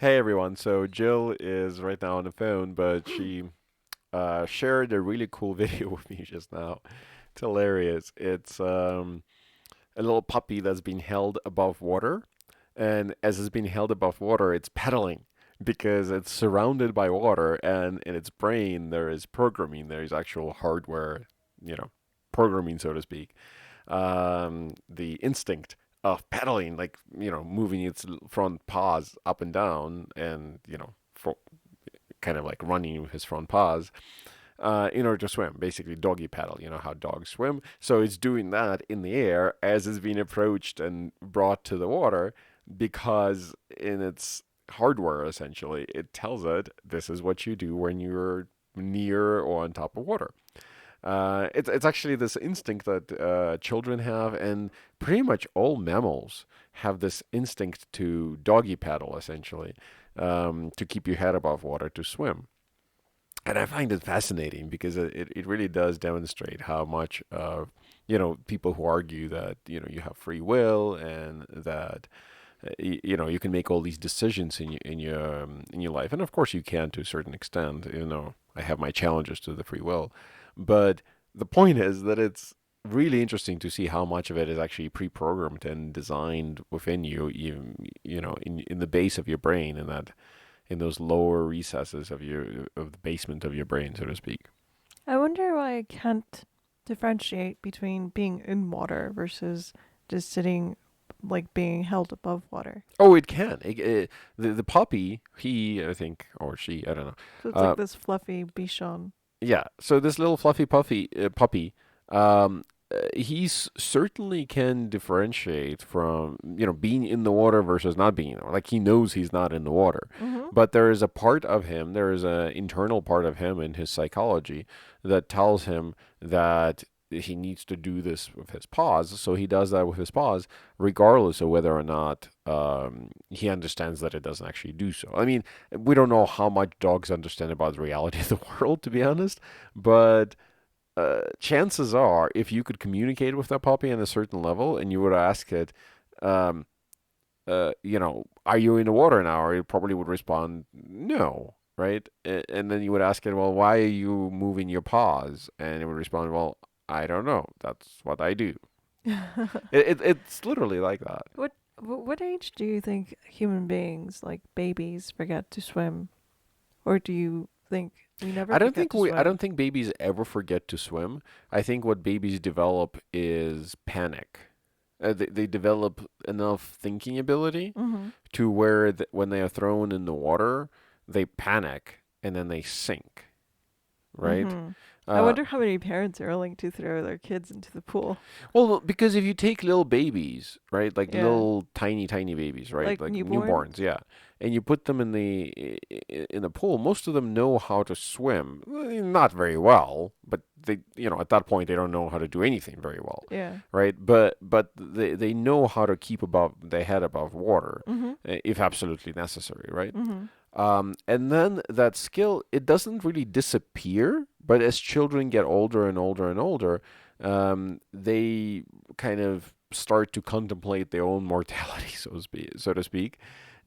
Hey everyone, so Jill is right now on the phone, but she shared a really cool video with me just now. It's hilarious. It's a little puppy that's being held above water, and as it's being held above water, it's pedaling because it's surrounded by water, and in its brain there is programming, there is actual hardware, you know, programming, so to speak. The instinct of pedaling, like moving its front paws up and down, and kind of like running with his front paws, in order to swim. Basically, doggy paddle. You know how dogs swim. So it's doing that in the air as it's being approached and brought to the water, because in its hardware, essentially, it tells it this is what you do when you're near or on top of water. It's actually this instinct that children have, and pretty much all mammals have this instinct to doggy paddle, essentially, to keep your head above water to swim. And I find it fascinating because it really does demonstrate how much of, people who argue that, you have free will and that, you can make all these decisions in your life. And of course you can to a certain extent, I have my challenges to the free will. But the point is that it's really interesting to see how much of it is actually pre-programmed and designed within you, even, in the base of your brain, and that in those lower recesses of the basement of your brain, so to speak. I wonder why I can't differentiate between being in water versus just sitting, like being held above water. Oh, it can. The puppy, he, I think, or she, I don't know. So it's like Uh, this fluffy bichon. yeah. So this little fluffy puppy, he certainly can differentiate from being in the water versus not being in the water. Like he knows he's not in the water, Mm-hmm. but there is a part of him, there is an internal part of him in his psychology that tells him that he needs to do this with his paws. So he does that with his paws, regardless of whether or not he understands that it doesn't actually do so. I mean, we don't know how much dogs understand about the reality of the world, to be honest, but chances are, if you could communicate with that puppy on a certain level and you would ask it, um, are you in the water now? It probably would respond, no, right? And then you would ask it, well, why are you moving your paws? And it would respond, well, I don't know. That's what I do. It's literally like that. What age do you think human beings, like babies, forget to swim, or do you think we never forget to I swim? don't think babies ever forget to swim. I think what babies develop is panic. They develop enough thinking ability Mm-hmm. to where when they are thrown in the water, they panic and then they sink, right? Mm-hmm. I Uh, wonder how many parents are willing to throw their kids into the pool. well, because if you take little babies, right, like Yeah, little tiny, tiny babies, right, like like newborn. newborns, yeah, and you put them in the pool, most of them know how to swim. Not very well, but at that point, they don't know how to do anything very well, Yeah. right? But they know how to keep above their head above water, Mm-hmm. if absolutely necessary, right? Mm-hmm. And then that skill, it doesn't really disappear, but as children get older and older and older, they kind of start to contemplate their own mortality, so to speak,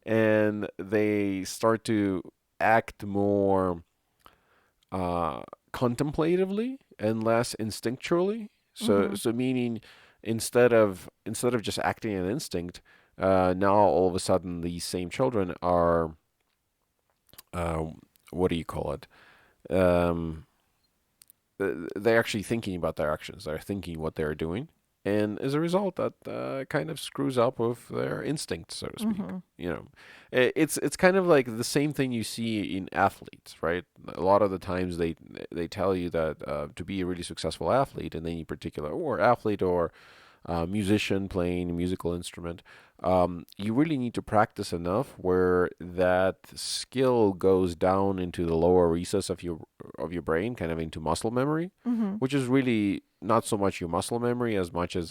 and they start to act more uh, contemplatively and less instinctually. So, Mm-hmm. so meaning instead of just acting on instinct, now all of a sudden these same children are uh, what do you call it? Um, they're actually thinking about their actions. They're thinking what they're doing, and as a result, that kind of screws up with their instincts, so to speak. Mm-hmm. It's kind of like the same thing you see in athletes, right? A lot of the times they tell you that to be a really successful athlete in any particular or athlete or musician playing a musical instrument, you really need to practice enough where that skill goes down into the lower recess of your brain, kind of into muscle memory, Mm-hmm. which is really not so much your muscle memory as much as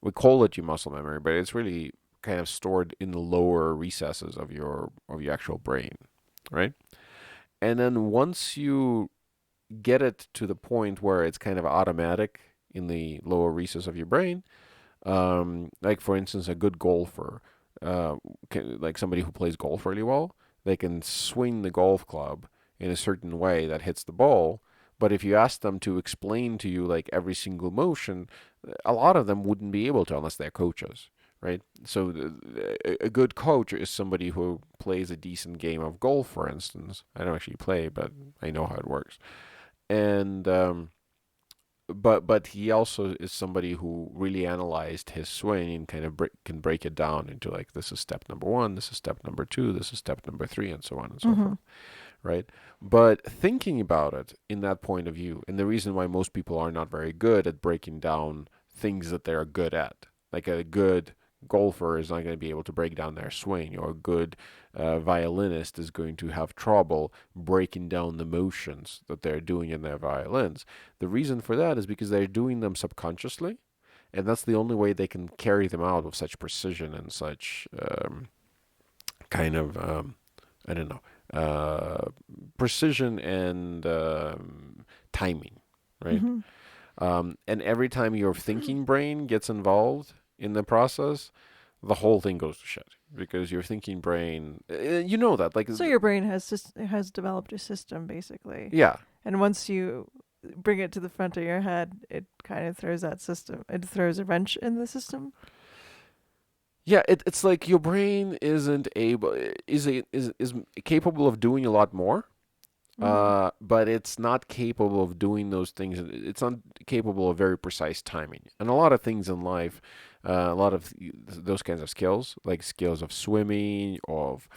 we call it your muscle memory, but it's really kind of stored in the lower recesses of your actual brain, right? And then once you get it to the point where it's kind of automatic in the lower recess of your brain, like for instance, a good golfer. uh, like somebody who plays golf really well, they can swing the golf club in a certain way that hits the ball. But if you ask them to explain to you like every single motion, a lot of them wouldn't be able to unless they're coaches, right? So a good coach is somebody who plays a decent game of golf, for instance. I don't actually play, but I know how it works. And but he also is somebody who really analyzed his swing and kind of can break it down into like, this is step number one, this is step number two, this is step number three, and so on and so Mm-hmm. forth, right? But thinking about it in that point of view, and the reason why most people are not very good at breaking down things that they're good at, like a good golfer is not going to be able to break down their swing, or a good violinist is going to have trouble breaking down the motions that they're doing in their violins. The reason for that is because they're doing them subconsciously, and that's the only way they can carry them out with such precision and such kind of I don't know, precision and timing, right? Mm-hmm. And every time your thinking brain gets involved in the process, the whole thing goes to shit, because your thinking brain, you know that, like, So your brain has developed a system basically, yeah, and once you bring it to the front of your head, it kind of throws that system. It throws a wrench in the system. yeah, it's like your brain isn't able is capable of doing a lot more, Mm-hmm. but it's not capable of doing those things. It's not capable of very precise timing. And a lot of things in life, a lot of those kinds of skills, like skills of swimming, of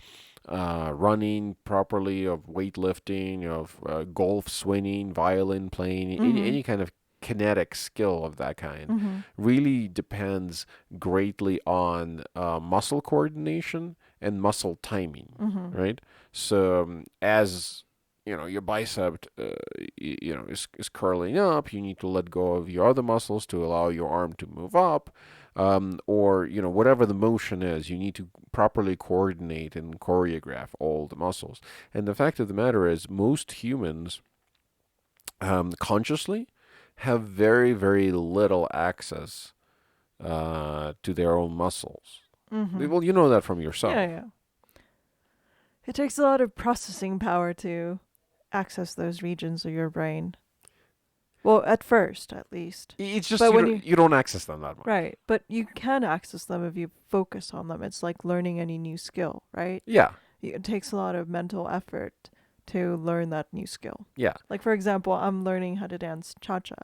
running properly, of weightlifting, of golf swinging, violin playing, Mm-hmm. any kind of kinetic skill of that kind, Mm-hmm. really depends greatly on muscle coordination and muscle timing, Mm-hmm. right? So as your bicep, is curling up. You need to let go of your other muscles to allow your arm to move up, or whatever the motion is. You need to properly coordinate and choreograph all the muscles. And the fact of the matter is, most humans, consciously, have very, very little access to their own muscles. Mm-hmm. Well, you know that from Yeah, yourself. yeah. It takes a lot of processing power to access those regions of your brain. Well, at first, at least. It's just But you when don't, you you don't access them that much. right, but you can access them if you focus on them. It's like learning any new skill, right? Yeah, It takes a lot of mental effort to learn that new skill. yeah. Like for example, I'm learning how to dance cha-cha,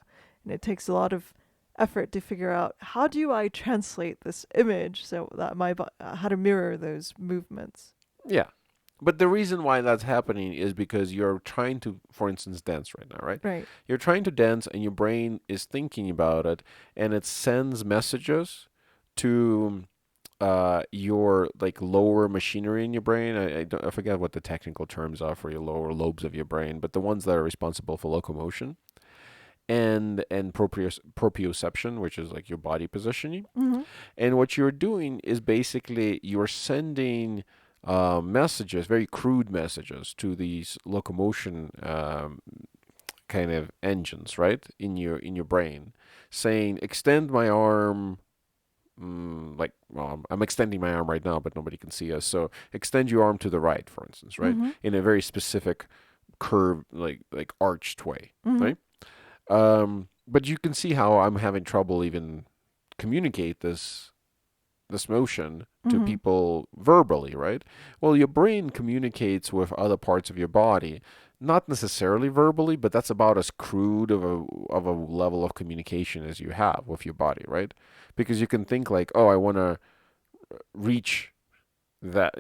and it takes a lot of effort to figure out how do I translate this image so that how to mirror those movements. Yeah. But the reason why that's happening is because you're trying to, for instance, dance right now, right? Right. You're trying to dance and your brain is thinking about it, and it sends messages to your like lower machinery in your brain. I forget what the technical terms are for your lower lobes of your brain, but the ones that are responsible for locomotion and proprioception, which is like your body positioning. Mm-hmm. And what you're doing is basically you're sending messages, very crude messages, to these locomotion kind of engines, right, in your brain, saying, "Extend my arm." Like, well, I'm extending my arm right now, but nobody can see us. So extend your arm to the right, for instance, right, Mm-hmm. in a very specific curved, like arched way, Mm-hmm. right? But you can see how I'm having trouble even communicate this motion to Mm-hmm. people verbally, right? Well, your brain communicates with other parts of your body, not necessarily verbally, but that's about as crude of a level of communication as you have with your body, right? Because you can think like, oh, I want to reach that,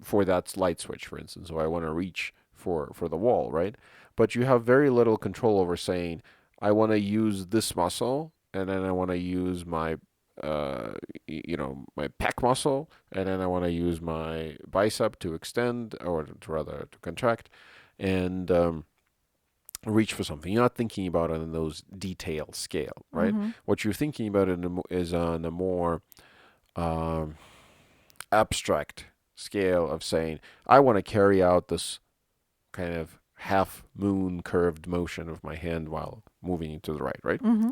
for that light switch, for instance, or I want to reach for the wall, right? But you have very little control over saying, I want to use this muscle, and then I want to use my my pec muscle, and then I want to use my bicep to extend, or to rather to contract, and reach for something. You're not thinking about it in those detailed scale, right? Mm-hmm. What you're thinking about is on a more um, abstract scale of saying, I want to carry out this kind of half moon curved motion of my hand while moving to the right, right? Mm-hmm.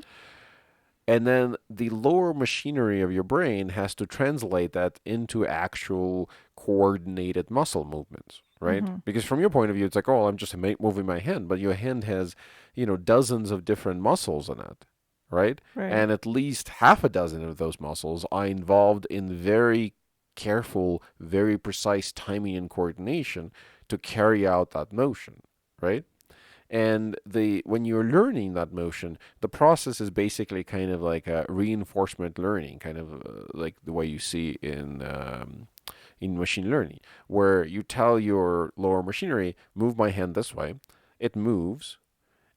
And then the lower machinery of your brain has to translate that into actual coordinated muscle movements, right? Mm-hmm. Because from your point of view, it's like, oh, I'm just moving my hand, but your hand has, dozens of different muscles in it, right? Right. And at least half a dozen of those muscles are involved in very careful, very precise timing and coordination to carry out that motion, right? And when you're learning that motion, the process is basically kind of like a reinforcement learning, kind of like the way you see in machine learning, where you tell your lower machinery, move my hand this way, it moves,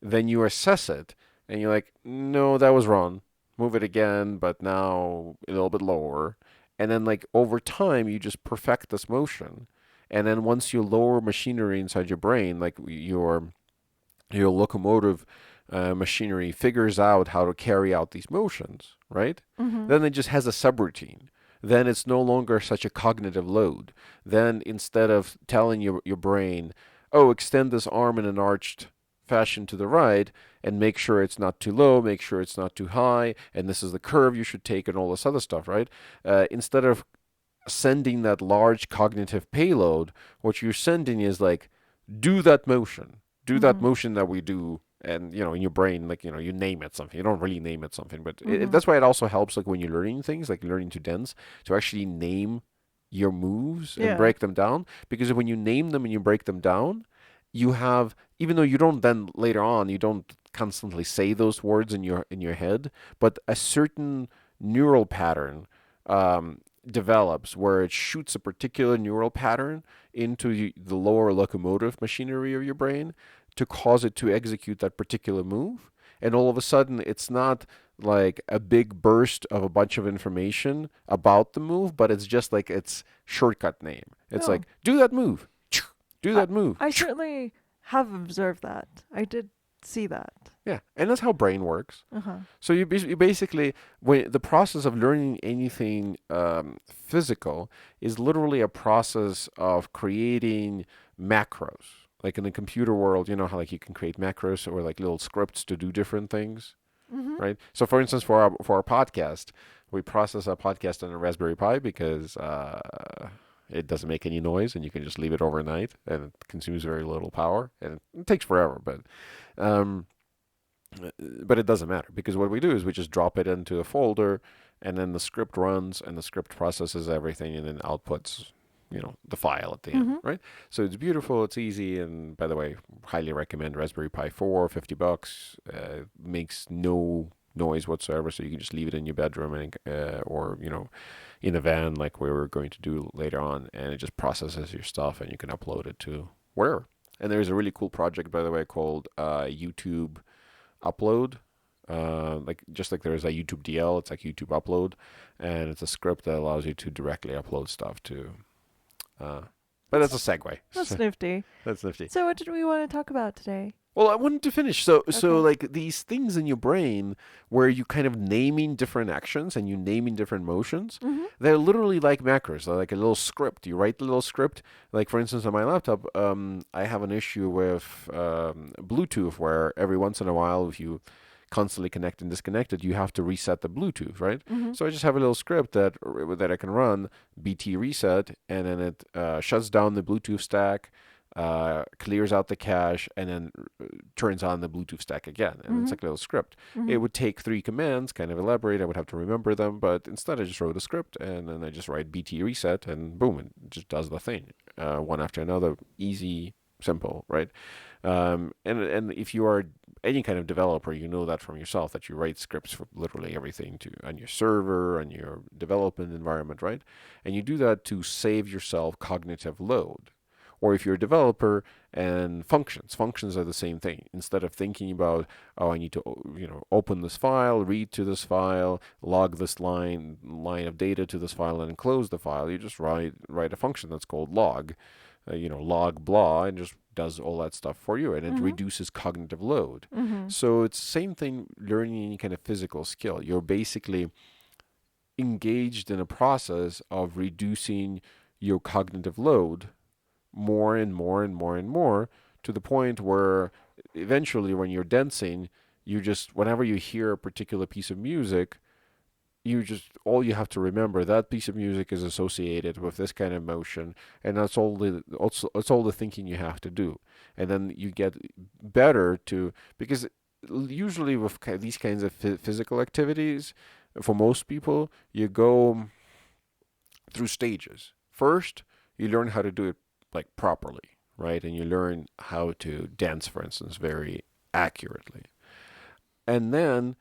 then you assess it, and you're like, no, that was wrong. Move it again, but now a little bit lower. And then, like, over time, you just perfect this motion. And then once you lower machinery inside your brain, like your locomotive machinery figures out how to carry out these motions, right? Mm-hmm. Then it just has a subroutine. Then it's no longer such a cognitive load. Then instead of telling your brain, oh, extend this arm in an arched fashion to the right and make sure it's not too low, make sure it's not too high, and this is the curve you should take and all this other stuff, right? Instead of sending that large cognitive payload, what you're sending is like, do that motion. Do that Mm-hmm. motion that we do. And, in your brain, like, you name it something. You don't really name it something, but Mm-hmm. that's why it also helps, like, when you're learning things, like learning to dance, to actually name your moves and Yeah. break them down. Because when you name them and you break them down, you have, even though you don't then later on, you don't constantly say those words in your head, but a certain neural pattern develops where it shoots a particular neural pattern into the lower locomotive machinery of your brain to cause it to execute that particular move. And all of a sudden, it's not like a big burst of a bunch of information about the move, but it's just like its shortcut name. It's Oh, like, do that move, do I that move. I certainly have observed that. I did see that. Yeah, and that's how brain works. Uh-huh. So you basically, when the process of learning anything physical is literally a process of creating macros. Like in the computer world, you know how like you can create macros or like little scripts to do different things, Mm-hmm. right? So for instance, for our podcast, we process our podcast on a Raspberry Pi because it doesn't make any noise and you can just leave it overnight and it consumes very little power and it takes forever, um, but it doesn't matter because what we do is we just drop it into a folder and then the script runs and the script processes everything and then outputs the file at the end, Mm-hmm. right? So it's beautiful, it's easy, and by the way, highly recommend Raspberry Pi 4, $50. Makes no noise whatsoever, so you can just leave it in your bedroom and or in a van like we were going to do later on, and it just processes your stuff and you can upload it to wherever. And there's a really cool project, by the way, called YouTube Upload. Like just like there's a YouTube DL, it's like YouTube Upload, and it's a script that allows you to directly upload stuff to. But that's a segue. That's nifty. That's nifty. So what did we want to talk about today? Well, I wanted to finish. So Okay. like these things in your brain where you kind of naming different actions and you naming different motions, Mm-hmm. they're literally like macros. They're like a little script. You write the little script. Like for instance, on my laptop, I have an issue with Bluetooth where every once in a while, if you constantly connect and disconnected, you have to reset the Bluetooth, right? Mm-hmm. So I just have a little script that I can run, BT reset, and then it shuts down the Bluetooth stack, clears out the cache, and then turns on the Bluetooth stack again. And it's Mm-hmm. like a little script. It Mm-hmm. would take 3 commands, kind of elaborate. I would have to remember them, but instead I just wrote a script, and then I just write BT reset, and boom, it just does the thing, one after another, easy, simple, right? And if you are any kind of developer, you know that from yourself that you write scripts for literally everything on your server, on your development environment, right? And you do that to save yourself cognitive load. Or if you're a developer and functions are the same thing. Instead of thinking about, oh, I need to, open this file, read to this file, log this line of data to this file, and then close the file, you just write a function that's called log, log blah, and just does all that stuff for you, and it Mm-hmm. reduces cognitive load. Mm-hmm. So it's the same thing learning any kind of physical skill. You're basically engaged in a process of reducing your cognitive load more and more and more and more to the point where eventually when you're dancing, You just, whenever you hear a particular piece of music, you just, all you have to remember, that piece of music is associated with this kind of motion, and that's all it's all the thinking you have to do. And then you get better to, because usually with these kinds of physical activities, for most people, you go through stages. First, you learn how to do it like properly, right? And you learn how to dance, for instance, very accurately. And then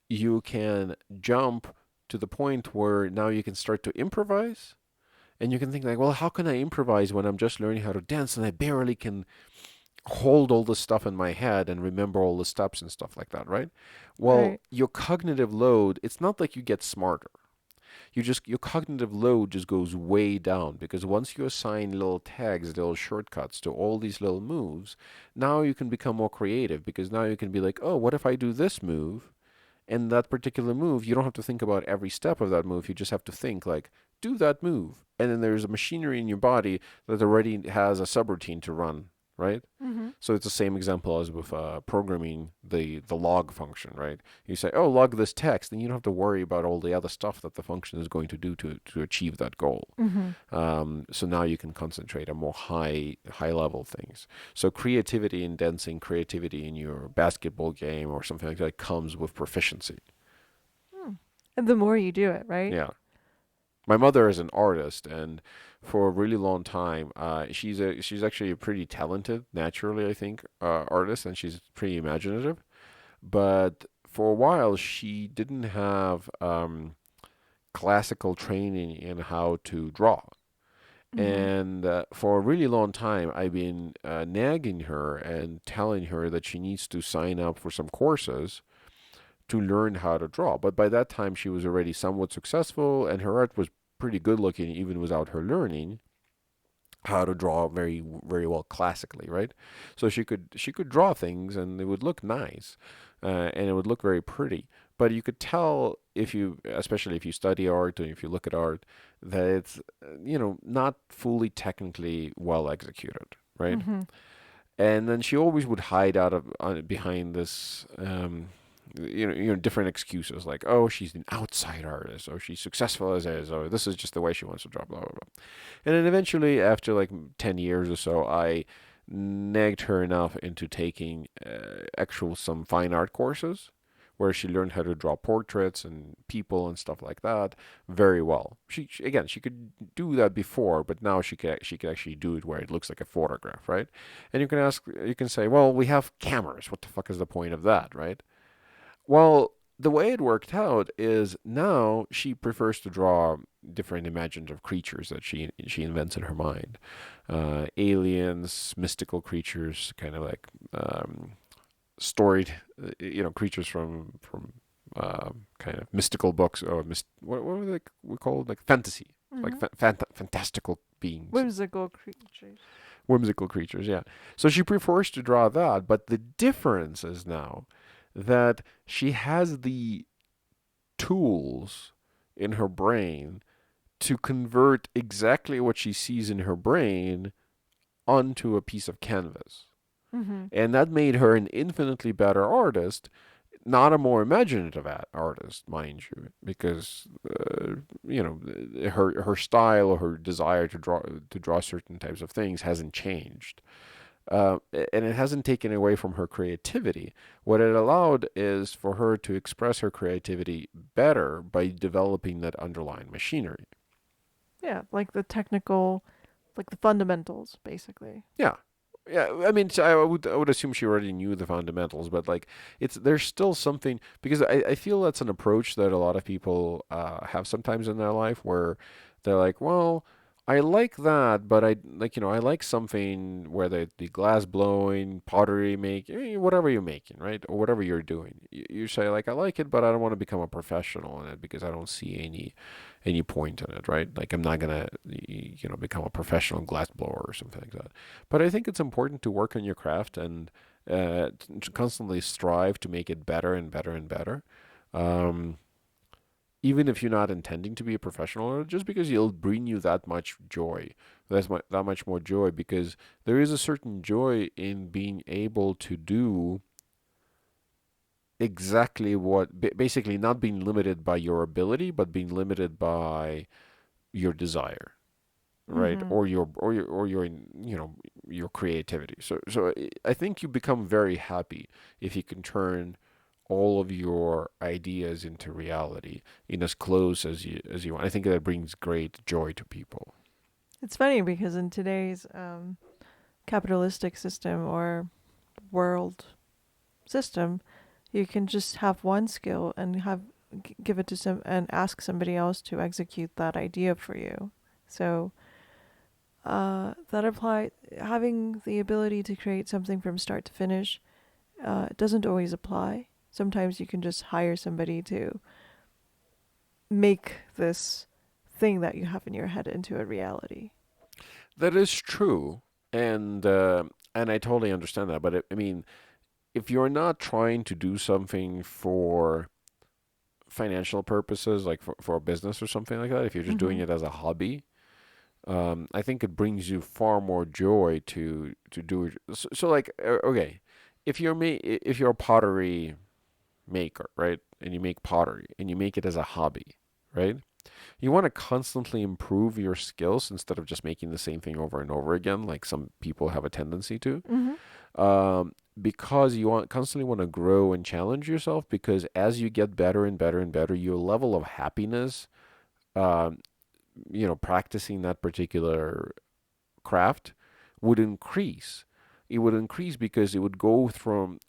you can jump to the point where now you can start to improvise, and you can think like, well, how can I improvise when I'm just learning how to dance and I barely can hold all this stuff in my head and remember all the steps and stuff like that, right? Well, Right. your cognitive load, it's not like you get smarter. Your cognitive load just goes way down, because once you assign little tags, little shortcuts to all these little moves, now you can become more creative, because now you can be like, oh, what if I do this move? And that particular move, you don't have to think about every step of that move. You just have to think like, do that move. And then there's a machinery in your body that already has a subroutine to run, right? Mm-hmm. So it's the same example as with programming the log function, right? You say, oh, log this text, and you don't have to worry about all the other stuff that the function is going to do to achieve that goal. Mm-hmm. So now you can concentrate on more high level things. So creativity in dancing, creativity in your basketball game or something like that comes with proficiency. Hmm. And the more you do it, right? Yeah. My mother is an artist, and for a really long time, she's actually a pretty talented, naturally, I think, artist, and she's pretty imaginative. But for a while, she didn't have classical training in how to draw. Mm-hmm. And for a really long time, I've been nagging her and telling her that she needs to sign up for some courses to learn how to draw. But by that time, she was already somewhat successful, and her art was pretty good looking, even without her learning how to draw very well classically, right? So she could draw things, and it would look nice, and it would look very pretty. But you could tell, if you, especially if you study art and if you look at art, that it's not fully technically well executed, right? Mm-hmm. And then she always would hide out of behind this different excuses, like, oh, she's an outside artist, or she's successful as is, or this is just the way she wants to draw, blah blah blah. And then eventually, after like 10 years or so, I nagged her enough into taking actual some fine art courses, where she learned how to draw portraits and people and stuff like that very well. Again, she could do that before, but now she could actually do it where it looks like a photograph, right? And you can say, well, we have cameras. What the fuck is the point of that, right? Well, the way it worked out is now she prefers to draw different imaginative creatures that she invents in her mind, aliens, mystical creatures, kind of like storied, creatures from kind of mystical books, or what were they we called, like fantasy, like Mm-hmm. fantastical beings, Whimsical creatures. whimsical creatures. Yeah. So she prefers to draw that, but the difference is now that she has the tools in her brain to convert exactly what she sees in her brain onto a piece of canvas. Mm-hmm. And that made her an infinitely better artist, not a more imaginative artist, mind you, because her style or her desire to draw certain types of things hasn't changed. And it hasn't taken away from her creativity. What it allowed is for her to express her creativity better by developing that underlying machinery. Yeah, like the technical, like the fundamentals, basically. Yeah. Yeah, I mean, so I would assume she already knew the fundamentals, but like there's still something, because I feel that's an approach that a lot of people have sometimes in their life, where they're like, well, I like that, but I like something where the glass blowing, pottery making, whatever you're making, right, or whatever you're doing. You say like, I like it, but I don't want to become a professional in it, because I don't see any point in it, right? Like, I'm not gonna become a professional glass blower or something like that. But I think it's important to work on your craft, and to constantly strive to make it better and better and better. Um, Even if you're not intending to be a professional, just because it'll bring you that much joy, that much more joy, because there is a certain joy in being able to do exactly what, basically not being limited by your ability, but being limited by your desire, right? Mm-hmm. Or your your creativity. So I think you become very happy if you can turn all of your ideas into reality in as close as you want. I think that brings great joy to people. It's funny because in today's capitalistic system or world system, you can just have one skill and give it to some and ask somebody else to execute that idea for you. So that apply having the ability to create something from start to finish doesn't always apply. Sometimes you can just hire somebody to make this thing that you have in your head into a reality. That is true, and I totally understand that. But I mean, if you're not trying to do something for financial purposes, like for a business or something like that, if you're just doing Mm-hmm. it as a hobby, I think it brings you far more joy to do it. So like, okay, if you're a pottery maker, right, and you make pottery and you make it as a hobby, right? You want to constantly improve your skills instead of just making the same thing over and over again, like some people have a tendency to. Mm-hmm. Because you constantly want to grow and challenge yourself. Because as you get better and better and better, your level of happiness, um, practicing that particular craft would increase. It would increase because it would go from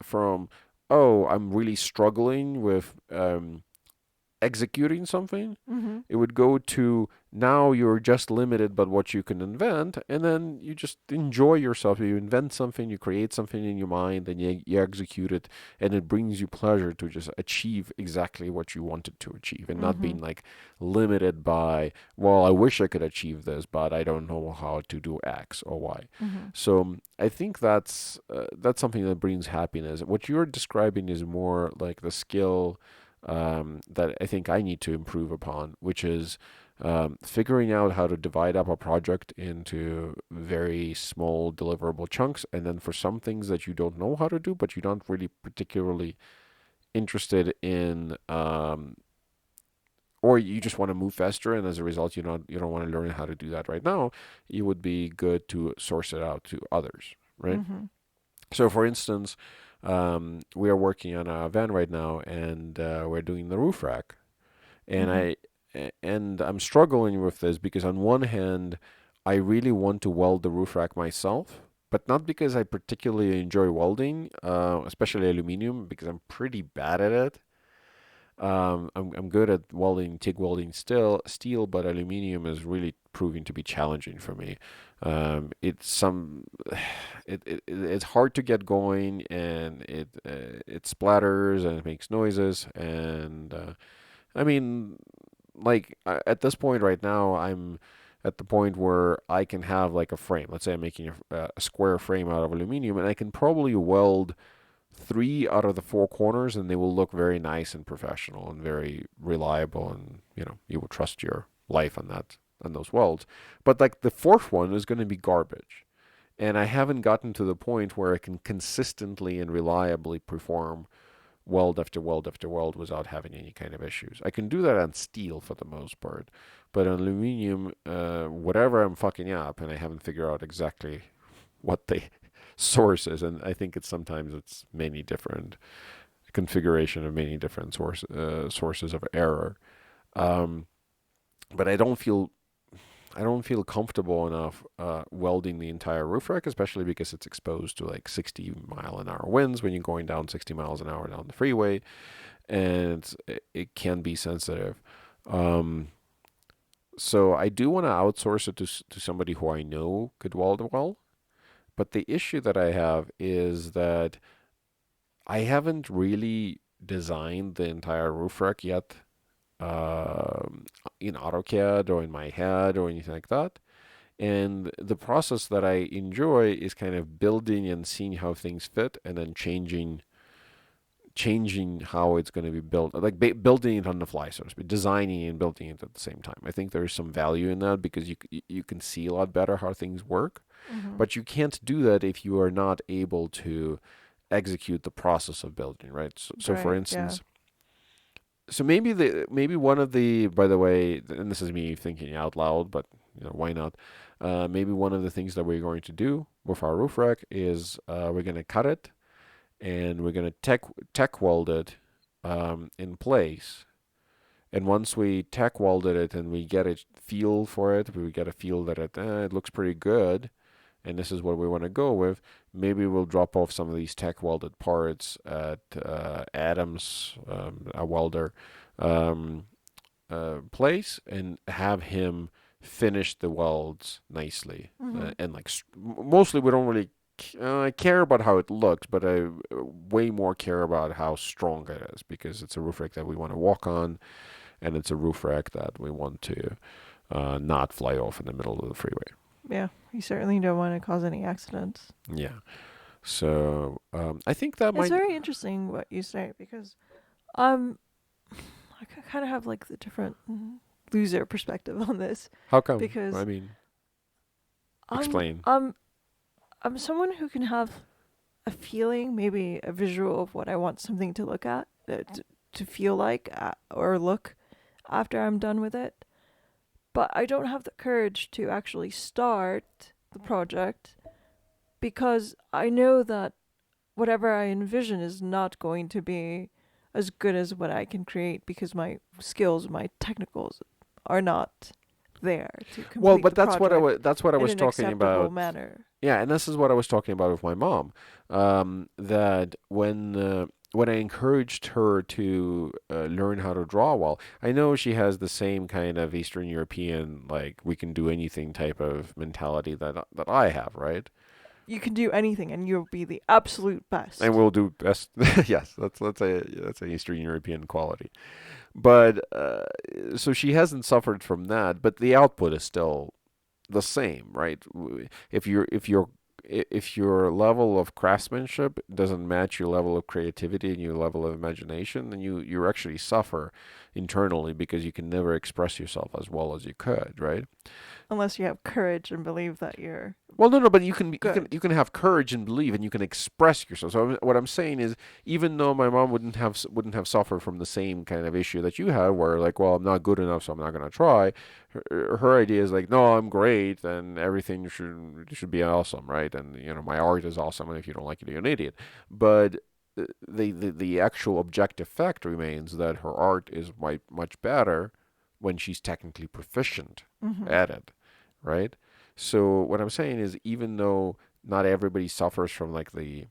oh, I'm really struggling with executing something. Mm-hmm. It would go to now you're just limited by what you can invent, and then you just enjoy yourself. You invent something, you create something in your mind, and you execute it, and it brings you pleasure to just achieve exactly what you wanted to achieve, and not Mm-hmm. being like limited by, well, I wish I could achieve this, but I don't know how to do X or Y. Mm-hmm. So I think that's something that brings happiness. What you're describing is more like the skill that I think I need to improve upon, which is figuring out how to divide up a project into very small deliverable chunks. And then for some things that you don't know how to do, but you're not really particularly interested in, or you just want to move faster, and as a result, you don't want to learn how to do that right now. It would be good to source it out to others, right? Mm-hmm. So, for instance, we are working on a van right now, and we're doing the roof rack, and Mm-hmm. I'm struggling with this because on one hand, I really want to weld the roof rack myself, but not because I particularly enjoy welding, especially aluminum, because I'm pretty bad at it. I'm good at welding, TIG welding steel, but aluminum is really proving to be challenging for me. It's some, it's hard to get going, and it splatters and it makes noises, and I mean, like at this point right now, I'm at the point where I can have like a frame. Let's say I'm making a square frame out of aluminum, and I can probably weld three out of the four corners, and they will look very nice and professional and very reliable, and you will trust your life on those welds. But like the fourth one is going to be garbage, and I haven't gotten to the point where I can consistently and reliably perform weld after weld after weld without having any kind of issues. I can do that on steel for the most part, but on aluminum, whatever I'm fucking up, and I haven't figured out exactly what the source is, and I think it's many different configuration of many different sources of error. Um, but I don't feel comfortable enough welding the entire roof rack, especially because it's exposed to like 60-mile-an-hour winds when you're going down 60 miles an hour down the freeway, and it can be sensitive. Um, so I do want to outsource it to somebody who I know could weld well. But the issue that I have is that I haven't really designed the entire roof rack yet um, in AutoCAD or in my head or anything like that. And the process that I enjoy is kind of building and seeing how things fit, and then changing how it's going to be built, like building it on the fly, so to speak, designing and building it at the same time. I think there is some value in that because you can see a lot better how things work, Mm-hmm. but you can't do that if you are not able to execute the process of building, right? So for Right. Yeah. instance, so maybe one of the, by the way, and this is me thinking out loud, but why not? Maybe one of the things that we're going to do with our roof rack is we're going to cut it and we're going to tech weld it in place. And once we tech welded it and we get a feel for it, we get a feel that it looks pretty good, and this is what we want to go with. Maybe we'll drop off some of these tech welded parts at Adam's, a welder, um, place, and have him finish the welds nicely. Mm-hmm. And like mostly, we don't really care about how it looks, but I way more care about how strong it is, because it's a roof rack that we want to walk on, and it's a roof rack that we want to not fly off in the middle of the freeway. Yeah. You certainly don't want to cause any accidents. Yeah. So I think that It's might. very interesting what you say because um I kind of have like the different loser perspective on this How come? I because mean, I'm explain. I'm I'm someone who can have a feeling, maybe a visual of what I want something to look at, to feel like or look after I'm done with it. But I don't have the courage to actually start the project because I know that whatever I envision is not going to be as good as what I can create because my skills, my technicals are not there to Well, complete but the project that's what I in was an talking acceptable about. manner. Yeah, and this is what I was talking about with my mom. That when I encouraged her to learn how to draw well, I know she has the same kind of Eastern European, like we can do anything type of mentality that I have, right? You can do anything and you'll be the absolute And best. we'll do best. Yes, that's a Eastern European quality. But so she hasn't suffered from that, but the output is still the same, right? If your level of craftsmanship doesn't match your level of creativity and your level of imagination, then you actually suffer internally because you can never express yourself as well as you could, right? Unless you have courage and believe that you're Well, no, but you good. can have courage and believe, and you can express yourself. So what I'm saying is, even though my mom wouldn't have suffered from the same kind of issue that you had, where like, well, I'm not good enough, so I'm not gonna try. Her idea is like, no, I'm great, and everything should be awesome, right? And my art is awesome, and if you don't like it, you're an idiot. But the actual objective fact remains that her art is much better when she's technically proficient Mm-hmm. at it, right? So what I'm saying is, even though not everybody suffers from like the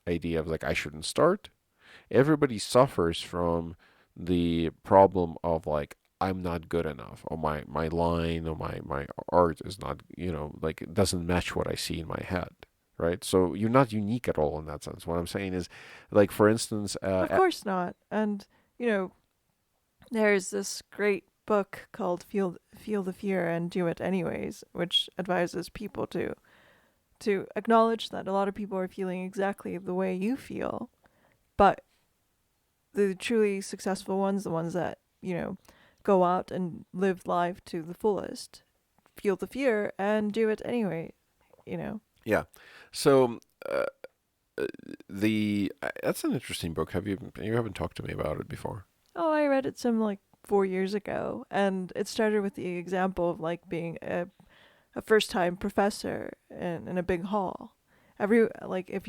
idea of like I shouldn't start, everybody suffers from the problem of like I'm not good enough, or my line or my art is not, like it doesn't match what I see in my head, right? So you're not unique at all in that sense. What I'm saying is, like for instance, Of course not. And you know, there's this great book called Feel the Fear and Do It Anyways, which advises people to acknowledge that a lot of people are feeling exactly the way you feel, but the truly successful ones, the ones that, go out and live life to the fullest, feel the fear and do it anyway, you know. yeah. So uh, the that's an interesting book. You haven't talked to me about it before? Oh, I read it some like 4 years ago, and it started with the example of like being a first time professor in a big hall. Every like if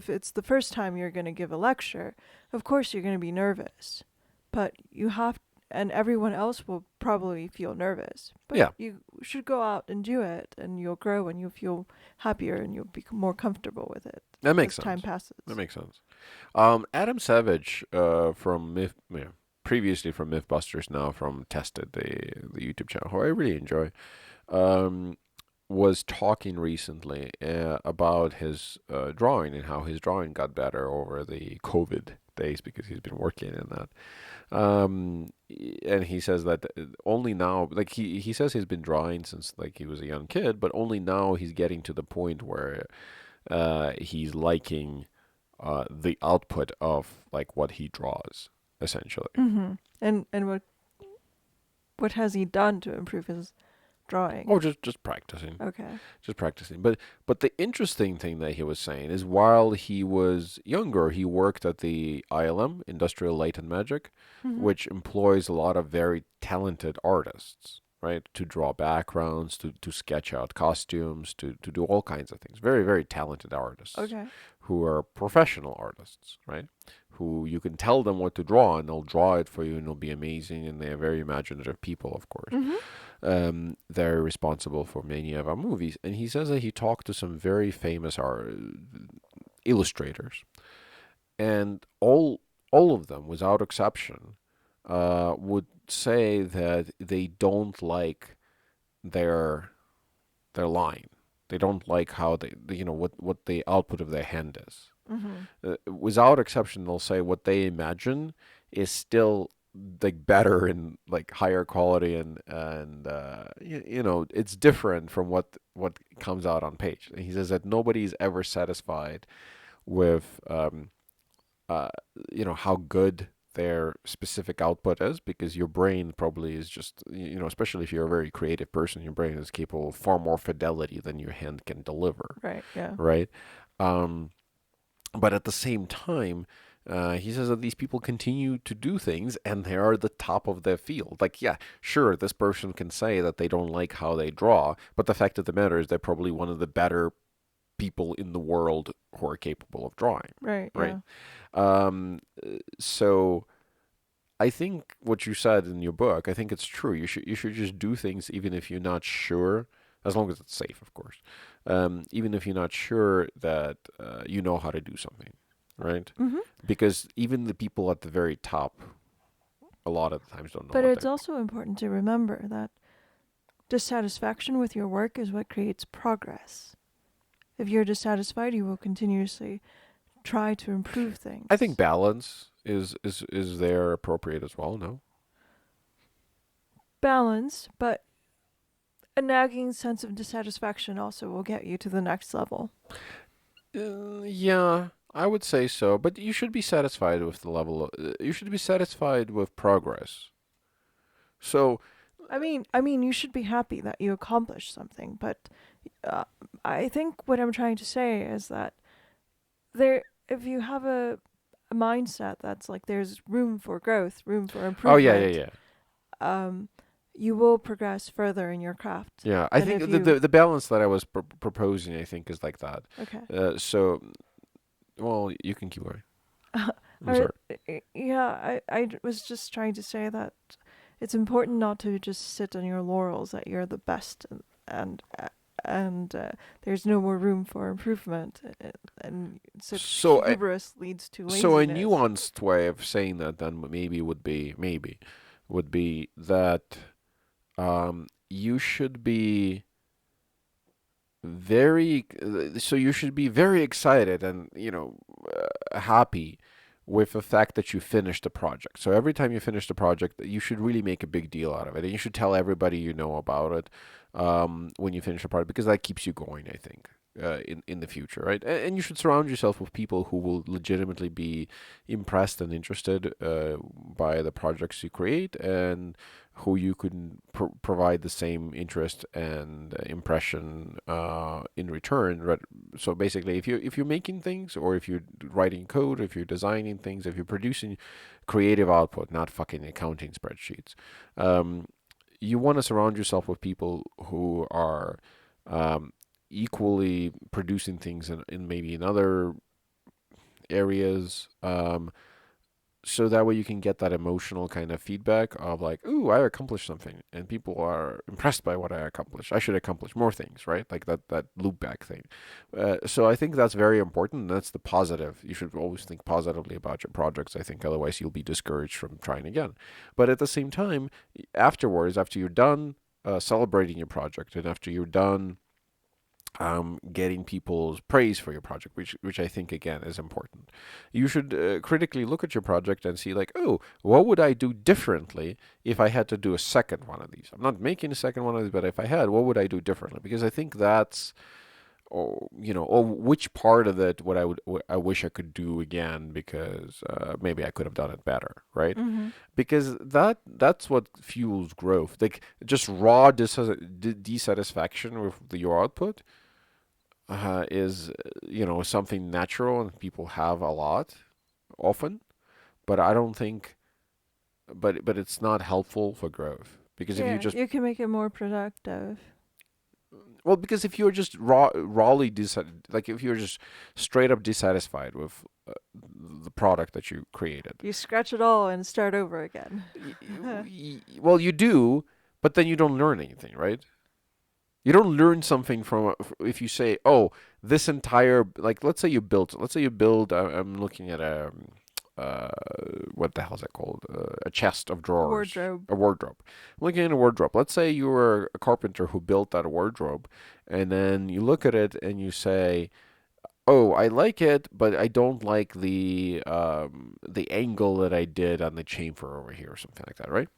it's the first time you're going to give a lecture, of course you're going to be nervous. But you have and everyone else will probably feel nervous. But Yeah, you should go out and do it and you'll grow and you'll feel happier and you'll be more comfortable with it that makes as time sense. That passes. makes sense. Adam Savage, from previously from MythBusters, now from Tested, the YouTube channel, who I really enjoy, um, was talking recently about his drawing and how his drawing got better over the COVID days because he's been working in that. And he says that only now, like he says he's been drawing since like he was a young kid, but only now he's getting to the point where he's liking the output of like what he draws, essentially. Mhm. And what has he done to improve his drawing? Oh, just practicing. Okay. Just practicing. But the interesting thing that he was saying is while he was younger, he worked at the ILM, Industrial Light and Magic, Mm-hmm. which employs a lot of very talented artists, right? To draw backgrounds, to sketch out costumes, to do all kinds of things. Very, very talented artists Okay. who are professional artists, right? Who you can tell them what to draw and they'll draw it for you and it'll be amazing. And they're very imaginative people, of course. Mm-hmm. They're responsible for many of our movies. And he says that he talked to some very famous illustrators, and all of them, without exception, would say that they don't like their their line. They don't like how what the output of their hand is. Mm-hmm. Without exception, they'll say what they imagine is still like better and like higher quality and it's different from what comes out on page. And he says that nobody's ever satisfied with uh, how good their specific output is, because your brain probably is just, especially if you're a very creative person, your brain is capable of far more fidelity than your hand can deliver, Right. Yeah. right? Um, but at the same time, he says that these people continue to do things and they are the top of their field. Like, yeah, sure, this person can say that they don't like how they draw, but the fact of the matter is they're probably one of the better people in the world who are capable of drawing, Right. right? Yeah. So I think what you said in your book, I think it's true. You should just do things even if you're not sure, as long as it's safe, of course. Even if you're not sure that you know how to do something, right? Mm-hmm. Because even the people at the very top, a lot of the times don't know But what it's they're. also important to remember that dissatisfaction with your work is what creates progress. If you're dissatisfied, you will continuously try to improve things. I think balance is there appropriate as well. No. Balance, but a nagging sense of dissatisfaction also will get you to the next level. Yeah, I would say so. But you should be satisfied with the level. You should be satisfied with progress. So, I mean, you should be happy that you accomplished something, but uh, I think what I'm trying to say is that if you have a mindset that's like there's room for growth, room for oh yeah, yeah, improvement, yeah. um, you will progress further in your craft Yeah, I than think if the you. the, the balance that I was proposing, I think, is like that. Okay. So, well, you can keep going. I'm Or, sorry. yeah, I was just trying to say that it's important not to just sit on your laurels that you're the best and there's no more room for improvement, and such So, hubris leads to so a laziness. nuanced way of saying that then maybe would be that you should be you should be very excited and happy with the fact that you finished the project. So every time you finish the project, you should really make a big deal out of it, and you should tell everybody you know about it when you finish a project, because that keeps you going, I think. In the future, right? And you should surround yourself with people who will legitimately be impressed and interested by the projects you create, and who you can provide the same interest and impression in return. So basically, if you're making things, or if you're writing code, if you're designing things, if you're producing creative output, not fucking accounting spreadsheets, um, you want to surround yourself with people who are um, equally producing things in maybe in other areas. So that way you can get that emotional kind of feedback of like, ooh, I accomplished something, and people are impressed by what I accomplished. I should accomplish more things, right? Like that loop back thing. So I think that's very important. That's the positive. You should always think positively about your projects, I think. Otherwise, you'll be discouraged from trying again. But at the same time, afterwards, after you're done celebrating your project, and after you're done getting people's praise for your project, which I think again is important. You should critically look at your project and see like, oh, what would I do differently if I had to do a second one of these? I'm not making a second one of these, but if I had, what would I do differently? Because I think that's or or which part of it I wish I could do again because maybe I could have done it better, right? Mm-hmm. Because that's what fuels growth. Like just raw dissatisfaction with your output is something natural and people have a lot often, but I don't think, but it's not helpful for growth because if you Yeah, just you can make it more productive. well, because if you're just rawly like if you're just straight up dissatisfied with the product that you created, You scratch it all and start over again. well, you do, but then you don't learn anything, right? You don't learn something from if you say, "Oh, this entire like let's say you build I'm looking at uh what the hell is that called? A chest of A drawers, wardrobe. a wardrobe. I'm looking at a wardrobe. Let's say you were a carpenter who built that wardrobe, and then you look at it and you say, "Oh, I like it, but I don't like the angle that I did on the chamfer over here," or something like that, right?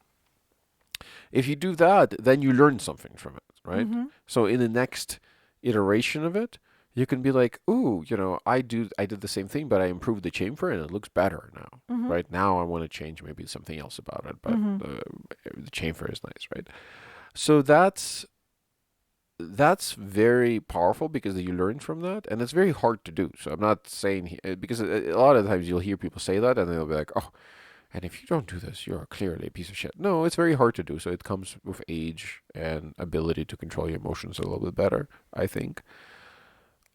If you do that, then you learn something from it, right? Mm-hmm. So in the next iteration of it, you can be like, "Ooh, I did the same thing, but I improved the chamfer and it looks better now." Mm-hmm. Right now, I want to change maybe something else about it, but Mm-hmm. the chamfer is nice, right? So that's very powerful because you learn from that, and it's very hard to do. So I'm not saying because a lot of times you'll hear people say that, and they'll be like, "Oh, and if you don't do this, you're clearly a piece of shit." No, it's very hard to do. So it comes with age and ability to control your emotions a little bit better, I think.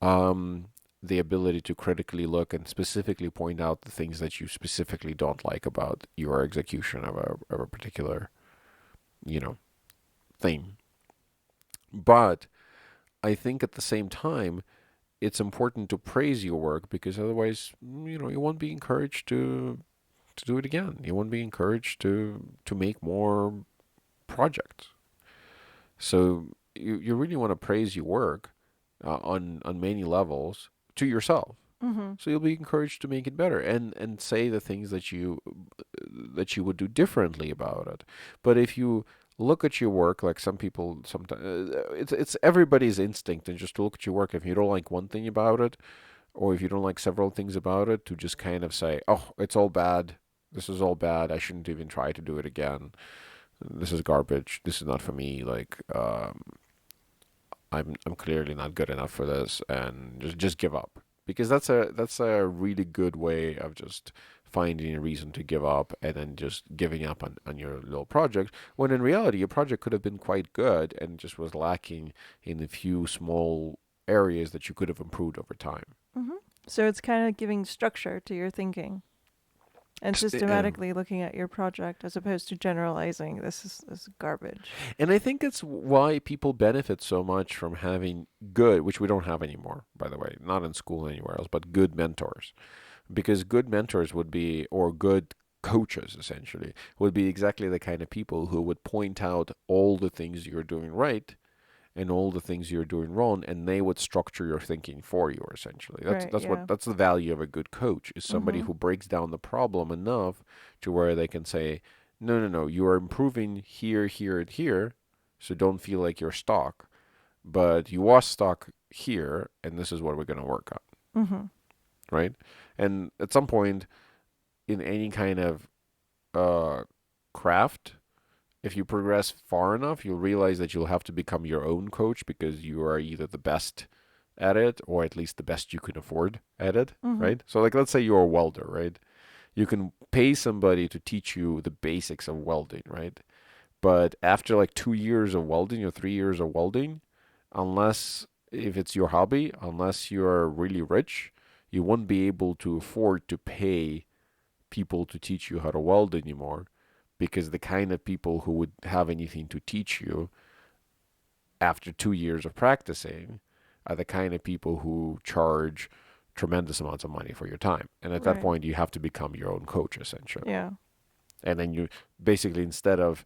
Um, the ability to critically look and specifically point out the things that you specifically don't like about your execution of a particular, you know, thing. But I think at the same time, it's important to praise your work because otherwise, you won't be encouraged to do it again. You won't be encouraged to make more projects. So you really want to praise your work on many levels to yourself. Mm-hmm. So you'll be encouraged to make it better and say the things that you would do differently about it. But if you look at your work like some people sometimes it's everybody's instinct and just to look at your work if you don't like one thing about it or if you don't like several things about it to just kind of say, "Oh, it's all bad. This is all bad. I shouldn't even try to do it again. This is garbage. This is not for me. Like I'm clearly not good enough for this," and just give up. Because that's a really good way of just finding a reason to give up and then just giving up on your little project when in reality your project could have been quite good and just was lacking in a few small areas that you could have improved over time. Mm-hmm. So it's kind of giving structure to your thinking and systematically looking at your project as opposed to generalizing this is garbage. And I think it's why people benefit so much from having good, which we don't have anymore, by the way, not in school anywhere else, but good mentors. Because good mentors would be, or good coaches essentially, would be exactly the kind of people who would point out all the things you're doing right and all the things you're doing wrong, and they would structure your thinking for you essentially. Right, yeah. That's the value of a good coach is somebody Mm-hmm. who breaks down the problem enough to where they can say, "No, no, no, you are improving here, here, and here, so don't feel like you're stuck, but you are stuck here, and this is what we're going to work on." Mm-hmm. Right? And at some point in any kind of uh craft, if you progress far enough, you'll realize that you'll have to become your own coach because you are either the best at it or at least the best you can afford at it, Mm-hmm. right? So like let's say you're a welder, right? You can pay somebody to teach you the basics of welding, right? But after like 2 years of welding or 3 years of welding, unless if it's your hobby, unless you're really rich, you won't be able to afford to pay people to teach you how to weld anymore because the kind of people who would have anything to teach you after 2 years of practicing are the kind of people who charge tremendous amounts of money for your time. And at that Right. point, you have to become your own coach, essentially. Yeah. And then you basically, instead of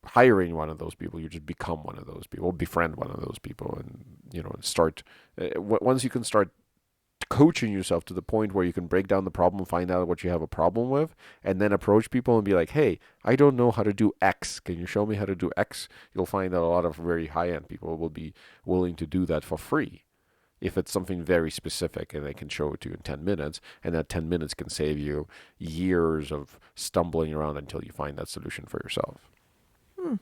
hiring one of those people, you just become one of those people, befriend one of those people, and, start. Once you can start coaching yourself to the point where you can break down the problem, find out what you have a problem with, and then approach people and be like, "Hey, I don't know how to do X. Can you show me how to do X?" You'll find that a lot of very high end people will be willing to do that for free if it's something very specific and they can show it to you in 10 minutes, and that 10 minutes can save you years of stumbling around until you find that solution for yourself. Hmm.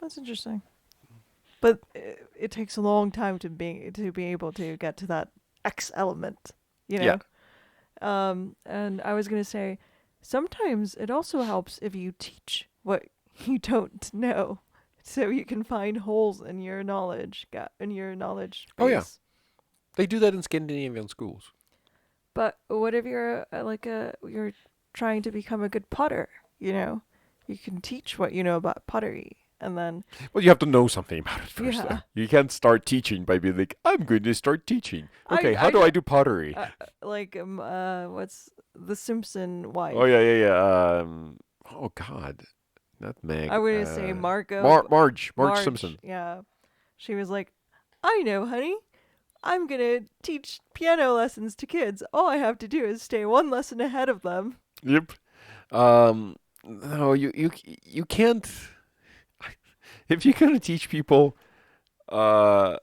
That's interesting. But it takes a long time to be able to get to that X element, you Yeah. know. And I was gonna say, sometimes it also helps if you teach what you don't know, so you can find holes in your knowledge Oh, yeah. base. They do that in Scandinavian schools. But what if you're you're trying to become a good potter? You know, you can teach what you know about pottery, and then Well, you have to know something about it first, though. yeah, You can't start teaching by being like, I'm going to start teaching. Okay, how I do I know, do pottery? what's the Simpson Oh, wife? yeah, yeah, yeah. Oh, God. Not I Meg. would say Margot, Marge Marge. Simpson. Yeah, she was like, I know, honey. I'm gonna teach piano lessons to kids. All I have to do is stay one lesson ahead of them. Yep. No, you can't. If you're gonna teach people, uh,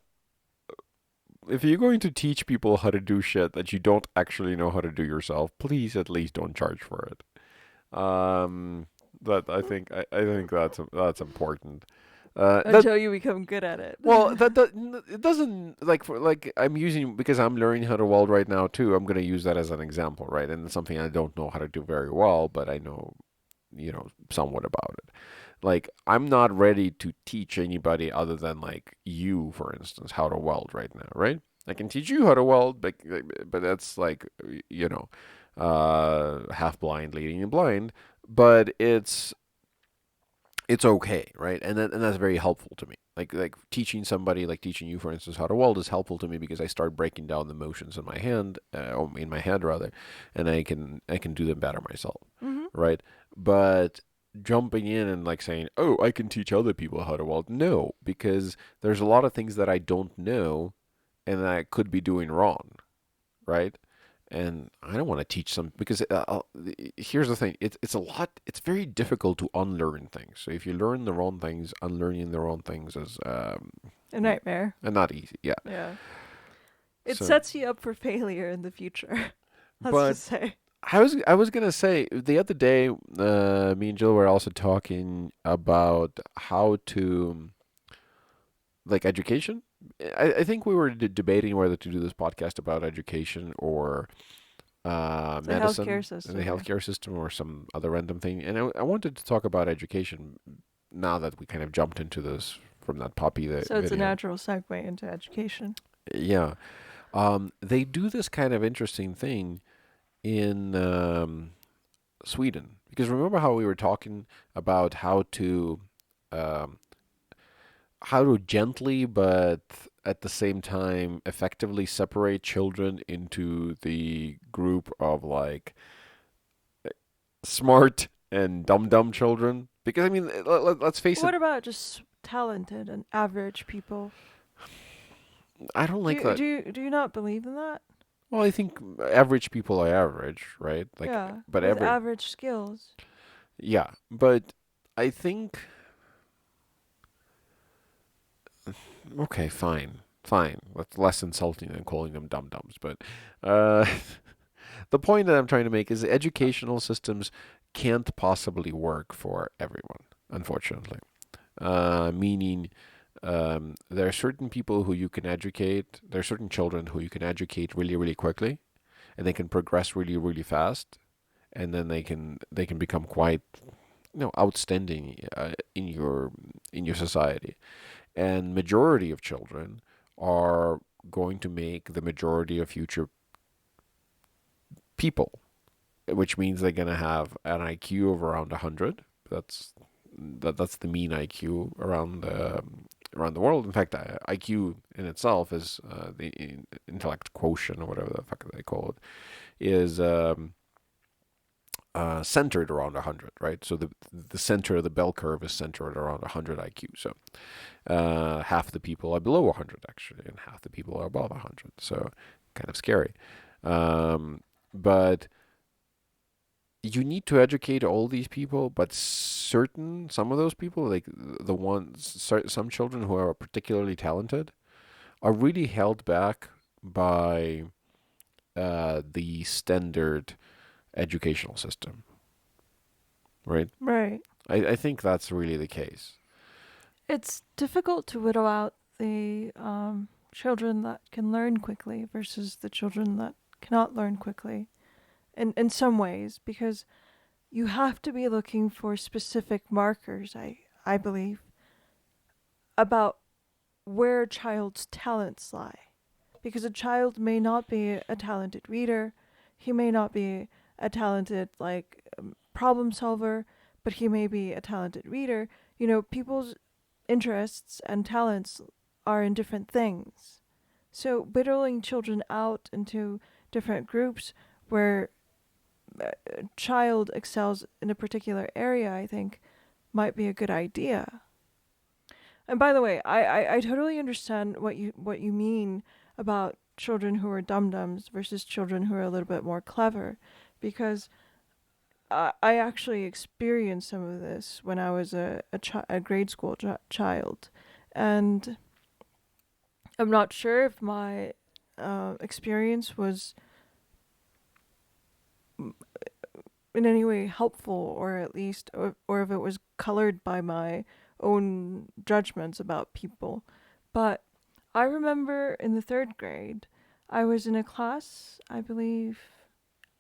if you're going to teach people how to do shit that you don't actually know how to do yourself, please at least don't charge for it. Um, that I think that's important. That Until you become good at it. well, it doesn't like for like I'm using because I'm learning how to weld right now too. I'm gonna use that as an example, right? And it's something I don't know how to do very well, but I know somewhat about it. Like I'm not ready to teach anybody other than like you, for instance, how to weld right now, right? I can teach you how to weld, but that's like half blind leading you blind. But it's okay, right? And that's very helpful to me. Like teaching somebody, like teaching you, for instance, how to weld is helpful to me because I start breaking down the motions in my hand, or in my head rather, and I can do them better myself, Mhm. right? But jumping in and like saying, "Oh, I can teach other people how to weld," no, because there's a lot of things that I don't know and that I could be doing wrong, right? And I don't want to teach some because here's the thing: it's a lot. It's very difficult to unlearn things. So if you learn the wrong things, unlearning the wrong things is A nightmare. and not easy. Yeah. Yeah. It So, sets you up for failure in the future. Let's but just say. I was gonna say the other day, me and Jill were also talking about how to like education. I think we were debating whether to do this podcast about education or The medicine healthcare and the system, yeah. healthcare system or some other random thing. And I wanted to talk about education now that we kind of jumped into this from that puppy So it's a video. natural segue into education. Yeah. They do this kind of interesting thing in Sweden. Because remember how we were talking about um, how to gently but at the same time effectively separate children into the group of like smart and dumb children. Because I mean, let's face it. What about just talented and average people? I don't Do like you that. do you, do you not believe in that? Well, I think average people are average, right? Like, Yeah, but with every average skills. yeah, but I think okay, fine. That's less insulting than calling them dum dums. But uh, the point that I'm trying to make is educational systems can't possibly work for everyone, unfortunately. Meaning there are certain people who you can educate. There are certain children who you can educate really, really quickly, and they can progress really, really fast, and then they can become quite outstanding in your society. And majority of children are going to make the majority of future people, which means they're going to have an IQ of around 100. That's the mean IQ around the world. In fact, IQ in itself is the intellect quotient or whatever the fuck they call it is centered around 100, right? So the center of the bell curve is centered around 100 IQ. So half the people are below 100 actually, and half the people are above 100. So kind of scary. But you need to educate all these people, but some of those people, like some children who are particularly talented, are really held back by the standard educational system, right? Right. I think that's really the case. It's difficult to whittle out the children that can learn quickly versus the children that cannot learn quickly in some ways, because you have to be looking for specific markers, I believe, about where a child's talents lie. Because a child may not be a talented reader, he may not be a talented problem solver, but he may be a talented reader. You know, people's interests and talents are in different things. So whittling children out into different groups where a child excels in a particular area, I think, might be a good idea. And by the way, I totally understand what you mean about children who are dum dums versus children who are a little bit more clever, because I actually experienced some of this when I was a grade school child, and I'm not sure if my experience was in any way helpful, or at least, or if it was colored by my own judgments about people. But I remember in the third grade, I was in a class, I believe,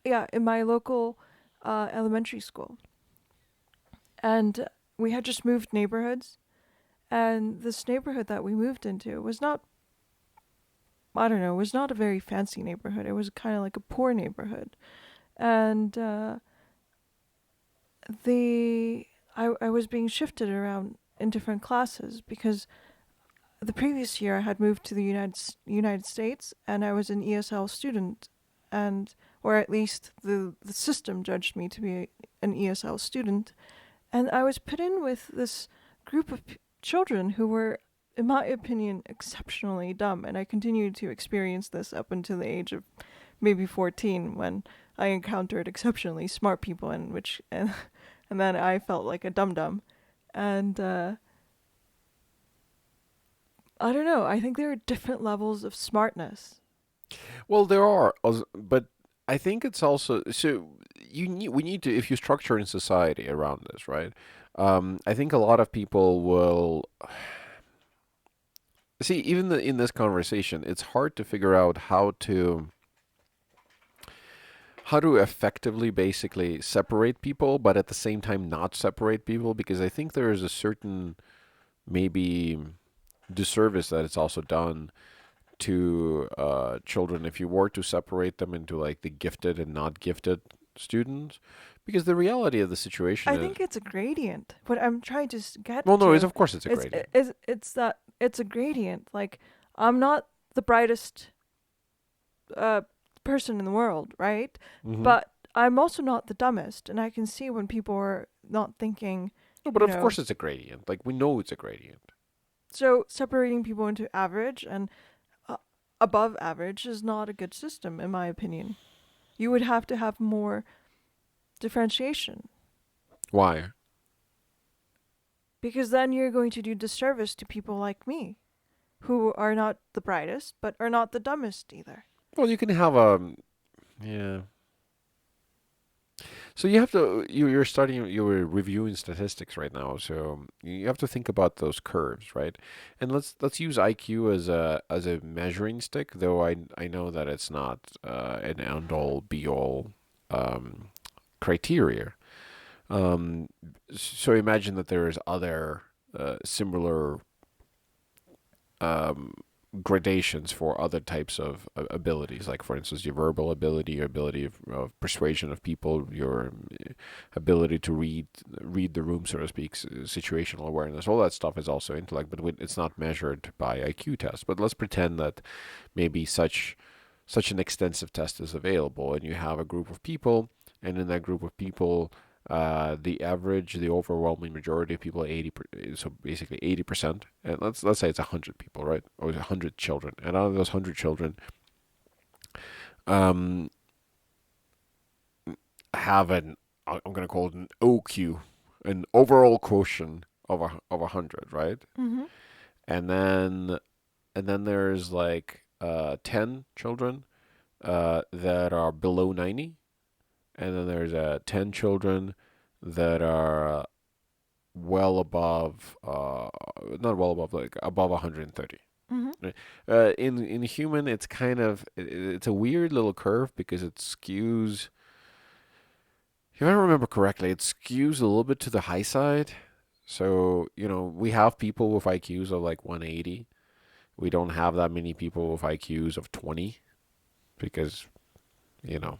yeah, in my local elementary school. And we had just moved neighborhoods. And this neighborhood that we moved into was not, I don't know, was not a very fancy neighborhood. It was kind of like a poor neighborhood. And I was being shifted around in different classes because the previous year I had moved to the United States, and I was an ESL student, and or at least the system judged me to be an ESL student, and I was put in with this group of children who were, in my opinion, exceptionally dumb, and I continued to experience this up until the age of maybe 14, when I encountered exceptionally smart people, and then I felt like a dum dum, and I don't know. I think there are different levels of smartness. Well, there are, but I think it's also so we need to, if you structure in society around this, right? I think a lot of people will see, even in this conversation, it's hard to figure out how to effectively basically separate people, but at the same time not separate people, because I think there is a certain maybe disservice that it's also done to children if you were to separate them into like the gifted and not gifted students, because the reality of the situation I is, think it's a gradient. What I'm trying to get well, no, it's to, of course it's a it's gradient. it's that it's a gradient. Like, I'm not the brightest uh person in the world, right? Hmm. But I'm also not the dumbest, and I can see when people are not thinking, No, but you of know. course it's a gradient. Like we know it's a gradient. So separating people into average and uh, above average is not a good system, in my opinion. You would have to have more differentiation, Why? because then you're going to do disservice to people like me, who are not the brightest but are not the dumbest either. Well, you can have a, yeah. So you have to you're studying, you're reviewing statistics right now, so you have to think about those curves, right? And let's use IQ as a measuring stick, though I know that it's not an end all be all um, criteria. Um, so imagine that there is other similar um, gradations for other types of abilities, like for instance your verbal ability, your ability of persuasion of people, your ability to read the room, so to speak, situational awareness. All that stuff is also intellect, but it's not measured by IQ tests. But let's pretend that maybe such an extensive test is available, and you have a group of people, and in that group of people, the overwhelming majority of people, so basically 80%, and let's say it's 100 people, right, or 100 children, and out of those 100 children, um, have I'm gonna call it an OQ, an overall quotient of 100, right, Mm-hmm. and then there's like 10 children that are below 90, and then there's 10 children that are well above, not well above, like above 130. Mhm. Right? In human, it's kind of it's a weird little curve because it skews. If I remember correctly, it skews a little bit to the high side. So, we have people with IQs of like 180. We don't have that many people with IQs of 20 because, you know,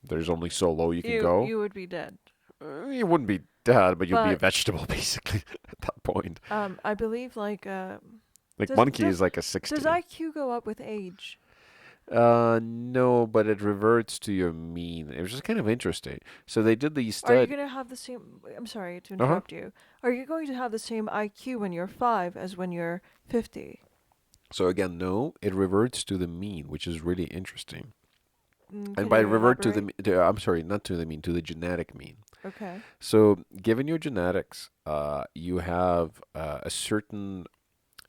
there's only so low you can go. You would be dead. You wouldn't be dead, but you'd be a But vegetable basically at that point. I believe Like does monkey is does like a 60. does IQ go up with age? No, but it reverts to your mean. It was just kind of interesting. So they did these Are you studies. gonna have the same? I'm sorry to Uh-huh. interrupt you. Are you going to have the same IQ when you're 5 as when you're 50? So again, no, it reverts to the mean, which is really interesting. And Can by you revert to elaborate? I'm sorry, not to the mean, to the genetic mean. Okay. So given your genetics, you have a certain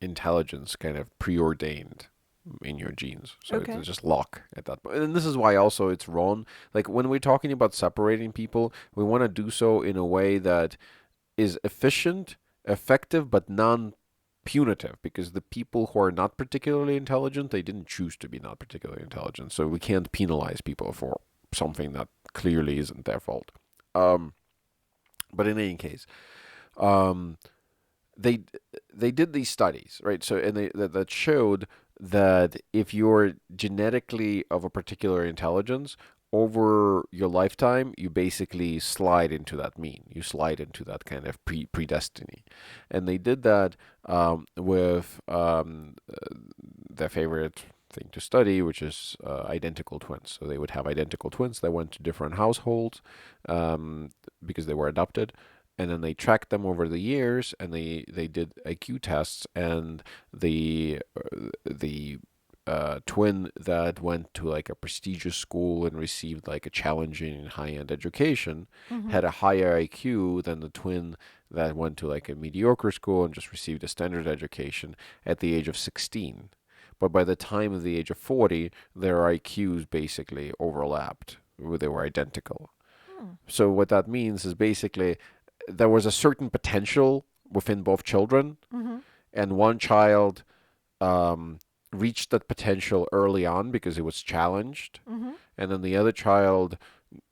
intelligence kind of preordained in your genes. So it's Okay. just luck at that point. And this is why also it's wrong. Like when we're talking about separating people, we want to do so in a way that is efficient, effective, but non punitive because the people who are not particularly intelligent, they didn't choose to be not particularly intelligent. So we can't penalize people for something that clearly isn't their fault. Um, but in any case, um, they they did these studies, right? So and that showed that if you're genetically of a particular intelligence over your lifetime, you basically slide into that mean. You slide into that kind of predestiny, and they did that with their favorite thing to study, which is identical twins. So they would have identical twins that went to different households because they were adopted, and then they tracked them over the years, and they did IQ tests, and the twin that went to like a prestigious school and received like a challenging high-end education Mhm. had a higher IQ than the twin that went to like a mediocre school and just received a standard education at the age of 16. But by the time of the age of 40, their IQs basically overlapped. They were identical. Hmm. So what that means is basically there was a certain potential within both children, Mhm. and one child um, reached that potential early on because it was challenged, Mhm. and then the other child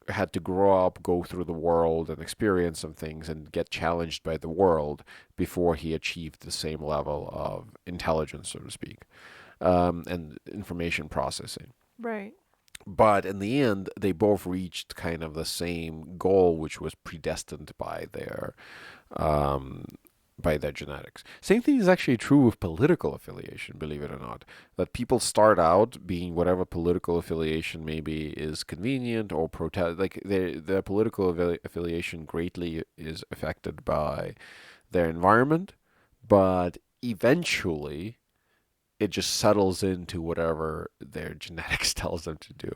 had to grow up, go through the world, and experience some things and get challenged by the world before he achieved the same level of intelligence, so to speak, and information processing. Right. But in the end, they both reached kind of the same goal, which was predestined um, by their genetics. Same thing is actually true with political affiliation, believe it or not. That people start out being whatever political affiliation maybe is convenient or protest. Like their political affiliation greatly is affected by their environment, but eventually it just settles into whatever their genetics tells them to do,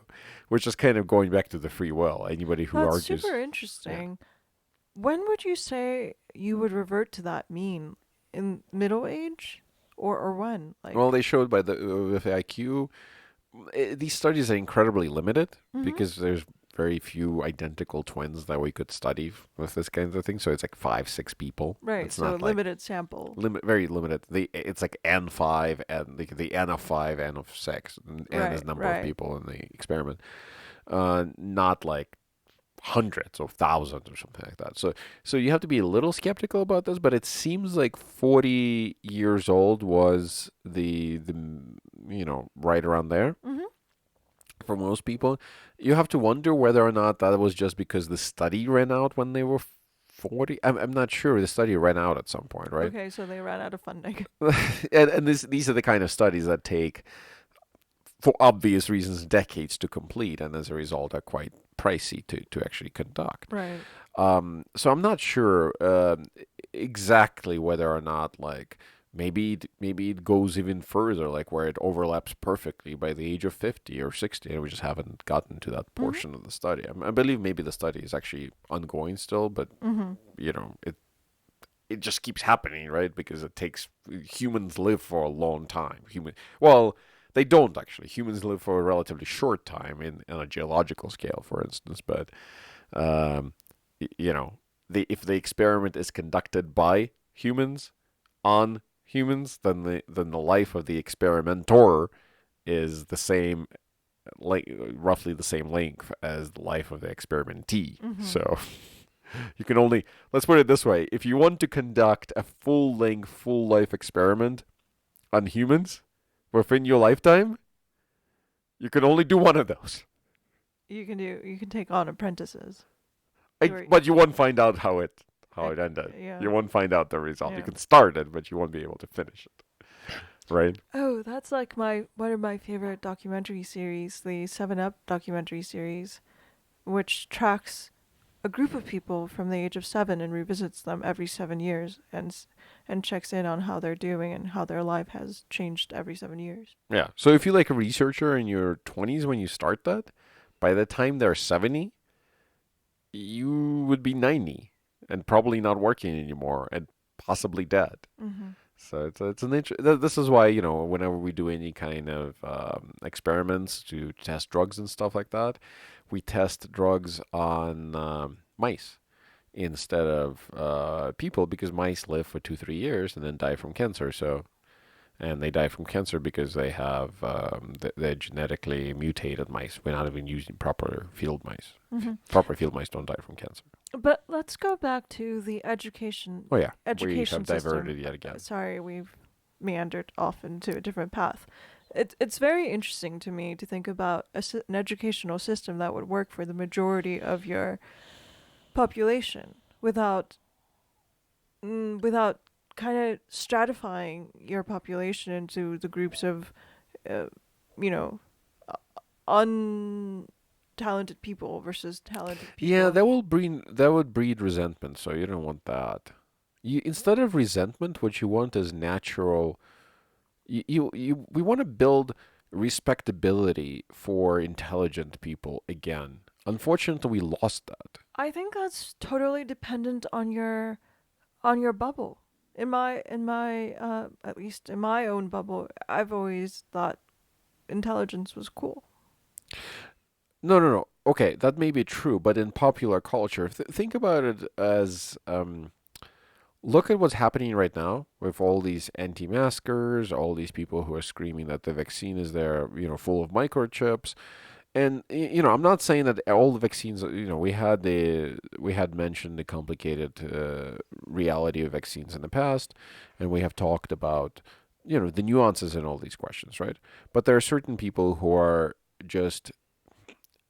which is kind of going back to the free will. Anybody who That's argues, super yeah. interesting. When would you say you would revert to that mean? In middle age, or when? Well, Like. they showed by the with IQ, these studies are incredibly limited Mhm. because there's very few identical twins that we could study with this kind of thing. So it's like 5, 6 people. Right. It's So not like limited sample. very limited. It's like N5 and the N of 5, N of 6, and N is Right. number of Right. people in the experiment. Not like hundreds of thousands or something like that. So you have to be a little skeptical about this, but it seems like 40 years old was the right around there Mhm. for most people. You have to wonder whether or not that was just because the study ran out when they were 40. I'm not sure. The study ran out at some point, right? Okay, so they ran out of funding. And these are the kind of studies that take, for obvious reasons, decades to complete, and as a result, are quite pricey to actually conduct. Right. So I'm not sure exactly whether or not like maybe it goes even further, like where it overlaps perfectly by the age of 50 or 60, and we just haven't gotten to that Mhm. portion of the study. I believe maybe the study is actually ongoing still, but Mhm. it just keeps happening, right? Because it takes humans live for a long time. Well, They don't actually. Humans live for a relatively short time in a geological scale, for instance. But um, you know, if the experiment is conducted by humans on humans, then the life of the experimenter is the same, like roughly the same length as the life of the experimentee. Mm-hmm. So you can only, let's put it this way: if you want to conduct a full length, full life experiment on humans within your lifetime, you can only do one of those. You can take on apprentices. But you won't find out how I, it ended. yeah. You won't find out the result. You Yeah. can start it, but you won't be able to finish it. Right? Oh, that's like one of my favorite documentary series, the 7 Up documentary series, which tracks a group of people from the age of 7 and revisits them every 7 years and checks in on how they're doing and how their life has changed every 7 years. Yeah. So if you're like a researcher in your 20s when you start that, by the time they're 70, you would be 90 and probably not working anymore and possibly dead. Mm-hmm. So it's an this is why, whenever we do any kind of experiments to test drugs and stuff like that, we test drugs on mice instead of people, because mice live for 2-3 years and then die from cancer. And they die from cancer because they have they're genetically mutated mice. We're not even using proper field mice. Mm-hmm. Proper field mice don't die from cancer. But let's go back to the education Oh yeah, we education have system. diverted yet again. Sorry, we've meandered off into a different path. It's very interesting to me to think about an educational system that would work for the majority of your population without kind of stratifying your population into the groups of, uh, you know, untalented people versus talented people. Yeah, that would breed resentment, so you don't want that. Instead of resentment, what you want is natural. We want to build respectability for intelligent people again. Unfortunately, we lost that. I think that's totally dependent on your bubble. In my at least in my own bubble, I've always thought intelligence was cool. No, no, no. Okay, that may be true, but in popular culture, think about it as look at what's happening right now with all these anti-maskers, all these people who are screaming that the vaccine is there, full of microchips. And I'm not saying that all the vaccines. We had mentioned the complicated reality of vaccines in the past, and we have talked about the nuances in all these questions, right? But there are certain people who are just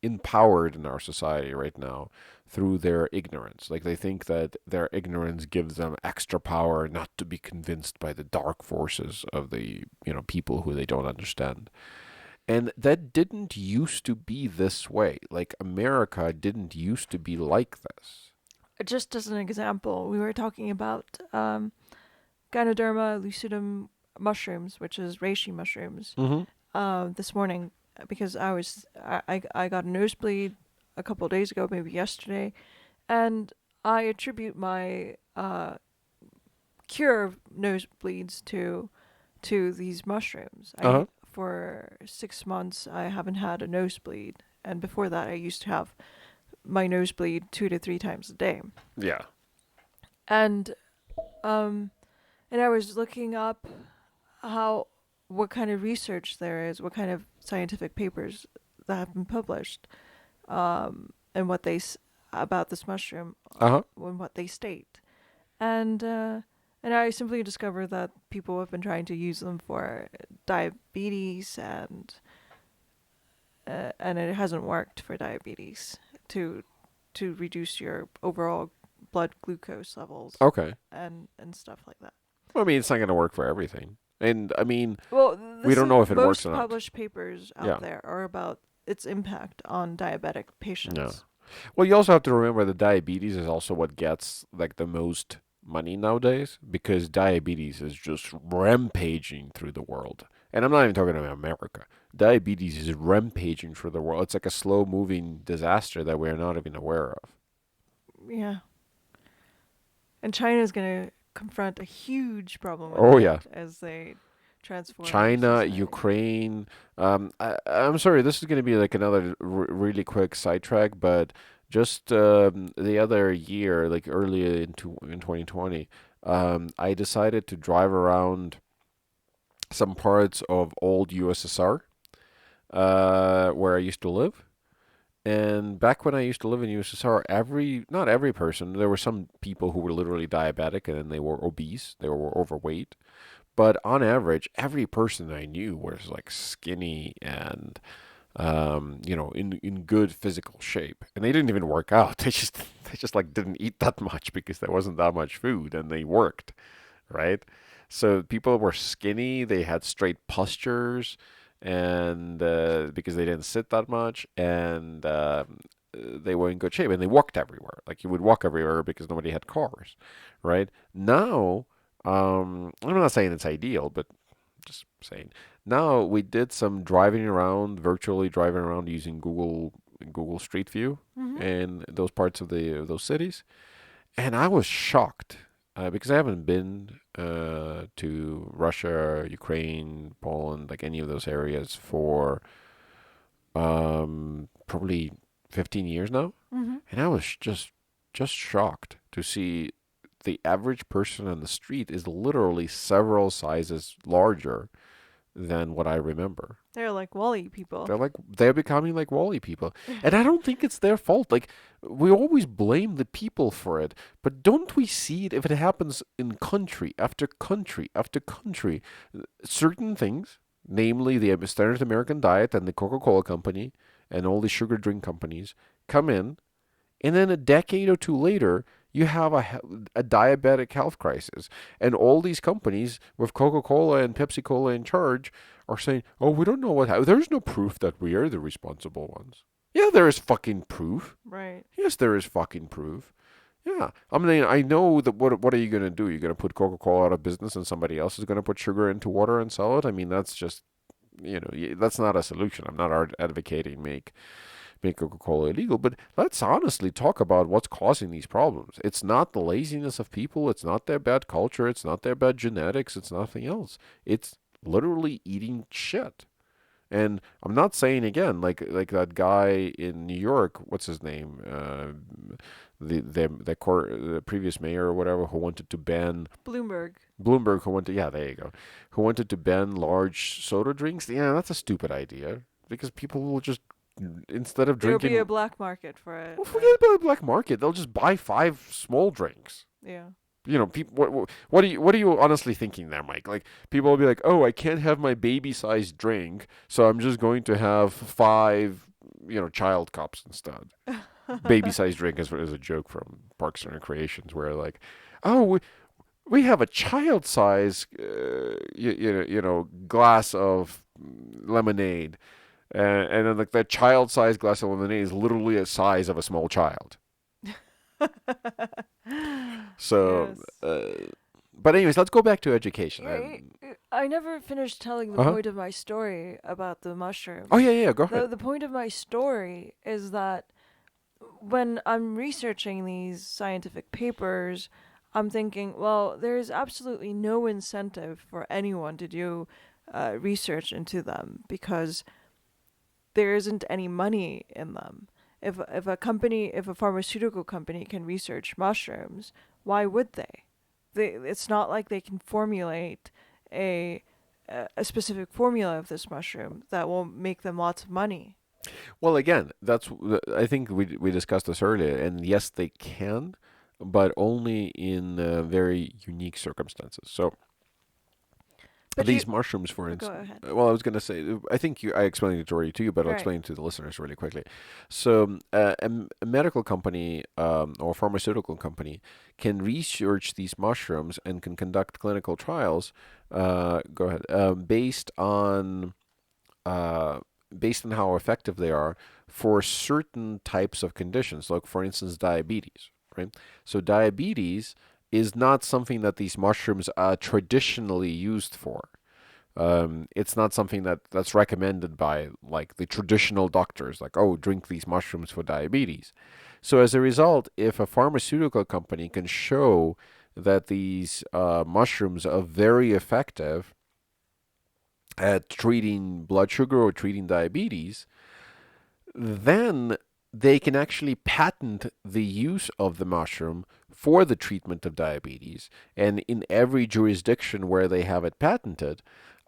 empowered in our society right now through their ignorance. Like they think that their ignorance gives them extra power not to be convinced by the dark forces of the people who they don't understand. And that didn't used to be this way. Like America didn't used to be like this. Just as an example, we were talking about Ganoderma lucidum mushrooms, which is reishi mushrooms, Mm-hmm. this morning because I got a nosebleed a couple of days ago, maybe yesterday, and I attribute my cure of nosebleeds to these mushrooms. Uh-huh. For 6 months I haven't had a nosebleed, and before that I used to have my nosebleed 2 to 3 times a day. Yeah. And and I was looking up what kind of research there is, what kind of scientific papers that have been published, and what about this mushroom, Uh-huh. and what they state, and I simply discovered that people have been trying to use them for diabetes, and it hasn't worked for diabetes to reduce your overall blood glucose levels Okay. and stuff like that. Well, I mean, it's not going to work for everything. And I mean, Well, we don't know if it works most or not. published papers out Yeah. there are about its impact on diabetic patients. Yeah. Well, you also have to remember that diabetes is also what gets like the most money nowadays, because diabetes is just rampaging through the world. And I'm not even talking about America. Diabetes is rampaging through the world. It's like a slow-moving disaster that we're not even aware of. Yeah. And China's going to confront a huge problem with Oh, that yeah. as they transform the China, society. Ukraine. I'm sorry, this is going to be like another really quick sidetrack, but just the other year, like earlier in 2020, I decided to drive around some parts of old USSR, where I used to live. And back when I used to live in USSR, not every person, there were some people who were literally diabetic and they were obese, they were overweight. But on average, every person I knew was like skinny and in good physical shape. And they didn't even work out. They just like didn't eat that much because there wasn't that much food and they worked, right? So people were skinny, they had straight postures, and because they didn't sit that much, and they were in good shape, and they walked everywhere. Like you would walk everywhere because nobody had cars, right? Now, I'm not saying it's ideal, but just saying. Now we did some driving around, virtually driving around using Google Street View Hmm. in those parts of those cities, and I was shocked because I haven't been to Russia, Ukraine, Poland, like any of those areas for probably 15 years now, Hmm. and I was just shocked to see the average person on the street is literally several sizes larger than what I remember. They're like Wally people. They're becoming like Wally people. And I don't think it's their fault. Like we always blame the people for it, but don't we see it if it happens in country after country after country? Certain things, namely the standard American diet and the Coca-Cola company and all the sugar drink companies come in, and then a decade or two later, you have a diabetic health crisis. And all these companies with Coca Cola and Pepsi Cola in charge are saying, oh, we don't know what happened. There's no proof that we are the responsible ones. Yeah, there is fucking proof. Right. Yes, there is fucking proof. Yeah. I mean, I know that what are you going to do? You're going to put Coca Cola out of business and somebody else is going to put sugar into water and sell it? I mean, that's just, that's not a solution. I'm not advocating make Coca-Cola illegal, but let's honestly talk about what's causing these problems. It's not the laziness of people, it's not their bad culture, it's not their bad genetics, it's nothing else. It's literally eating shit. And I'm not saying again like that guy in New York, what's his name? The previous mayor or whatever who wanted to ban Bloomberg. Bloomberg who wanted yeah, there you go. Who wanted to ban large soda drinks. Yeah, that's a stupid idea because people will just instead of There'll be a drinking black market for it. well, forget about the black market. They'll just buy five small drinks. Yeah. People. What are you honestly thinking there, Mike? Like people will be like, "Oh, I can't have my baby-sized drink, so I'm just going to have five, child cups instead." Baby-sized drink is a joke from Parks and Recreations, where like, "Oh, we have a child-size, glass of lemonade." And then like that child-sized glass of lemonade is literally the size of a small child. So, Yes. but anyways, let's go back to education. I never finished telling the Uh huh. point of my story about the Oh mushrooms. yeah, yeah. Go ahead. The point of my story is that when I'm researching these scientific papers, I'm thinking, well, there's absolutely no incentive for anyone to do research into them because there isn't any money in them. If a pharmaceutical company can research mushrooms, why would they? It's not like they can formulate a a specific formula of this mushroom that will make them lots of money. Well, again, I think we discussed this earlier, and yes, they can, but only in very unique circumstances. So But you these mushrooms, for go instance. ahead. Well, I was going to say, I think I explained it already to you, but I'll Right. explain it to the listeners really quickly. So, a medical company or pharmaceutical company can research these mushrooms and can conduct clinical trials. Go ahead. Uh, based on how effective they are for certain types of conditions, like for instance, diabetes. Right. So, diabetes is not something that these mushrooms are traditionally used for. It's not something that's recommended by like the traditional doctors, like, oh, drink these mushrooms for diabetes. So as a result, if a pharmaceutical company can show that these mushrooms are very effective at treating blood sugar or treating diabetes, then they can actually patent the use of the mushroom for the treatment of diabetes. And in every jurisdiction where they have it patented,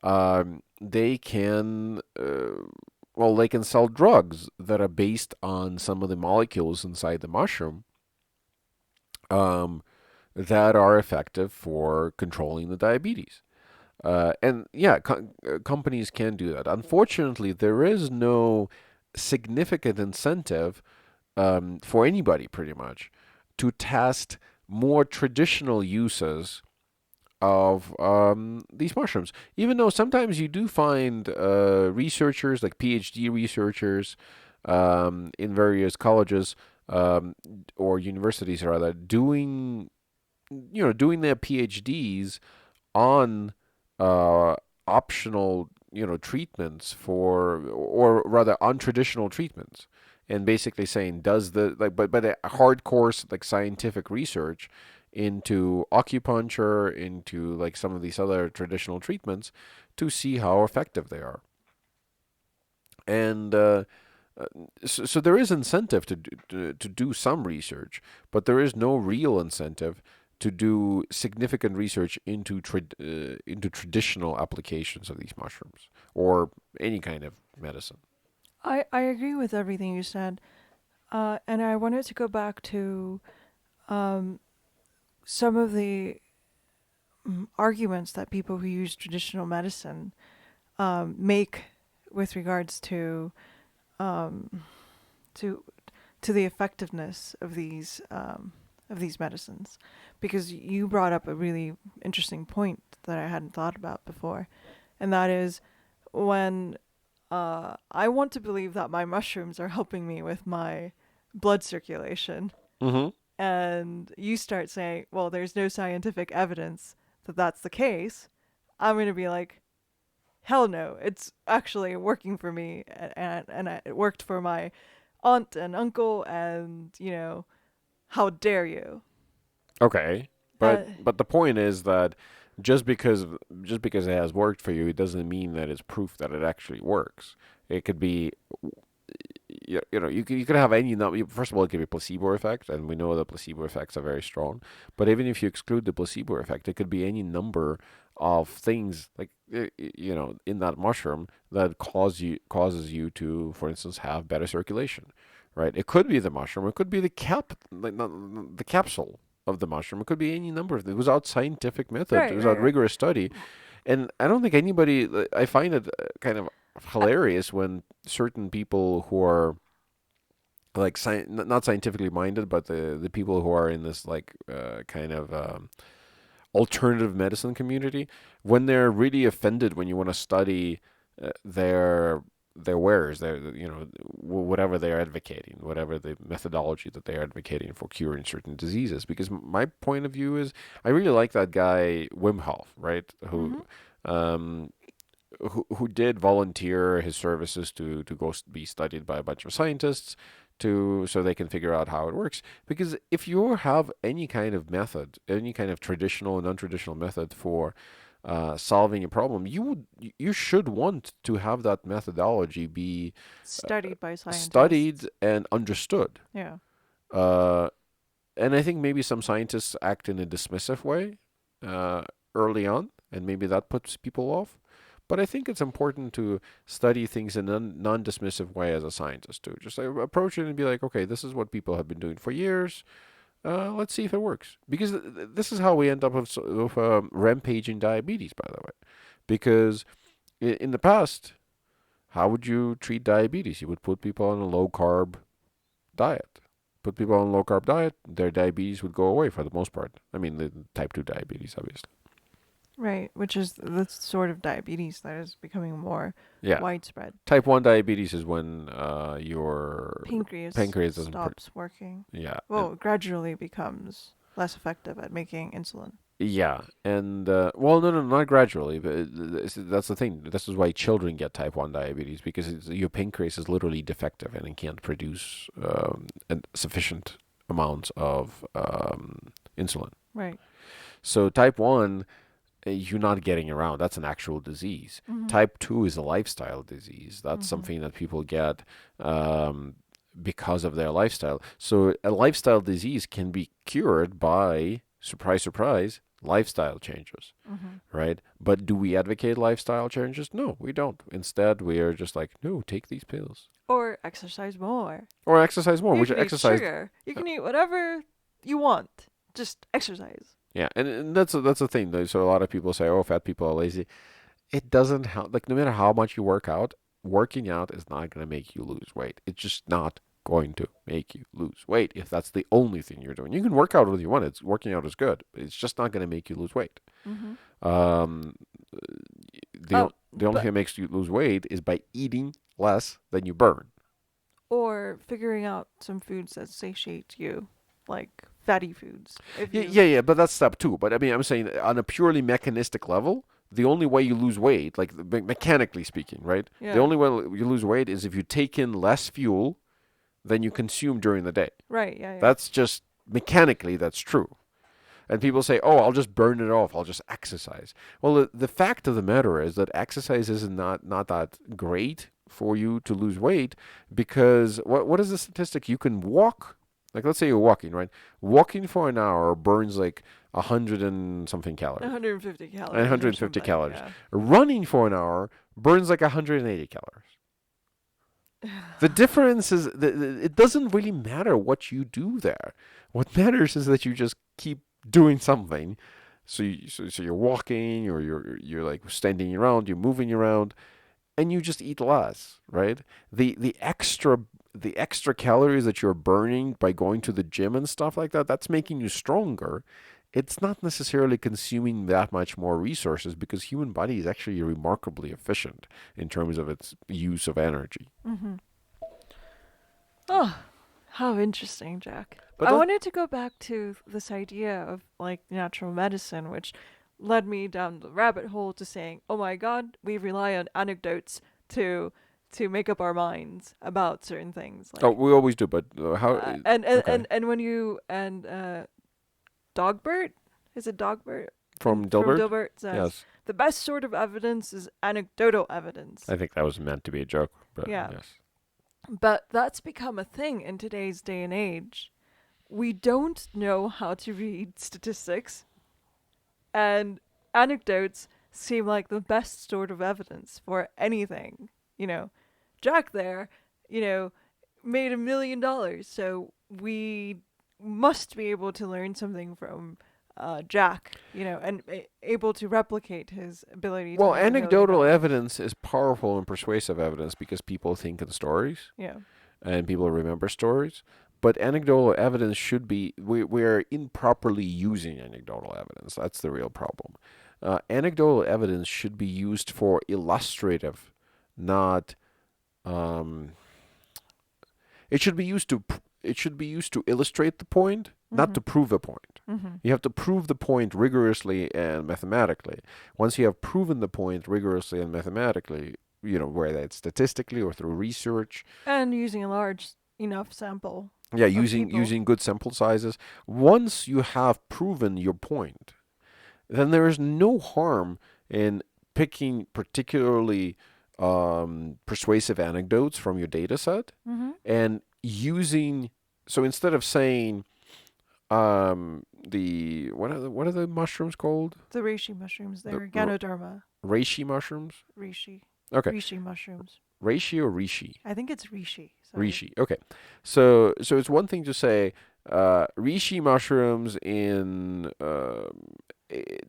they can, well, they can sell drugs that are based on some of the molecules inside the mushroom, um, that are effective for controlling the diabetes. And yeah, companies can do that. Unfortunately, there is no significant incentive, for anybody pretty much to test more traditional uses of, these mushrooms. Even though sometimes you do find, researchers, like PhD researchers, in various colleges, or universities rather, doing their PhDs on, uh, optional, treatments for, or rather untraditional treatments, and basically saying, does the like, but a hardcore like scientific research into acupuncture, into like some of these other traditional treatments, to see how effective they are. And uh, so there is incentive to do some research, but there is no real incentive to do significant research into traditional applications of these mushrooms or any kind of medicine. I agree with everything you said. And I wanted to go back to um, some of the arguments that people who use traditional medicine make with regards um, to to the effectiveness of these medicines, because you brought up a really interesting point that I hadn't thought about before, and that is when I want to believe that my mushrooms are helping me with my blood circulation, Mm-hmm. and you start saying, well, there's no scientific evidence that that's the case, I'm going to be like, hell no, it's actually working for me, and it worked for my aunt and uncle, and, how dare you? Okay, but Uh, but the point is that just because just because it has worked for you, it doesn't mean that it's proof that it actually works. It could be, you could have any number. First of all, it could be placebo effect, and we know that placebo effects are very strong. But even if you exclude the placebo effect, it could be any number of things, like, in that mushroom that causes you to, for instance, have better circulation, right? It could be the mushroom. It could be the like, not, the capsule of the mushroom. It could be any number of things without scientific method, right, right, without right. rigorous study. And I don't think anybody. I find it, kind of I, hilarious when certain people who are like not scientifically minded, but the people who are in this, like, kind of, alternative medicine community, when they're really offended when you want to study, their wares, whatever they're advocating, whatever the methodology that they're advocating for curing certain diseases. Because my point of view is, I really like that guy Wim Hof, right? mm-hmm. Um, who did volunteer his services to go be studied by a bunch of scientists, so they can figure out how it works. Because if you have any kind of method, any kind of traditional and non-traditional method for, solving a problem, you should want to have that methodology be, Studied by studied scientists. and understood. Yeah. Uh, and I think maybe some scientists act in a dismissive way, uh, early on, and maybe that puts people off. But I think it's important to study things in a non-dismissive way as a scientist too. Just like approach it and be like, okay, this is what people have been doing for years. Let's see if it works. Because this is how we end up with, rampaging diabetes, by the way. Because in the past, how would you treat diabetes? You would put people on a low carb diet. Put people on a low carb diet, their diabetes would go away for the most part. I mean, the type 2 diabetes, obviously. Right, which is the sort of diabetes that is becoming more Yeah. widespread. Type 1 diabetes is when, your Pancreas pancreas doesn't. stops working. Yeah. Well, gradually becomes less effective at making insulin. Yeah. And, well, no, no, not gradually. But that's the thing. This is why children get type 1 diabetes, because your pancreas is literally defective and it can't produce, sufficient amounts of, insulin. Right. So type 1 you're not getting around. That's an actual disease. Mm-hmm. Type 2 is a lifestyle disease. That's Mm-hmm. something that people get because of their lifestyle. So a lifestyle disease can be cured by, surprise, surprise, lifestyle changes, Mm-hmm. right? But do we advocate lifestyle changes? No, we don't. Instead, we are just like, no, take these pills. Or exercise more. Or exercise more, You which can eat exercise. sugar. You can eat whatever you want. Just exercise. Yeah, and that's a thing. Though. So a lot of people say, "Oh, fat people are lazy." It doesn't help. Like no matter how much you work out, working out is not going to make you lose weight. It's just not going to make you lose weight if that's the only thing you're doing. You can work out all you want. It's working out is good, but it's just not going to make you lose weight. Mm-hmm. Um, Oh, the only thing that makes you lose weight is by eating less than you burn. or figuring out some foods that satiate you, like fatty foods. If Yeah, you yeah, but that's step two. But I mean, I'm saying on a purely mechanistic level, the only way you lose weight, like mechanically speaking, right? yeah, The only way you lose weight is if you take in less fuel than you consume during the day. right, yeah, yeah. That's just mechanically that's true. And people say, "Oh, I'll just burn it off. I'll just exercise." Well, the fact of the matter is that exercise is not that great for you to lose weight because what is the statistic? You can walk, like let's say you're walking, right? Walking for an hour burns like 100 and something calories, 150 calories. 150 or something, calories. Running for an hour burns like 180 calories. Yeah. The difference is that it doesn't really matter what you do there. What matters is that you just keep doing something. So you're walking or you're like standing around, you're moving around, and you just eat less, right? The extra calories that you're burning by going to the gym and stuff like that, that's making you stronger. It's not necessarily consuming that much more resources because human body is actually remarkably efficient in terms of its use of energy. Mm-hmm. Oh, how interesting, Jack. But I wanted to go back to this idea of like natural medicine, which led me down the rabbit hole to saying, "Oh my God, we rely on anecdotes to make up our minds about certain things." Like, oh, we always do, but how? Okay. and when you and Dogbert, is it Dogbert? From From Dilbert? Dilbert says Yes. the best sort of evidence is anecdotal evidence. I think that was meant to be a joke, but Yeah. yes. But that's become a thing in today's day and age. We don't know how to read statistics, and anecdotes seem like the best sort of evidence for anything. You know, Jack there, made $1 million, so we must be able to learn something from Jack, and able to replicate his ability to Well, make $1 million. anecdotal evidence is powerful and persuasive evidence because people think in stories Yeah. and people remember stories. But anecdotal evidence should be, we're improperly using anecdotal evidence. That's the real problem. Anecdotal evidence should be used for illustrative, not. It should be used to. It should be used to illustrate the point, not to prove a point. Mm-hmm. You have to prove the point rigorously and mathematically. Once you have proven the point rigorously and mathematically, whether it's statistically or through research. And using a large enough sample. Yeah, of using people. using good sample sizes. Once you have proven your point, then there is no harm in picking particularly persuasive anecdotes from your data set Mm-hmm. and using. So instead of saying the what are the mushrooms called? The reishi mushrooms, they're The- Ganoderma. Reishi mushrooms? Reishi. Okay. Reishi mushrooms. Reishi or rishi? I think it's reishi. Sorry. Rishi. Okay. So it's one thing to say reishi mushrooms in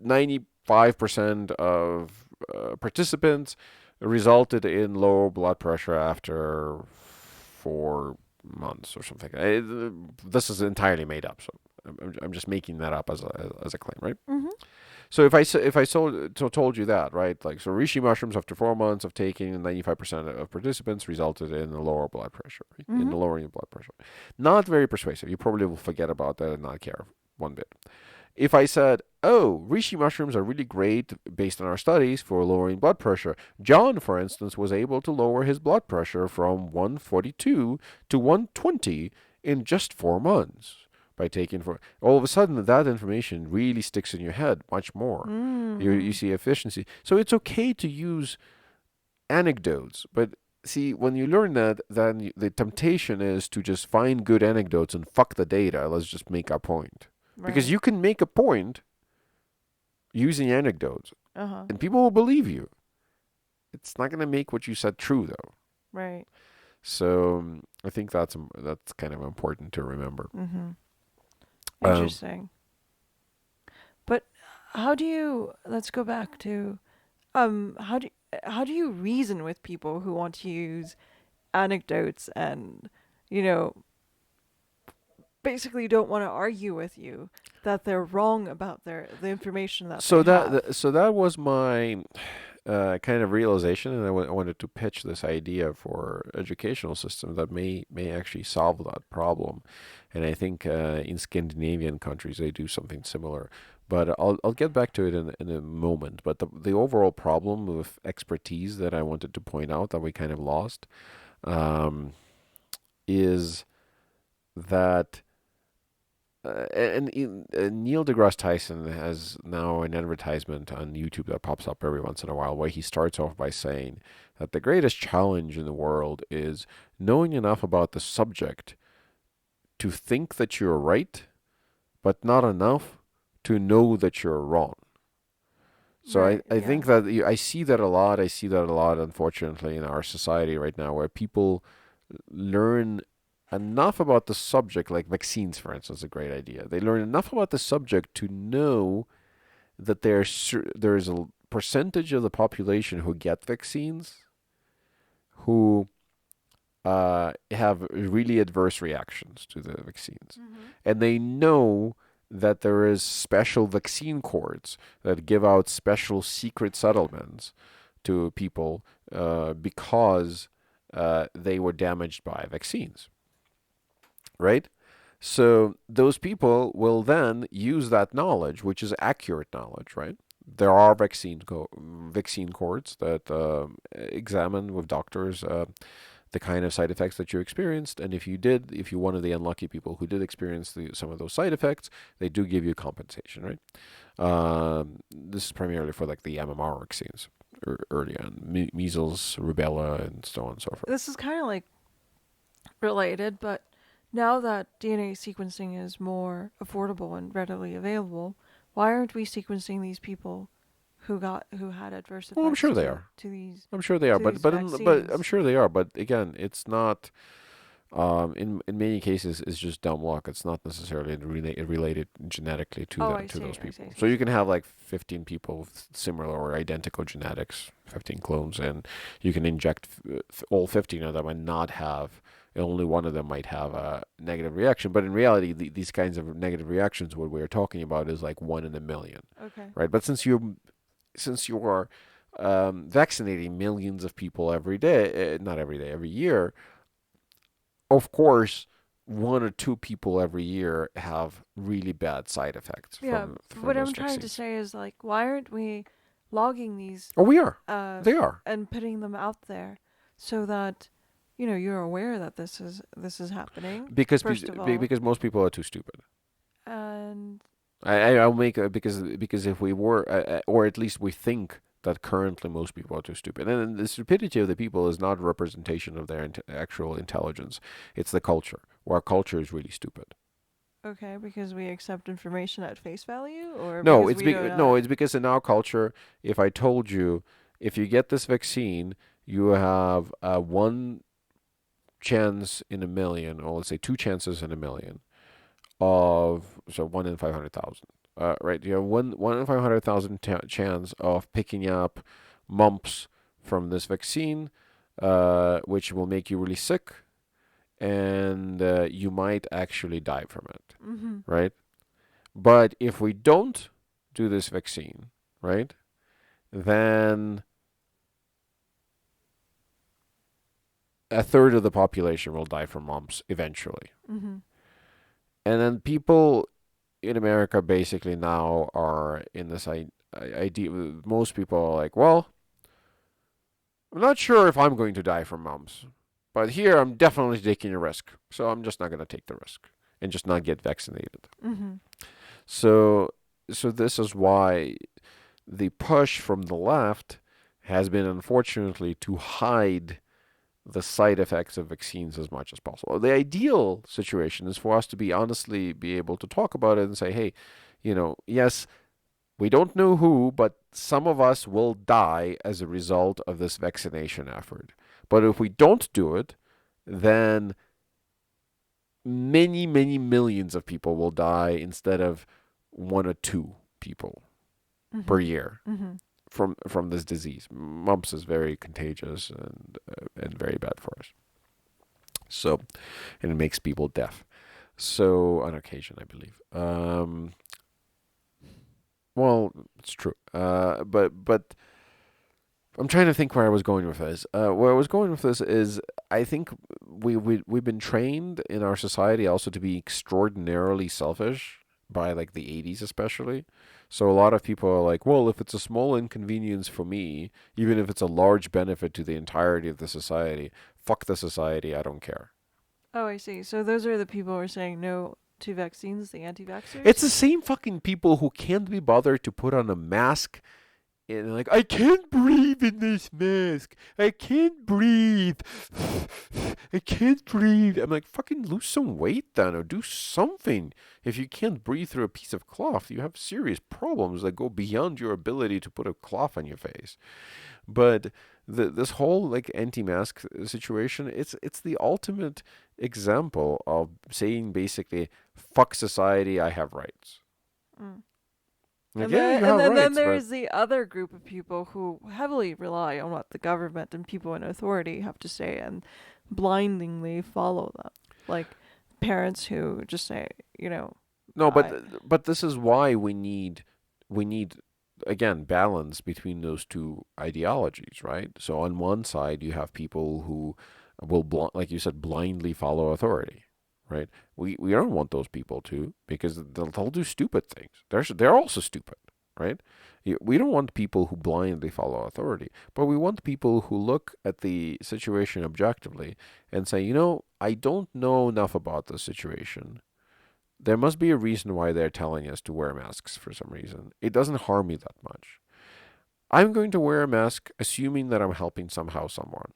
95% of participants resulted in low blood pressure after 4 months or something. This is entirely made up, so I'm just making that up as a claim, right? Mm-hmm. So if I told you that, right, like so reishi mushrooms after 4 months of taking 95% of participants resulted in a lower blood pressure, right? In the lowering of blood pressure. Not very persuasive. You probably will forget about that and not care one bit. If I said, oh, reishi mushrooms are really great based on our studies for lowering blood pressure. John, for instance, was able to lower his blood pressure from 142 to 120 in just 4 months by taking for all of a sudden that information really sticks in your head much more. You Mm-hmm. see efficiency. So it's okay to use anecdotes, but see when you learn that, then the temptation is to just find good anecdotes and fuck the data. Let's just make a point because Right. you can make a point using anecdotes, Uh-huh. and people will believe you. It's not going to make what you said true though. Right. So I think that's kind of important to remember. Mm-hmm. Um, Interesting. But how do you, let's go back to, how do you reason with people who want to use anecdotes and, you know, basically don't want to argue with you that they're wrong about the information that they so have? that was my kind of realization, and I wanted to pitch this idea for educational system that may actually solve that problem. And I think in Scandinavian countries they do something similar. But I'll get back to it in a moment. But the overall problem with expertise that I wanted to point out that we kind of lost um, is that Neil deGrasse Tyson has now an advertisement on YouTube that pops up every once in a while where he starts off by saying that the greatest challenge in the world is knowing enough about the subject to think that you're right, but not enough to know that you're wrong. So Right. I Yeah. think that I see that a lot. I see that a lot, unfortunately, in our society right now, where people learn enough about the subject, like vaccines, for instance, is a great idea. They learn enough about the subject to know that there's a percentage of the population who get vaccines who have really adverse reactions to the vaccines. Mm-hmm. And they know that there is special vaccine courts that give out special secret settlements to people because they were damaged by vaccines, right? So those people will then use that knowledge, which is accurate knowledge, right? There are vaccine courts that examine with doctors the kind of side effects that you experienced, and if you're one of the unlucky people who did experience some of those side effects, they do give you compensation, right? This is primarily for like the MMR vaccines early on, measles, rubella, and so on and so forth. This is kind of like related, but now that DNA sequencing is more affordable and readily available, why aren't we sequencing these people who had adverse Well, I'm effects sure they are. to these I'm sure they are, but I'm vaccines? sure they are. But again, it's not. In many cases, it's just dumb luck. It's not necessarily related genetically to Oh, that to those I see, I people. see, So I you see. can have like 15 people with similar or identical genetics, 15 clones, and you can inject all 15 of them and not have. Only one of them might have a negative reaction, but in reality, these kinds of negative reactions, what we're talking about, is like 1 in a million, Okay. right? But since you are vaccinating millions of people every day, not every day, every year, of course, one or two people every year have really bad side effects Yeah, from what those I'm trying to vaccines. say is like, why aren't we logging these Oh, we are. uh They are. and putting them out there so that you're aware that this is happening Because first of all, because most people are too stupid. and I'll make because if we were or at least we think that currently most people are too stupid, and the stupidity of the people is not a representation of their actual intelligence. It's the culture. Our culture is really stupid. okay, because we accept information at face value, or No, because we do no, not. it's because in our culture, if I told you if you get this vaccine, you have one chance in a million, or let's say two chances in a million of so 1 in 500,000. Right, you have one in 500,000 chance of picking up mumps from this vaccine, which will make you really sick, and you might actually die from it. Mm-hmm. Right, but if we don't do this vaccine, right, then a third of the population will die from mumps eventually. Mm-hmm. And then people in America basically now are in this idea. Most people are like, well, I'm not sure if I'm going to die from mumps, but here I'm definitely taking a risk, so I'm just not going to take the risk. and just not get vaccinated. Mhm. So, so this is why the push from the left has been, unfortunately, to hide the side effects of vaccines as much as possible. The ideal situation is for us to be honestly be able to talk about it and say, hey, yes, we don't know who, but some of us will die as a result of this vaccination effort. But if we don't do it, then many, many millions of people will die instead of one or two people per Mhm. year Mhm. from this disease. Mumps is very contagious and very bad for us. So, and it makes people deaf. So on occasion, I believe. Well, it's true. But I'm trying to think where I was going with this. Where I was going with this is I think we've been trained in our society also to be extraordinarily selfish by like the 80s especially. So a lot of people are like, well, if it's a small inconvenience for me, even if it's a large benefit to the entirety of the society, fuck the society, I don't care. Oh, I see. So those are the people who are saying no to vaccines, the It's anti-vaxxers? the same fucking people who can't be bothered to put on a mask and like, I can't breathe in this mask. I can't breathe. I can't breathe. I'm like, fucking lose some weight then or do something. If you can't breathe through a piece of cloth, you have serious problems that go beyond your ability to put a cloth on your face. But this whole like anti-mask situation, it's the ultimate example of saying basically, fuck society, I have rights. Mm. Like, yeah, you And have then rights, but there's the other group of people who heavily rely on what the government and people in authority have to say and blindingly follow them. Like parents who just say, no, I but this is why we need again balance between those two ideologies, right? So on one side you have people who will like you said blindly follow authority, right? We don't want those people to because they'll do stupid things. They're also stupid, right? We don't want people who blindly follow authority, but we want people who look at the situation objectively and say, I don't know enough about the situation. There must be a reason why they're telling us to wear masks for some reason. It doesn't harm me that much. I'm going to wear a mask assuming that I'm helping somehow someone,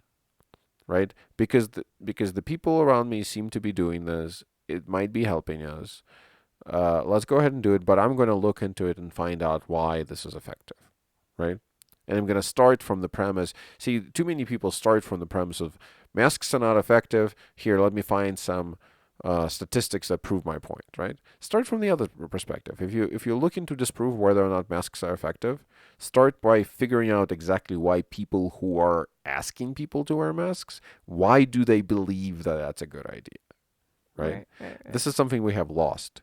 right? Because the people around me seem to be doing this. It might be helping us. Let's go ahead and do it, but I'm going to look into it and find out why this is effective, right? And I'm going to start from the premise. See, too many people start from the premise of masks are not effective. Here, let me find some statistics that prove my point, right? Start from the other perspective. If you're looking to disprove whether or not masks are effective, start by figuring out exactly why people who are asking people to wear masks, why do they believe that that's a good idea, right? right. This is something we have lost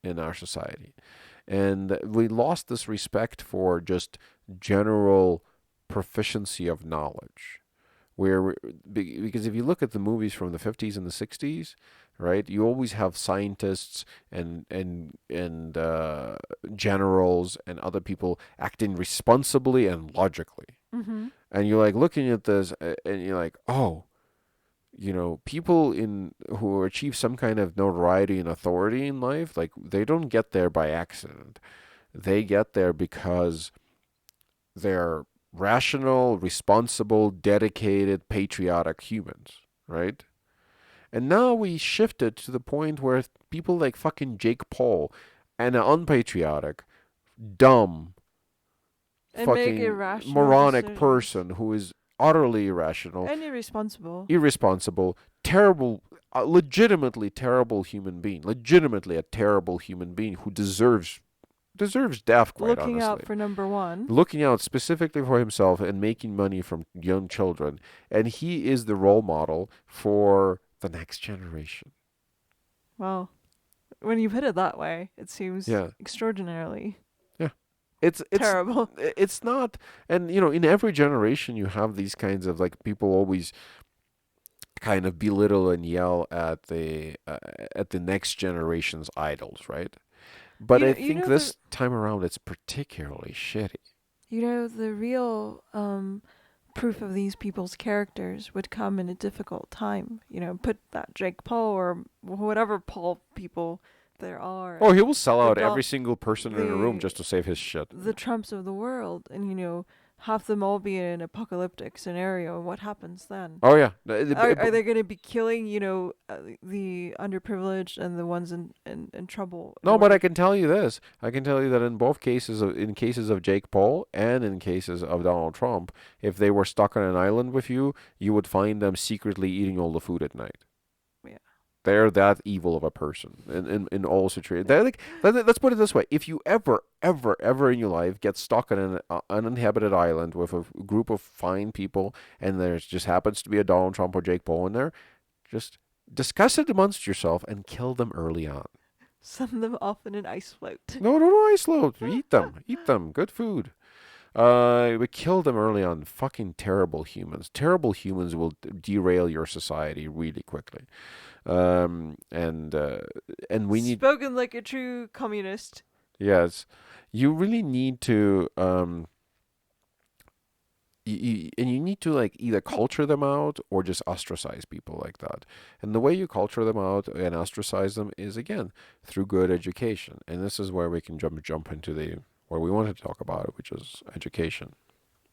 in our society. And we lost this respect for just general proficiency of knowledge. Because if you look at the movies from the 50s and the 60s, right, you always have scientists and generals and other people acting responsibly and logically. Mhm. And you're like looking at this and you're like, oh, people in who achieve some kind of notoriety and authority in life, like they don't get there by accident. They get there because they're rational, responsible, dedicated, patriotic humans, right? And now we shifted to the point where people like fucking Jake Paul and an unpatriotic, dumb, And make fucking irrational moronic decisions. person who is utterly irrational, And irresponsible. irresponsible, terrible, legitimately terrible human being, legitimately a terrible human being who deserves death, quite Looking out honestly. for number one. Looking out specifically for himself and making money from young children, and he is the role model for the next generation. Well, when you put it that way, it seems Yeah, extraordinarily yeah. It's it's terrible. it's not, and in every generation you have these kinds of like people always kind of belittle and yell at the next generation's idols, right? But You I know, you think know the this time around it's particularly shitty. the real proof of these people's characters would come in a difficult time. Put that Jake Paul or whatever Paul people there are, Oh, and he will sell the out every single person in a room the just to save his shit. the Trumps of the world, and have them all be in an apocalyptic scenario. And what happens then? Oh yeah. Are they going to be killing, the underprivileged and the ones in trouble? No, but I can tell you this. I can tell you that in both cases, in cases of Jake Paul and in cases of Donald Trump, if they were stuck on an island with you, you would find them secretly eating all the food at night. Yeah. They're that evil of a person in all situations. They're like, let's put it this way: if you ever in your life get stuck on an uninhabited island with a group of fine people, and there just happens to be a Donald Trump or Jake Paul in there, just discuss it amongst yourself and kill them early on. Send them off in an ice float. No, ice float. Eat them. Good food. We kill them early on. Fucking terrible humans. Terrible humans will derail your society really quickly. And we need. Spoken like a true communist. Yes, you really need to. You need to like either culture them out or just ostracize people like that. And the way you culture them out and ostracize them is again through good education. And this is where we can jump into the where we wanted to talk about it, which is education.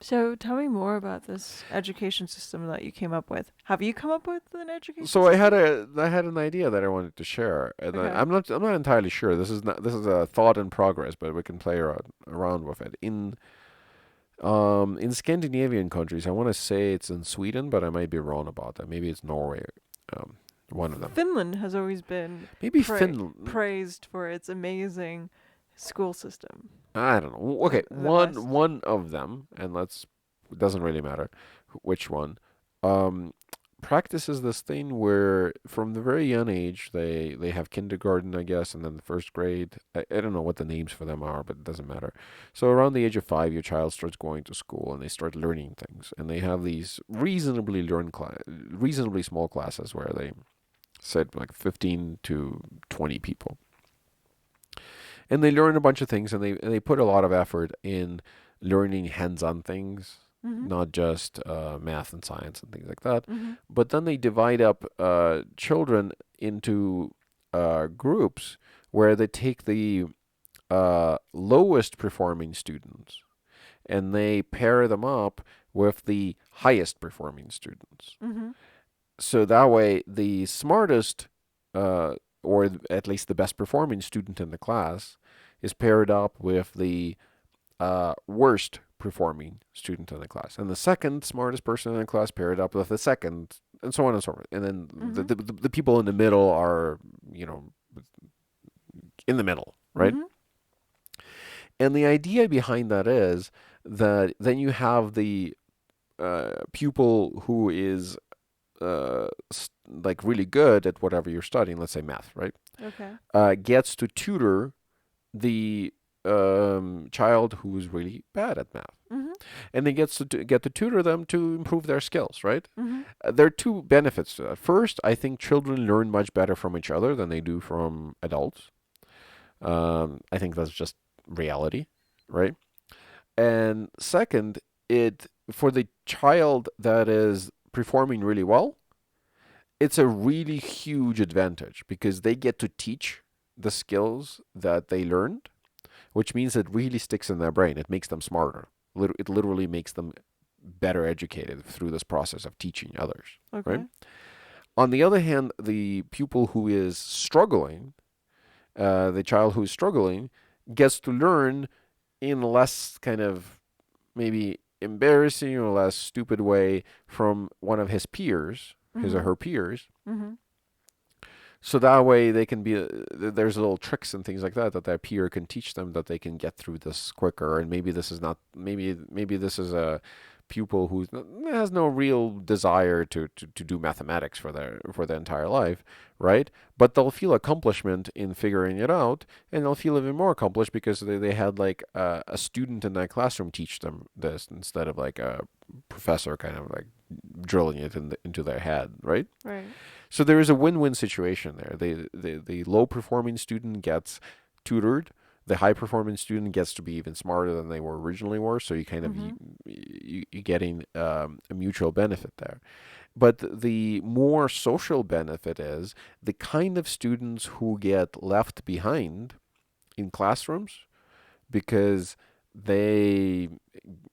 So tell me more about this education system that you came up with. Have you come up with an education So system? I had an idea that I wanted to share, and Okay. I'm not entirely sure. This is a thought in progress, but we can play around with it. In Scandinavian countries, I want to say it's in Sweden, but I might be wrong about that. Maybe it's Norway, one of them. Finland has always been Maybe Finland. praised for its amazing school system. I don't know. Okay, The West. one of them, and it doesn't really matter which one. Um, Practices this thing where from the very young age they have kindergarten, I guess, and then the first grade. I don't know what the names for them are, but it doesn't matter. So around the age of 5, your child starts going to school and they start learning things, and they have these reasonably small classes where they sit like 15 to 20 people, and they learn a bunch of things, and they put a lot of effort in learning hands-on things, Mm-hmm. not just math and science and things like that. Mm-hmm. But then they divide up children into groups where they take the lowest performing students and they pair them up with the highest performing students. Mm-hmm. So that way, the smartest, or at least the best performing student in the class, is paired up with the worst performing student in the class, and the second smartest person in the class paired up with the second, and so on and so forth. And then Mm-hmm. the people in the middle are, in the middle, right? Mm-hmm. And the idea behind that is that then you have the pupil who is like really good at whatever you're studying, let's say math, right? Okay. Gets to tutor the child who is really bad at math, Mm-hmm. and they get to tutor them to improve their skills, right? Mm-hmm. There are two benefits to that. First, I think children learn much better from each other than they do from adults. I think that's just reality, right? And second, it for the child that is performing really well, it's a really huge advantage because they get to teach the skills that they learned, which means it really sticks in their brain. It makes them smarter. It literally makes them better educated through this process of teaching others, Okay. right? On the other hand, the pupil who is struggling, the child who is struggling, gets to learn in less kind of maybe embarrassing or less stupid way from one of his peers, his or Mm-hmm. her peers. Mm-hmm. So that way they can be, there's little tricks and things like that that their peer can teach them that they can get through this quicker. And maybe this is not, maybe this is a pupil who has no real desire to do mathematics for their entire life, right? But they'll feel accomplishment in figuring it out, and they'll feel even more accomplished because they had like a student in that classroom teach them this instead of like a professor kind of like drilling it into their head, right? Right. So there is a win-win situation there. The low performing student gets tutored the high performing student gets to be even smarter than they were originally were. So you kind of Mhm. you getting a mutual benefit there. But the more social benefit is the kind of students who get left behind in classrooms because they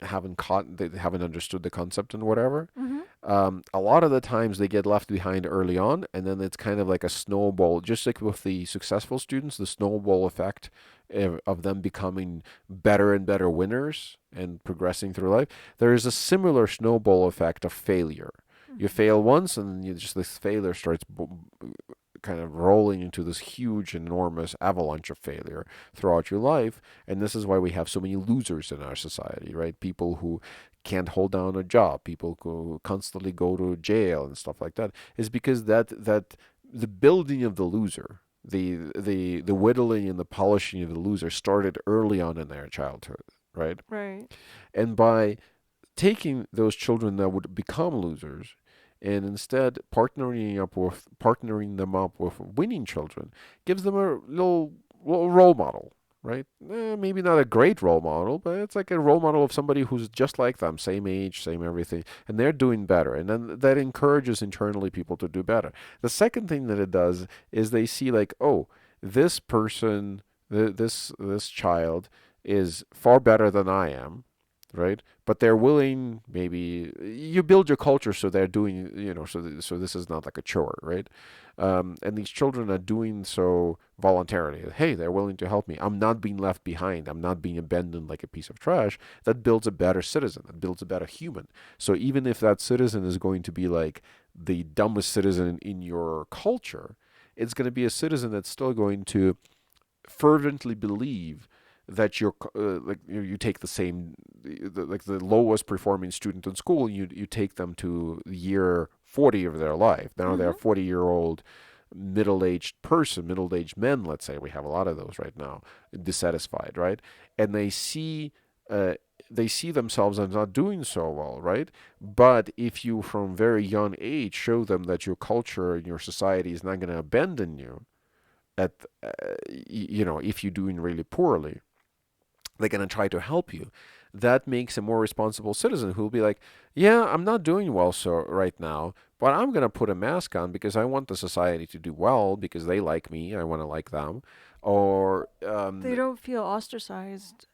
they haven't understood the concept and whatever. Mhm. A lot of the times they get left behind early on, and then it's kind of like a snowball, just like with the successful students, the snowball effect of them becoming better and better winners and progressing through life. There is a similar snowball effect of failure. You Mhm. fail once, and you just this failure starts kind of rolling into this huge, enormous avalanche of failure throughout your life. And this is why we have so many losers in our society, right? People who can't hold down a job, people who constantly go to jail and stuff like that, is because that the building of the loser, the whittling and the polishing of the loser started early on in their childhood, right? Right. And by taking those children that would become losers and instead partnering them up with winning children gives them a little role model, right? Maybe not a great role model, but it's like a role model of somebody who's just like them, same age, same everything, and they're doing better. And then that encourages internally people to do better. The second thing that it does is they see like, oh, this person, this child is far better than I am, right? But they're willing. Maybe you build your culture so they're doing, so this is not like a chore, right? And these children are doing so voluntarily. Hey, they're willing to help me. I'm not being left behind. I'm not being abandoned like a piece of trash. That builds a better citizen. That builds a better human. So even if that citizen is going to be like the dumbest citizen in your culture, it's going to be a citizen that's still going to fervently believe that you're like you take the same like the lowest performing student in school, you take them to year 40 of their life. Now they're a Mhm. 40-year-old middle-aged person, middle-aged men, let's say. We have a lot of those right now, dissatisfied, right? And uh, they see themselves as not doing so well, right? But if you from very young age show them that your culture and your society is not going to abandon you at if you're doing really poorly, they're going to try to help you. That makes a more responsible citizen who will be like, yeah, I'm not doing well so right now, but I'm going to put a mask on because I want the society to do well because they like me. I want to like them. Or, They don't feel ostracized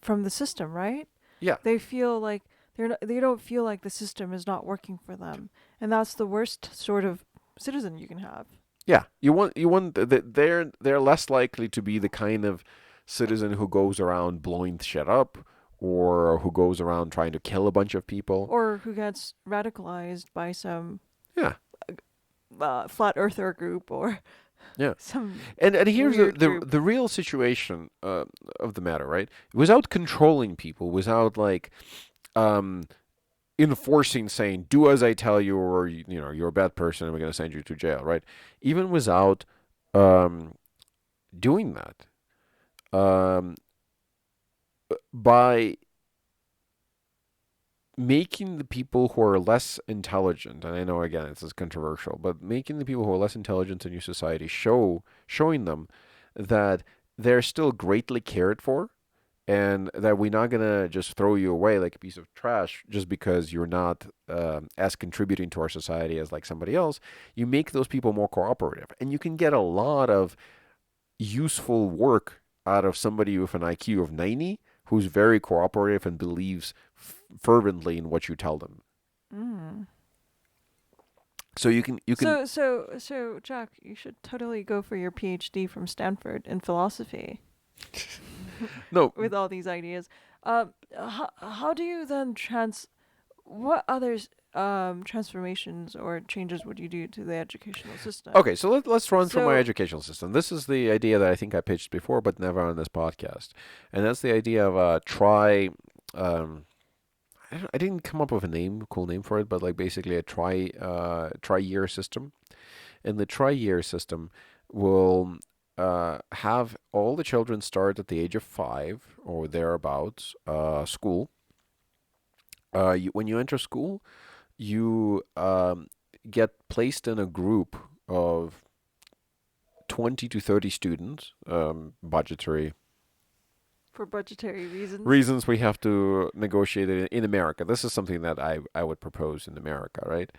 from the system, right? yeah, They feel like they don't feel like the system is not working for them. And that's the worst sort of citizen you can have. yeah. You want that they're less likely to be the kind of citizen who goes around blowing shit up or who goes around trying to kill a bunch of people. Or who gets radicalized by some Yeah, flat earther group or yeah. some And here's the, weird the group. the real situation of the matter, right? Without controlling people, without like um, enforcing, saying "do as I tell you," or you're a bad person and we're going to send you to jail, right? Even without um, doing that, um, by making the people who are less intelligent, and I know again this is controversial, but making the people who are less intelligent in your society showing them that they're still greatly cared for and that we're not gonna just throw you away like a piece of trash just because you're not as contributing to our society as like somebody else. You make those people more cooperative, and you can get a lot of useful work out of somebody with an IQ of 90 who's very cooperative and believes fervently in what you tell them. Mm. So you can So, Jack, you should totally go for your PhD from Stanford in philosophy no. with all these ideas. How do you then what other transformations or changes would you do to the educational system? Okay, so let's run through my So, educational system. This is the idea that I think I pitched before, but never on this podcast, and that's the idea of try. Um, I didn't come up with a cool name for it, but like basically a tri-year system. And the tri-year system will have all the children start at the age of 5 or thereabouts school. When you enter school, you get placed in a group of 20 to 30 students, budgetary. For budgetary reasons. reasons we have to negotiate it in America. This is something that I would propose in America, right?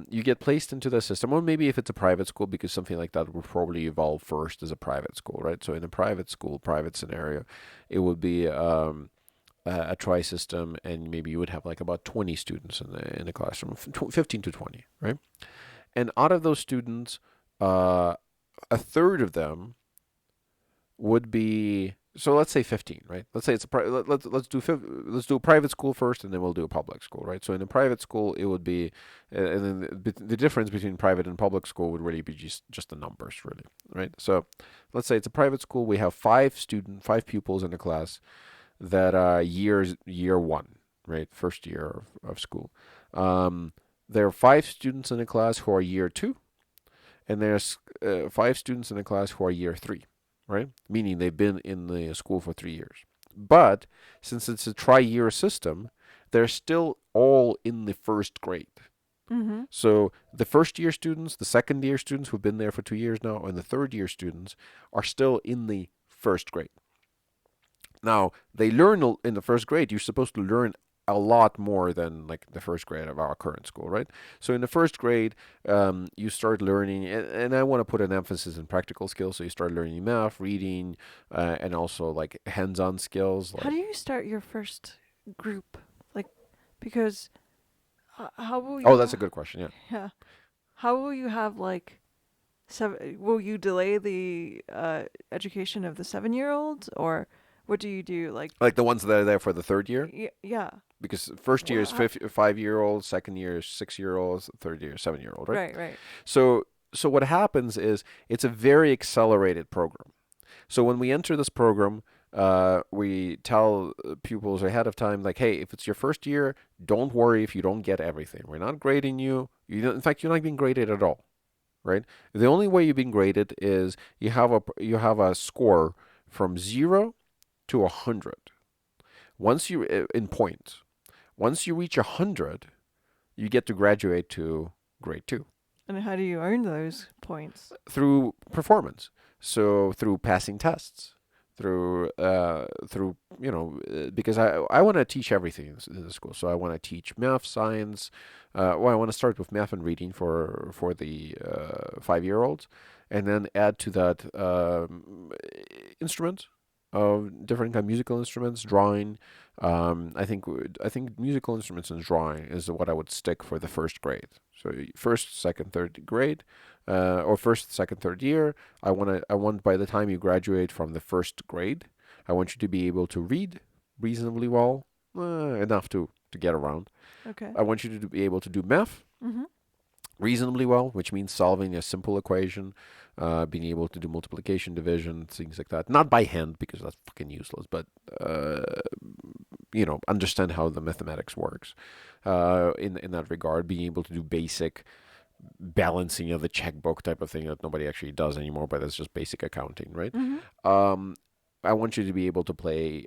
You get placed into the system, or maybe if it's a private school, because something like that would probably evolve first as a private school, right? So in a private school, private scenario, it would be a try system, and maybe you would have like about 20 students in the classroom, 15 to 20, right? And out of those students, a third of them would be, so let's say 15, right? Let's say it's a let's do a private school first, and then we'll do a public school, right? So in a private school, it would be, and then the difference between private and public school would really be just the numbers, really, right? So let's say it's a private school. We have five pupils in the class that are year one, right? First year of school. There are 5 students in the class who are year two, and there's 5 students in the class who are year three, right? Meaning they've been in the school for 3 years. But since it's a tri-year system, they're still all in the first grade. Mm-hmm. So the first year students, the second year students who've been there for 2 years now, and the third year students are still in the first grade. Now, they learn in the first grade, you're supposed to learn a lot more than like the first grade of our current school, right? So in the first grade, you start learning, and I want to put an emphasis in practical skills. So you start learning math, reading, and also like hands-on skills. How do you start your first group? Like, because how will you? Oh, that's a good question. Yeah. Yeah. How will you have like will you delay the education of the 7-year-olds, or what do you do? Like the ones that are there for the third year? Yeah. Because first year Well, is 5-year-olds, second year is 6-year-olds, third year is 7-year-old, right? Right. So what happens is it's a very accelerated program. So when we enter this program, we tell pupils ahead of time, like, hey, if it's your first year, don't worry if you don't get everything. We're not grading you. In fact, you're not being graded at all, right? The only way you're being graded is you have a score from 0 to 100. Once you in points. Once you reach 100, you get to graduate to grade 2. And how do you earn those points? Through performance. So through passing tests, through because I want to teach everything in the school. So I want to teach math, science. I want to start with math and reading for the 5-year-olds, and then add to that instruments of different kind of musical instruments, drawing. I think musical instruments and drawing is what I would stick for the first grade. So first, second, third grade, or first, second, third year. I want by the time you graduate from the first grade, I want you to be able to read reasonably well, enough to get around. Okay. I want you to be able to do math reasonably well, which means solving a simple equation, being able to do multiplication, division, things like that. Not by hand, because that's fucking useless, but understand how the mathematics works in that regard. Being able to do basic balancing of the checkbook type of thing that nobody actually does anymore, but it's just basic accounting, right? I want you to be able to play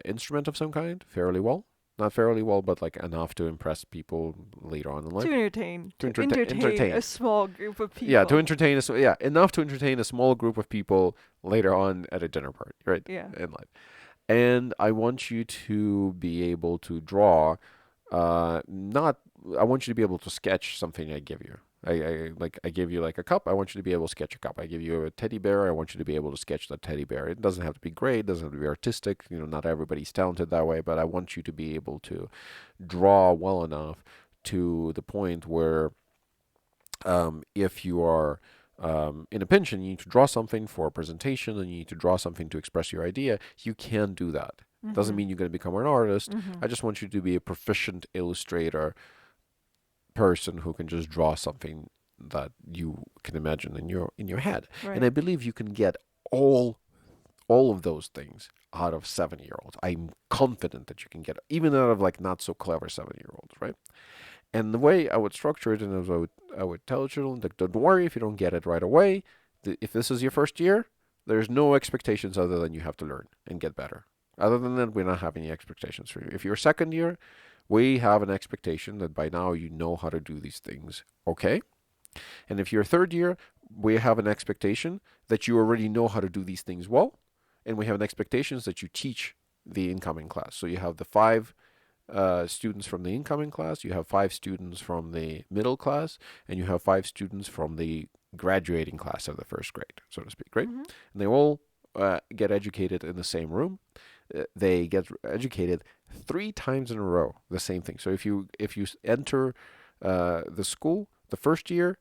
instrument of some kind fairly well. Not fairly well, but like enough to impress people later on in life. To entertain. To entertain a small group of people. Yeah, enough to entertain a small group of people later on at a dinner party, right? Yeah. In life. And I want you to be able to draw, I want you to be able to sketch something I give you. I give you like a cup. I want you to be able to sketch a cup. I give you a teddy bear. I want you to be able to sketch that teddy bear. It doesn't have to be great. It doesn't have to be artistic. Not everybody's talented that way, but I want you to be able to draw well enough to the point where, if you are in a pinch and you need to draw something for a presentation and you need to draw something to express your idea, you can do that. Doesn't mean you're going to become an artist. I just want you to be a proficient illustrator person who can just draw something that you can imagine in your head. Right. And I believe you can get all of those things out of 7-year-olds. I'm confident that you can get even out of like not so clever 7-year-olds, right? And the way I would structure it, and I would tell children, like, don't worry if you don't get it right away. If this is your first year, there's no expectations other than you have to learn and get better. Other than that, we're not having any expectations for you. If you're second year, we have an expectation that by now you know how to do these things, okay? And if you're third year, we have an expectation that you already know how to do these things well, and we have an expectations that you teach the incoming class. So you have the five students from the incoming class, you have five students from the middle class, and you have five students from the graduating class of the first grade, so to speak, right? Mm-hmm. And they all get educated in the same room. They get educated 3 times in a row, the same thing. So if you enter the school the first year,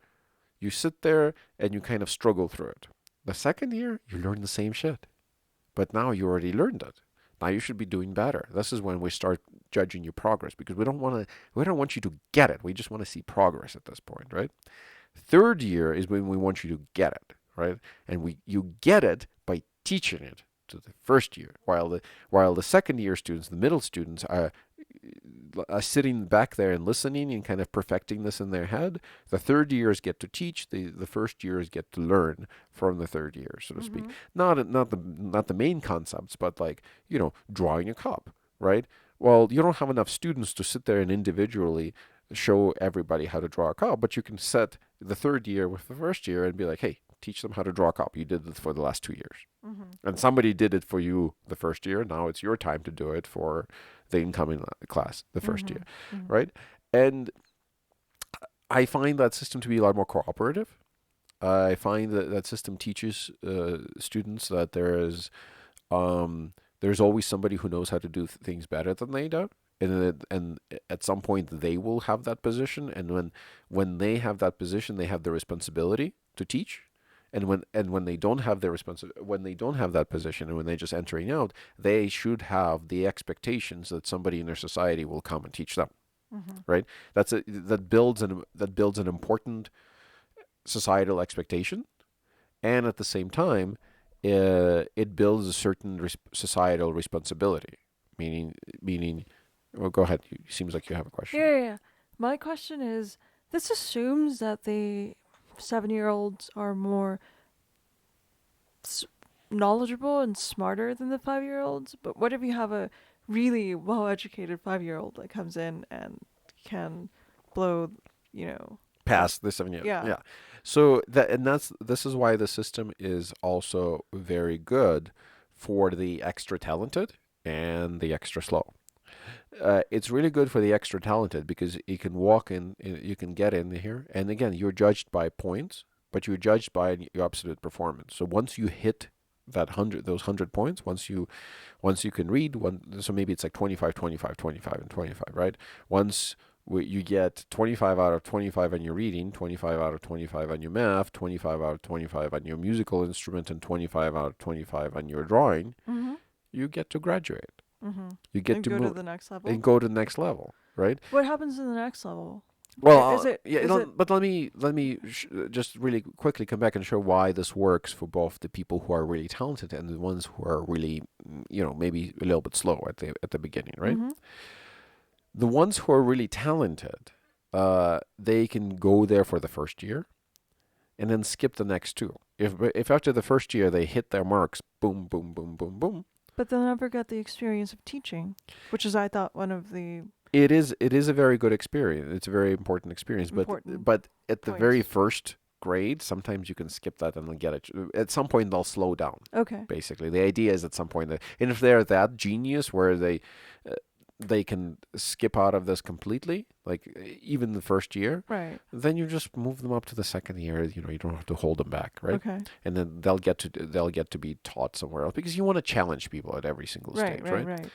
you sit there and you kind of struggle through it. The second year, you learn the same shit, but now you already learned it. Now you should be doing better. This is when we start judging your progress, because we don't want you to get it. We just want to see progress at this point, right? Third year is when we want you to get it, right? And you get it by teaching it to the first year, while the second year students, the middle students, are sitting back there and listening and kind of perfecting this in their head. The third years get to teach. The first years get to learn from the third year, so to speak. Not the main concepts, but like, drawing a cup, right? Well, you don't have enough students to sit there and individually show everybody how to draw a cup, but you can set the third year with the first year and be like, hey, teach them how to draw a cup. You did it for the last 2 years. Mm-hmm. And somebody did it for you the first year. Now it's your time to do it for the incoming class the first year, right? And I find that system to be a lot more cooperative. I find that system teaches students that there's always somebody who knows how to do things better than they do. And at some point they will have that position, and when they have that position, they have the responsibility to teach. And when they don't have when they don't have that position, and when they're just entering out, they should have the expectations that somebody in their society will come and teach them, right? That builds an important societal expectation, and at the same time, it builds a certain societal responsibility. Meaning, well, go ahead. It seems like you have a question. Yeah. My question is: this assumes that the 7-year-olds are more knowledgeable and smarter than the 5-year-olds. But what if you have a really well-educated 5-year-old that comes in and can blow, past the 7 years? Yeah. So this is why the system is also very good for the extra talented and the extra slow. It's really good for the extra talented because you can walk in, you can get in here, and again, you're judged by points, but you're judged by your absolute performance. So once you hit those 100 points, once you can read so maybe it's like 25, 25, 25, and 25, right? Once you get 25 out of 25 on your reading, 25 out of 25 on your math, 25 out of 25 on your musical instrument, and 25 out of 25 on your drawing, you get to graduate. You get and to go move to the next level. and go to the next level, right? What happens in the next level? Well, Is it? but let me just really quickly come back and show why this works for both the people who are really talented and the ones who are really, maybe a little bit slow at the beginning, right? The ones who are really talented, they can go there for the first year, and then skip the next two. If after the first year they hit their marks, boom, boom, boom, boom, boom. But they'll never get the experience of teaching, which is, I thought, one of the... It is a very good experience. It's a very important experience. But at the very first grade, sometimes you can skip that and then get it. At some point, they'll slow down. Okay. Basically, the idea is at some point and if they're that genius where they can skip out of this completely, like even the first year, right? Then you just move them up to the second year. You don't have to hold them back, right? Okay. And then they'll get to be taught somewhere else, because you want to challenge people at every single stage, right? Right.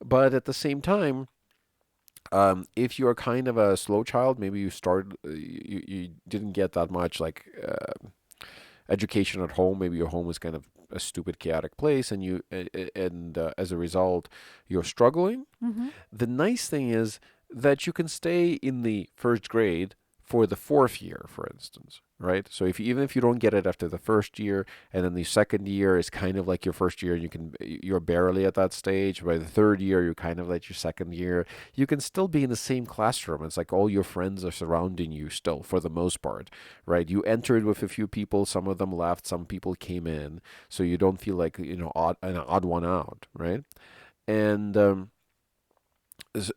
But at the same time, if you're kind of a slow child, maybe you didn't get that much like education at home. Maybe your home was kind of a stupid, chaotic place, and as a result, you're struggling. The nice thing is that you can stay in the first grade for the fourth year, for instance, right? So even if you don't get it after the first year, and then the second year is kind of like your first year, you're barely at that stage. By the third year, you're kind of like your second year. You can still be in the same classroom. It's like all your friends are surrounding you still, for the most part, right? You entered with a few people. Some of them left. Some people came in. So you don't feel like an odd one out, right? And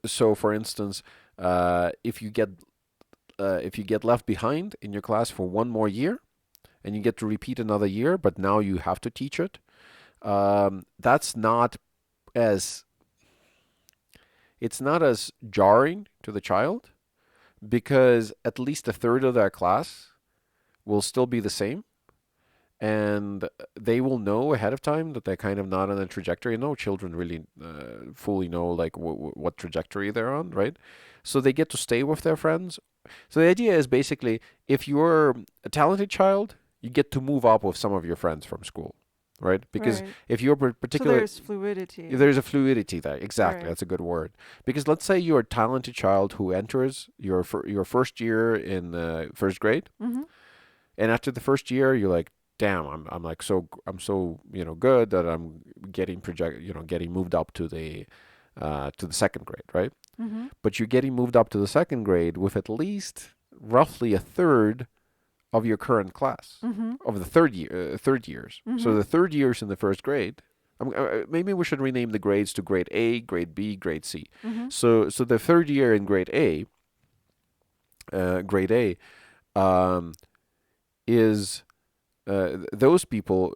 so, for instance, if you get left behind in your class for one more year, and you get to repeat another year, but now you have to teach it, that's not as it's not as jarring to the child because at least a third of that class will still be the same, and they will know ahead of time that they're kind of not on a trajectory. No children really fully know like what trajectory they're on, right? So they get to stay with their friends. So the idea is basically if you're a talented child, you get to move up with some of your friends from school, right? Because Right. if you're So particular, there's fluidity. there's a fluidity there. Exactly, Right. that's a good word. Because let's say you're a talented child who enters your first year in first grade, Mm-hmm. and after the first year, you're like, damn, I'm like I'm so good that I'm getting moved up to the second grade, right? Mm-hmm. But you're getting moved up to the second grade with at least roughly a third of your current class Mm-hmm. of the third years. So Mm-hmm. the third years in the first grade. Maybe we should rename the grades to grade A, grade B, grade C. Mm-hmm. So the third year in grade A, um, is those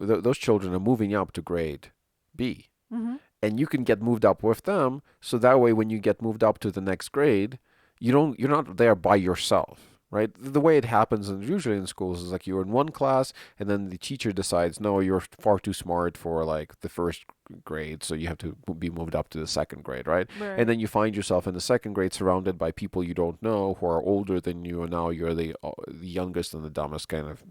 those children are moving up to grade B, Mm-hmm. and you can get moved up with them. So that way, when you get moved up to the next grade, you're not there by yourself, right? The way it happens, and usually in schools, is like you're in one class, and then the teacher decides, no, you're far too smart for like the first grade, so you have to be moved up to the second grade, right? Right. And then you find yourself in the second grade surrounded by people you don't know who are older than you, and now you're the youngest and the dumbest kind of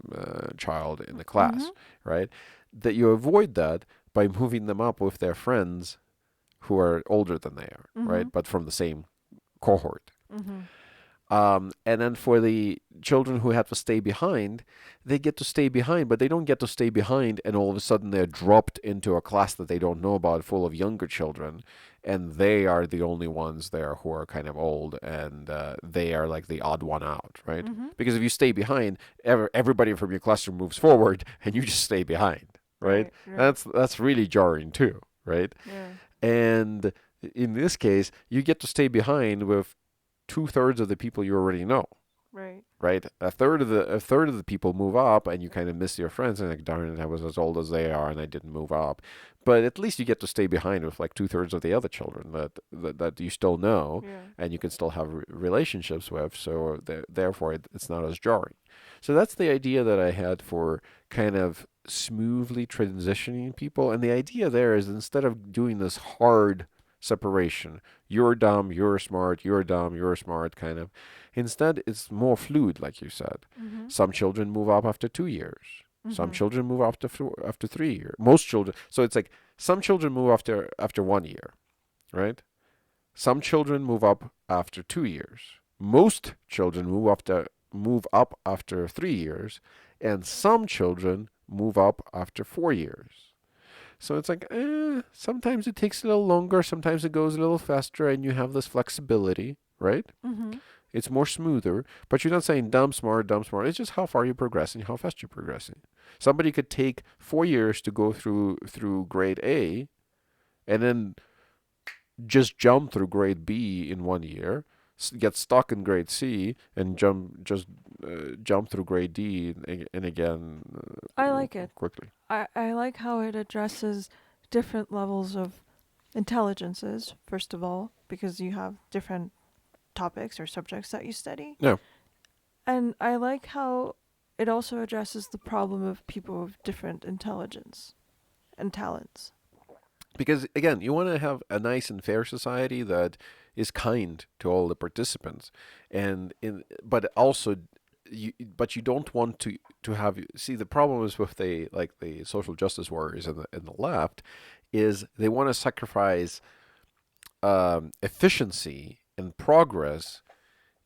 child in the Mm-hmm. class, right? That you avoid that by moving them up with their friends who are older than they are, Mm-hmm. right? But from the same cohort. Mm-hmm. And then for the children who have to stay behind, they get to stay behind, but they don't get to stay behind and all of a sudden they're dropped into a class that they don't know about full of younger children. And they are the only ones there who are kind of old and they are like the odd one out, right? Mm-hmm. Because if you stay behind, everybody from your cluster moves forward and you just stay behind, right? Right. That's really jarring too, right? Yeah. And in this case, you get to stay behind with two-thirds of the people you already know, Right. right? A third of the people move up, and you kind of miss your friends, and like, darn it, I was as old as they are, and I didn't move up. But at least you get to stay behind with like two-thirds of the other children that you still know, Yeah. and you can still have relationships with. So therefore, it's not as jarring. So that's the idea that I had for kind of smoothly transitioning people, and the idea there is instead of doing this hard separation, you're dumb, you're smart, you're dumb, you're smart, kind of. Instead, it's more fluid, like you said. Mm-hmm. Some children move up after 2 years. Some Mm-hmm. children move up after 3 years. Most children, so it's like some children move after 1 year, right? Some children move up after 2 years. Most children move up after 3 years, and some children move up after 4 years. So it's like, sometimes it takes a little longer, sometimes it goes a little faster, and you have this flexibility, right? Mm-hmm. It's more smoother, but you're not saying dumb, smart, dumb, smart. It's just how far you're progressing, how fast you're progressing. Somebody could take 4 years to go through grade A, and then just jump through grade B in 1 year, get stuck in grade C, and jump through grade D and again I like it. quickly. I like how it addresses different levels of intelligences, first of all, because you have different topics or subjects that you study. Yeah. And I like how it also addresses the problem of people with different intelligence and talents. Because again, you want to have a nice and fair society that is kind to all the participants, but also you don't want to have see the problem is with the social justice warriors in the left is they want to sacrifice efficiency and progress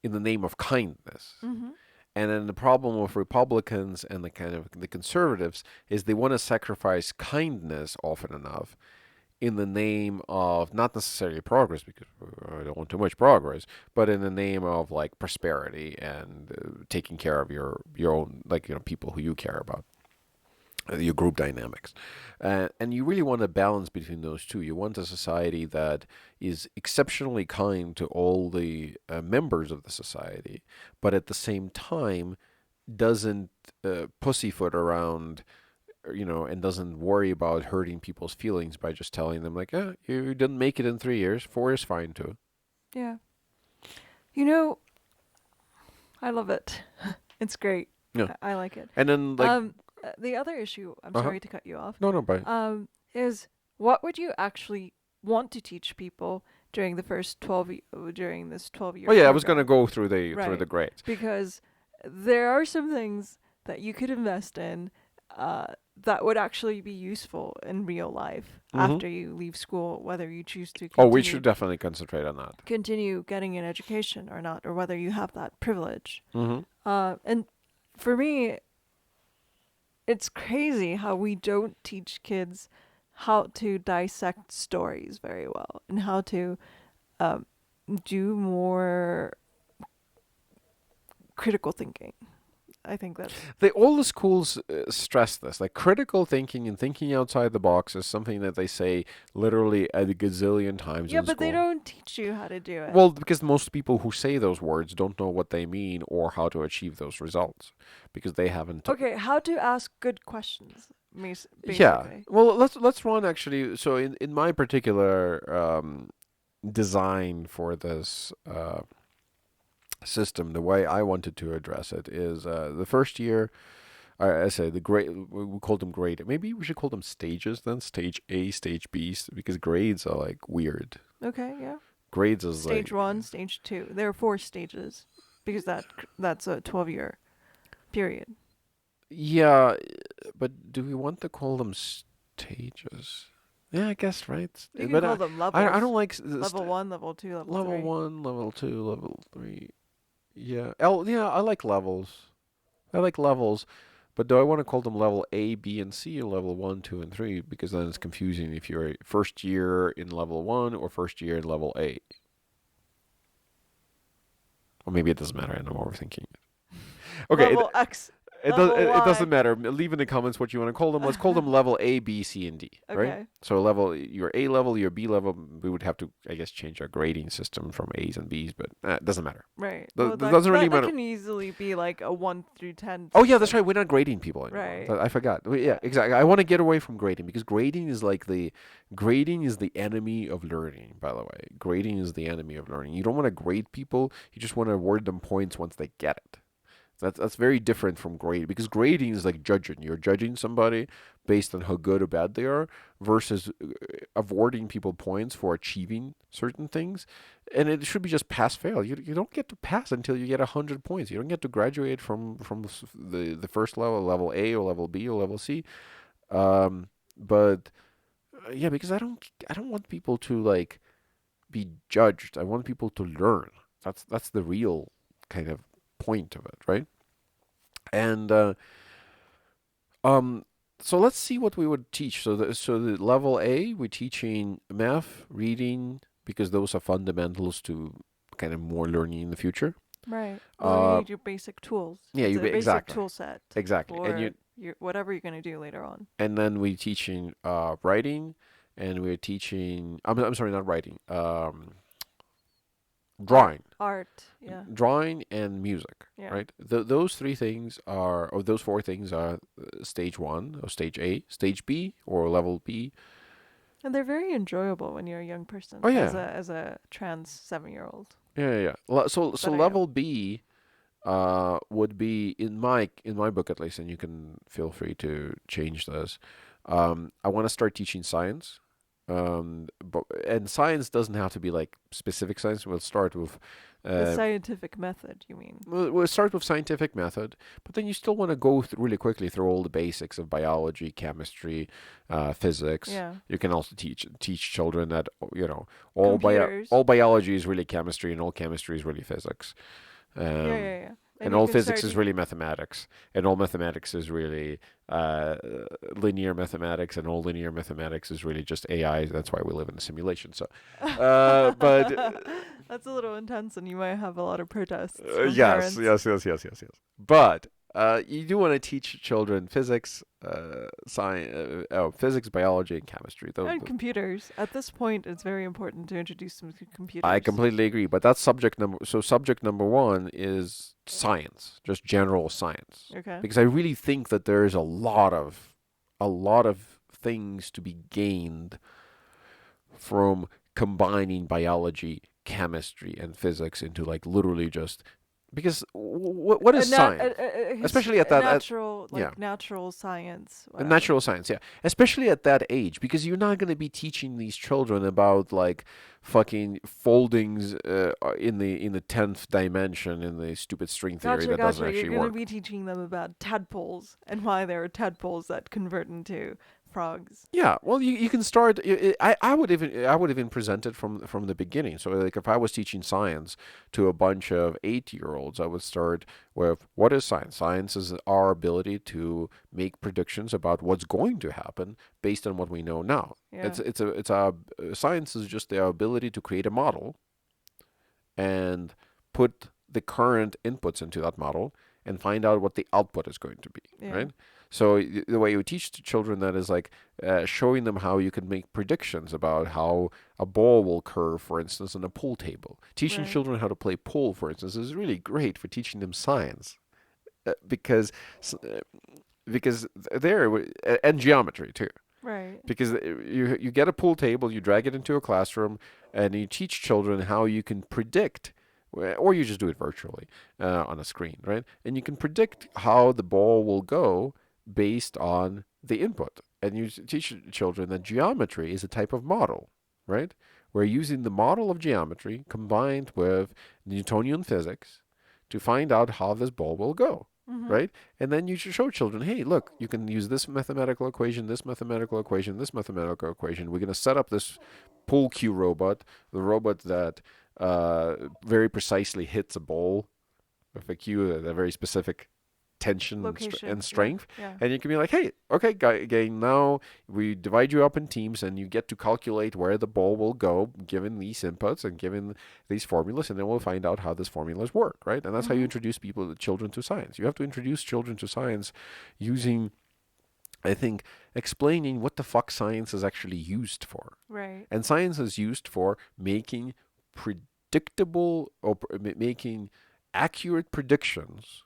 in the name of kindness. Mm-hmm. And then the problem with Republicans and the conservatives is they want to sacrifice kindness often enough in the name of not necessarily progress, because I don't want too much progress, but in the name of like prosperity and taking care of your own, like, people who you care about, your group dynamics. And you really want a balance between those two. You want a society that is exceptionally kind to all the members of the society, but at the same time doesn't pussyfoot around and doesn't worry about hurting people's feelings by just telling them like, you didn't make it in 3 years. 4 is fine too. Yeah. You know, I love it. It's great. Yeah. I like it. And then like, The other issue, I'm uh-huh. sorry to cut you off, No, but is what would you actually want to teach people during the first 12 during this 12-year oh yeah, I was gonna program? go through the Right. grades. Because there are some things that you could invest in that would actually be useful in real life after you leave school, whether you choose to Oh, we should definitely concentrate on that. continue getting an education or not, or whether you have that privilege. Mm-hmm. And for me, it's crazy how we don't teach kids how to dissect stories very well and how to do more critical thinking. I think that's All the schools stress this, like critical thinking and thinking outside the box is something that they say literally a gazillion times in but school. they don't teach you how to do it. Well, because most people who say those words don't know what they mean or how to achieve those results because they haven't. Okay, how to ask good questions, basically. Yeah. Well, let's run actually. So in my particular design for this system, the way I wanted to address it is the first year. I say the grade. We called them grade. Maybe we should call them stages then. Stage A, stage B, because grades are like weird. Okay, yeah. Grades is Stage like 1, stage 2. There are 4 stages because that's a 12-year period. yeah, but do we want to call them stages? Yeah, I guess right. You can But call them levels. I don't like level 1, level 2, level 3. level 1, level 2, level 3. Yeah. Yeah, I like levels. But do I want to call them level A, B, and C, or level 1, 2, and 3? Because then it's confusing if you're first year in level 1 or first year in level A. Or maybe it doesn't matter and I'm overthinking it. Okay, Level X. it doesn't matter. Leave in the comments what you want to call them. Let's call them level A, B, C, and D. Right? Okay. So level your A level, your B level. We would have to, I guess, change our grading system from A's and B's, but it doesn't matter. Right. That doesn't really matter. That can easily be like a 1 through 10. Oh yeah, that's right. We're not grading people anymore. Right. I forgot. Yeah, exactly. I want to get away from grading because grading is the enemy of learning. By the way, grading is the enemy of learning. You don't want to grade people. You just want to award them points once they get it. That's very different from grading because grading is like judging. You're judging somebody based on how good or bad they are versus awarding people points for achieving certain things. And it should be just pass fail. You don't get to pass until you get 100 points. You don't get to graduate from the first level A or level B or level C. But yeah, because I don't want people to like be judged. I want people to learn. That's the real kind of point of it, right? And so let's see what we would teach. So the level A, we're teaching math, reading, because those are fundamentals to kind of more learning in the future. Right. Well, you need your basic tools. Yeah, it's a basic exactly. tool set. Exactly. For And whatever you're going to do later on. And then we're teaching writing, and we're teaching. I'm sorry, not writing. Drawing. Art, yeah. Drawing and music, Yeah. right? Those 3 things are, or those 4 things are stage 1, or stage A, stage B, or level B. And they're very enjoyable when you're a young person. Oh, yeah. As a trans 7-year-old. Yeah. So level B would be in my book at least, and you can feel free to change this. I want to start teaching science. And science doesn't have to be like specific science. We'll start with the scientific method, you mean? We'll start with scientific method, but then you still want to go really quickly through all the basics of biology, chemistry, physics. Yeah. You can also teach children that all biology is really chemistry, and all chemistry is really physics. Yeah. And all physics is really mathematics, and all mathematics is really linear mathematics, and all linear mathematics is really just AI. That's why we live in a simulation. So, but that's a little intense, and you might have a lot of protests. Yes. But you do want to teach children physics, science, physics, biology, and chemistry. And computers. At this point, it's very important to introduce them to computers. I completely agree, but that's subject number. So subject number 1 is science, just general science. Okay. Because I really think that there is a lot of a lot of things to be gained from combining biology, chemistry, and physics into like literally just because what is science? Especially at a that, natural yeah, natural science, whatever. natural science, yeah. Especially at that age, because you're not going to be teaching these children about like fucking foldings in the 10th dimension in the stupid string theory Gotcha, that doesn't gotcha. You're actually gonna work. be teaching them about tadpoles and why there are tadpoles that convert into frogs. Yeah, well, you can start. I would even present it from the beginning. So like if I was teaching science to a bunch of 8-year-olds, I would start with what is science? Science is our ability to make predictions about what's going to happen based on what we know now. Yeah. It's a science is just the ability to create a model and put the current inputs into that model and find out what the output is going to be, Yeah. right? So the way you teach the children that is like showing them how you can make predictions about how a ball will curve, for instance, on a pool table. Teaching Right. children how to play pool, for instance, is really great for teaching them science because because there and geometry too. Right. Because you get a pool table, you drag it into a classroom, and you teach children how you can predict, or you just do it virtually on a screen, right? And you can predict how the ball will go based on the input. And you teach children that geometry is a type of model, right? We're using the model of geometry combined with Newtonian physics to find out how this ball will go, Mhm. right? And then you should show children, hey, look, you can use this mathematical equation, this mathematical equation, this mathematical equation. We're going to set up this pool cue robot, the robot that very precisely hits a ball with a cue at a very specific tension Location. and Yeah. strength. Yeah. And you can be like, hey, okay, gang, now we divide you up in teams and you get to calculate where the ball will go given these inputs and given these formulas, and then we'll find out how these formulas work, right? And that's how you Mhm. introduce children to science. You have to introduce children to science using, I think, explaining what the fuck science is actually used for. Right. And science is used for making predictable or making accurate predictions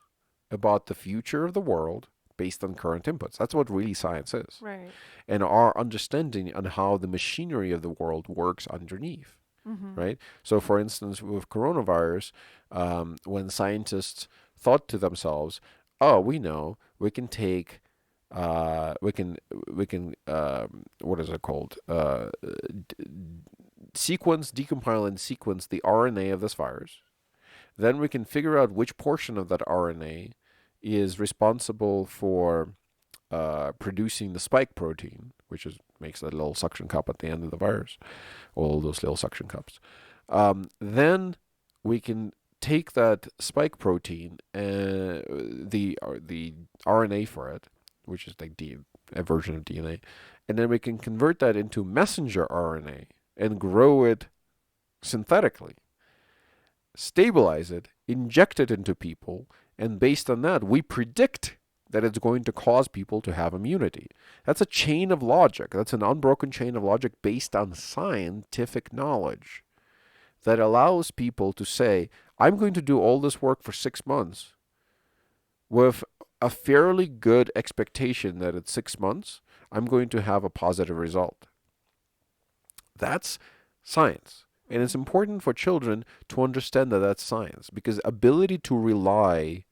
about the future of the world based on current inputs. That's what really science is. Right. And our understanding on how the machinery of the world works underneath, Mhm. right? So, for instance, with coronavirus, when scientists thought to themselves, "Oh, we know we can take, what is it called? Decompile and sequence the RNA of this virus. Then we can figure out which portion of that RNA is responsible for producing the spike protein, which makes that little suction cup at the end of the virus, all those little suction cups. Then we can take that spike protein, the RNA for it, which is like a version of DNA, and then we can convert that into messenger RNA and grow it synthetically, stabilize it, inject it into people, and based on that, we predict that it's going to cause people to have immunity. That's a chain of logic. That's an unbroken chain of logic based on scientific knowledge that allows people to say, I'm going to do all this work for 6 months with a fairly good expectation that at 6 months, I'm going to have a positive result. That's science. And it's important for children to understand that that's science because ability to rely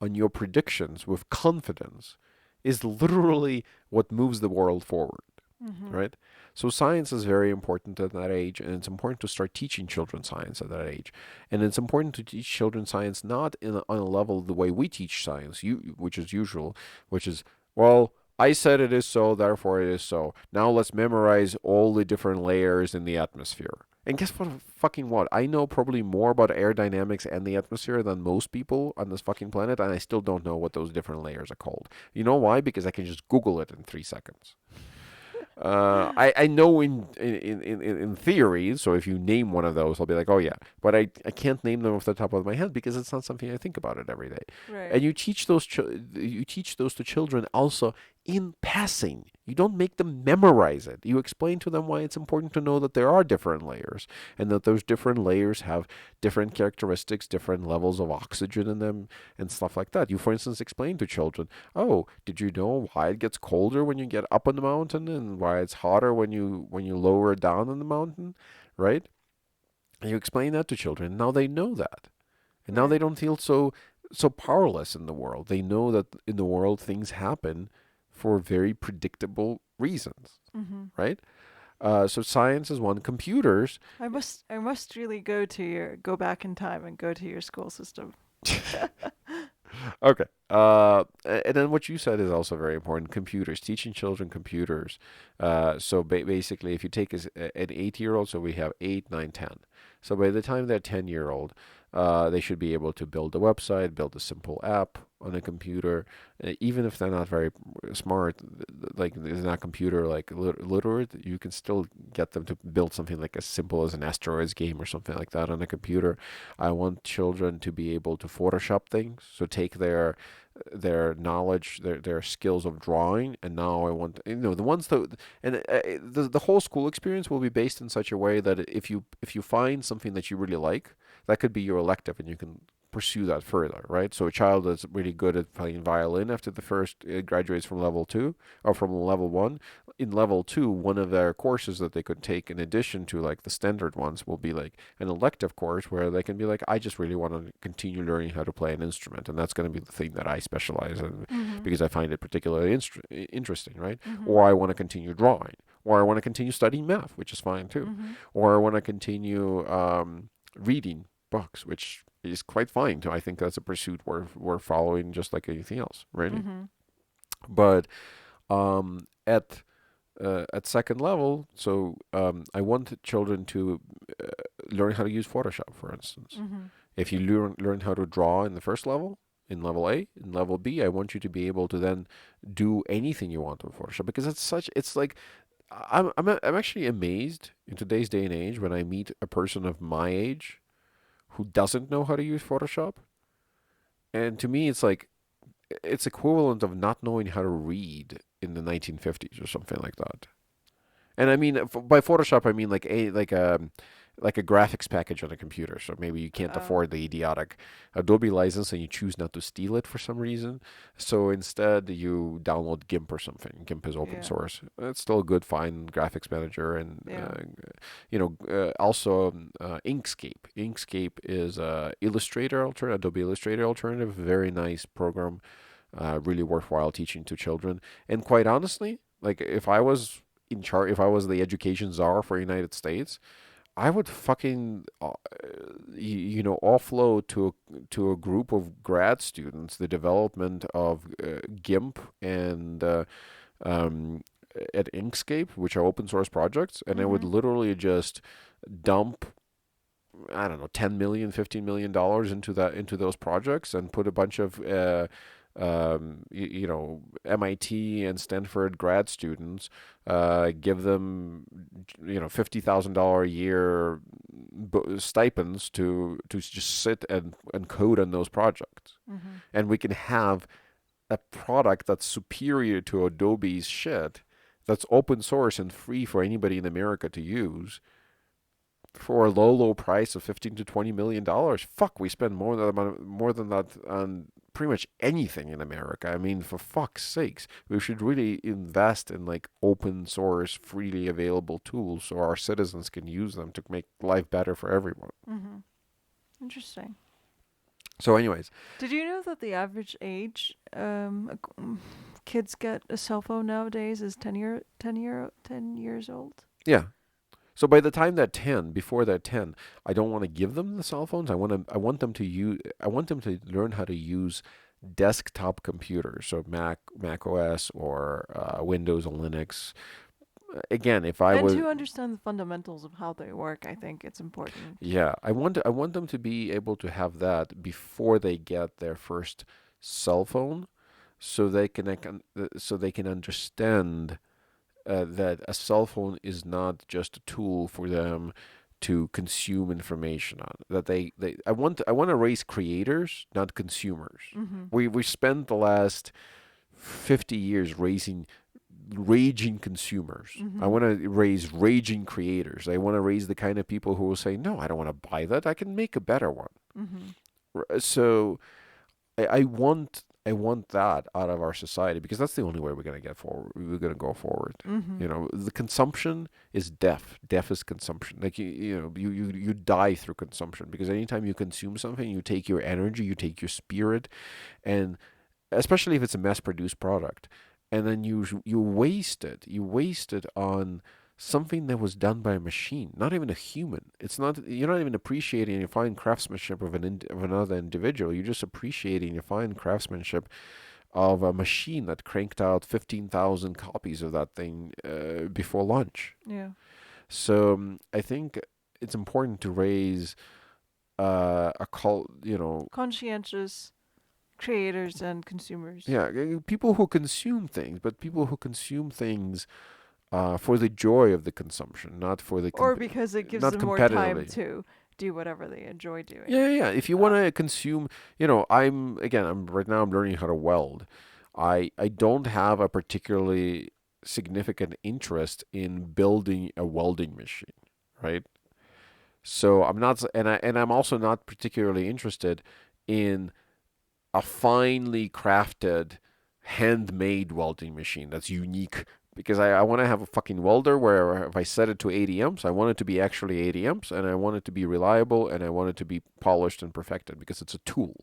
on your predictions with confidence is literally what moves the world forward, Mhm. right? So science is very important at that age, and it's important to start teaching children science at that age. And it's important to teach children science not on a level the way we teach science, which is usual, which is, well, I said it is so, therefore it is so. Now let's memorize all the different layers in the atmosphere. And guess what? Fucking what? I know probably more about aerodynamics and the atmosphere than most people on this fucking planet, and I still don't know what those different layers are called. You know why? Because I can just Google it in 3 seconds. I know in theory, so if you name one of those, I'll be like, oh yeah, but I can't name them off the top of my head because it's not something I think about it every day. Right. And you teach those to children also in passing. You don't make them memorize it. You explain to them why it's important to know that there are different layers and that those different layers have different characteristics, different levels of oxygen in them, and stuff like that. You, for instance, explain to children, oh, did you know why it gets colder when you get up on the mountain and why it's hotter when you lower down on the mountain, right? And you explain that to children. Now they know that. And now Right. they don't feel so powerless in the world. They know that in the world things happen for very predictable reasons, Mm-hmm. right? So science is one. Computers. I must really go back in time and go to your school system. Okay. And then what you said is also very important. Computers, teaching children computers. So basically, if you take an 8-year-old, so we have 8, 9, 10. So by the time they're 10-year-old, they should be able to build a website, build a simple app on a computer, even if they're not very smart, like they're not computer like literate, you can still get them to build something like as simple as an asteroids game or something like that on a computer. I want children to be able to Photoshop things, so take their knowledge, their skills of drawing, and now I want the ones that and the whole school experience will be based in such a way that if you find something that you really like, that could be your elective, and you can pursue that further, right? So a child that's really good at playing violin after the first graduates from level 2 or from level 1. In level 2, one of their courses that they could take in addition to like the standard ones will be like an elective course where they can be like, I just really want to continue learning how to play an instrument, and that's going to be the thing that I specialize in Mm-hmm. because I find it particularly interesting, right? Mm-hmm. Or I want to continue drawing, or I want to continue studying math, which is fine too, Mm-hmm. or I want to continue reading books, which is quite fine too. I think that's a pursuit we're following just like anything else, really. Mm-hmm. But at second level, so I want children to uh, learn how to use Photoshop, for instance. Mm-hmm. If you learn how to draw in the first level, in level A, in level B, I want you to be able to then do anything you want with Photoshop because it's like I'm actually amazed in today's day and age when I meet a person of my age who doesn't know how to use Photoshop. And to me, it's like it's equivalent of not knowing how to read in the 1950s or something like that. And I mean, by Photoshop, I mean like a graphics package on a computer. So maybe you can't Oh. afford the idiotic Adobe license and you choose not to steal it for some reason. So instead, you download GIMP or something. GIMP is open Yeah. source. It's still a good, fine graphics manager, and Yeah. also Inkscape. Inkscape is Illustrator alternative, Adobe Illustrator alternative. Very nice program. Really worthwhile teaching to children. And quite honestly, like if I was in charge, if I was the education czar for the United States, I would fucking offload to a group of grad students the development of GIMP and um, at Inkscape, which are open source projects, and I would Mm-hmm. literally just dump, I don't know, 10 million, $15 million into those projects and put a bunch of MIT and Stanford grad students, give them $50,000 a year stipends to just sit and code on those projects, Mm-hmm. and we can have a product that's superior to Adobe's shit, that's open source and free for anybody in America to use for a low price of 15 to $20 million. Fuck, we spend more than that on pretty much anything in America. I mean, for fuck's sakes, we should really invest in like open source, freely available tools so our citizens can use them to make life better for everyone. Mm-hmm. Interesting. So, anyways, Did you know that the average age kids get a cell phone nowadays is 10 years old? yeah. So by the time they're 10, before they're 10, I don't want to give them the cell phones. I want them to learn how to use desktop computers, so Mac OS or Windows and Linux. Again, if I And was to understand the fundamentals of how they work, I think it's important. yeah, I want them to be able to have that before they get their first cell phone, so they can understand that a cell phone is not just a tool for them to consume information on. That I want to raise creators, not consumers. Mm-hmm. We spent the last 50 years raising raging consumers. I Mm-hmm. want to raise raging creators. I want to raise the kind of people who will say, no, I don't want to buy that. I can make a better one. Mm-hmm. So I want that out of our society because that's the only way we're gonna get forward. We're gonna go forward. Mm-hmm. The consumption is death. Death is consumption. Like you die through consumption because anytime you consume something, you take your energy, you take your spirit, and especially if it's a mass-produced product, and then you waste it. You waste it on something that was done by a machine, not even a human. It's not you're not even appreciating the fine craftsmanship of of another individual. You're just appreciating the fine craftsmanship of a machine that cranked out 15,000 copies of that thing before lunch. Yeah. So I think it's important to raise a cult. Conscientious creators and consumers. Yeah, people who consume things, but people who consume things for the joy of the consumption, not for the Or because it gives not them more time competitively. to do whatever they enjoy doing. Yeah, yeah, yeah. If you want Uh, to consume, I'm right now I'm learning how to weld. I don't have a particularly significant interest in building a welding machine, right? So I'm not, and I'm also not particularly interested in a finely crafted, handmade welding machine that's unique. Because I want to have a fucking welder where if I set it to 80 amps, I want it to be actually 80 amps, and I want it to be reliable, and I want it to be polished and perfected because it's a tool,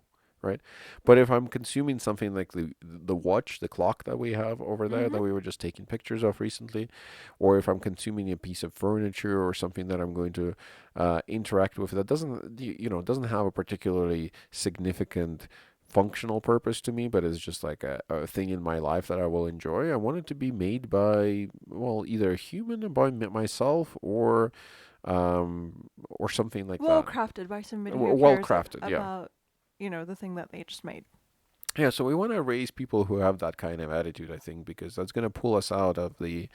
right? But if I'm consuming something like the watch, the clock that we have over there mm-hmm. that we were just taking pictures of recently, or if I'm consuming a piece of furniture or something that I'm going to interact with that doesn't have a particularly significant functional purpose to me, but it's just like a thing in my life that I will enjoy. I want it to be made by, well, either a human or by myself or something like Well that. crafted by somebody who Well cares crafted, yeah. about, the thing that they just made. Yeah, so we want to raise people who have that kind of attitude, I think, because that's going to pull us out of the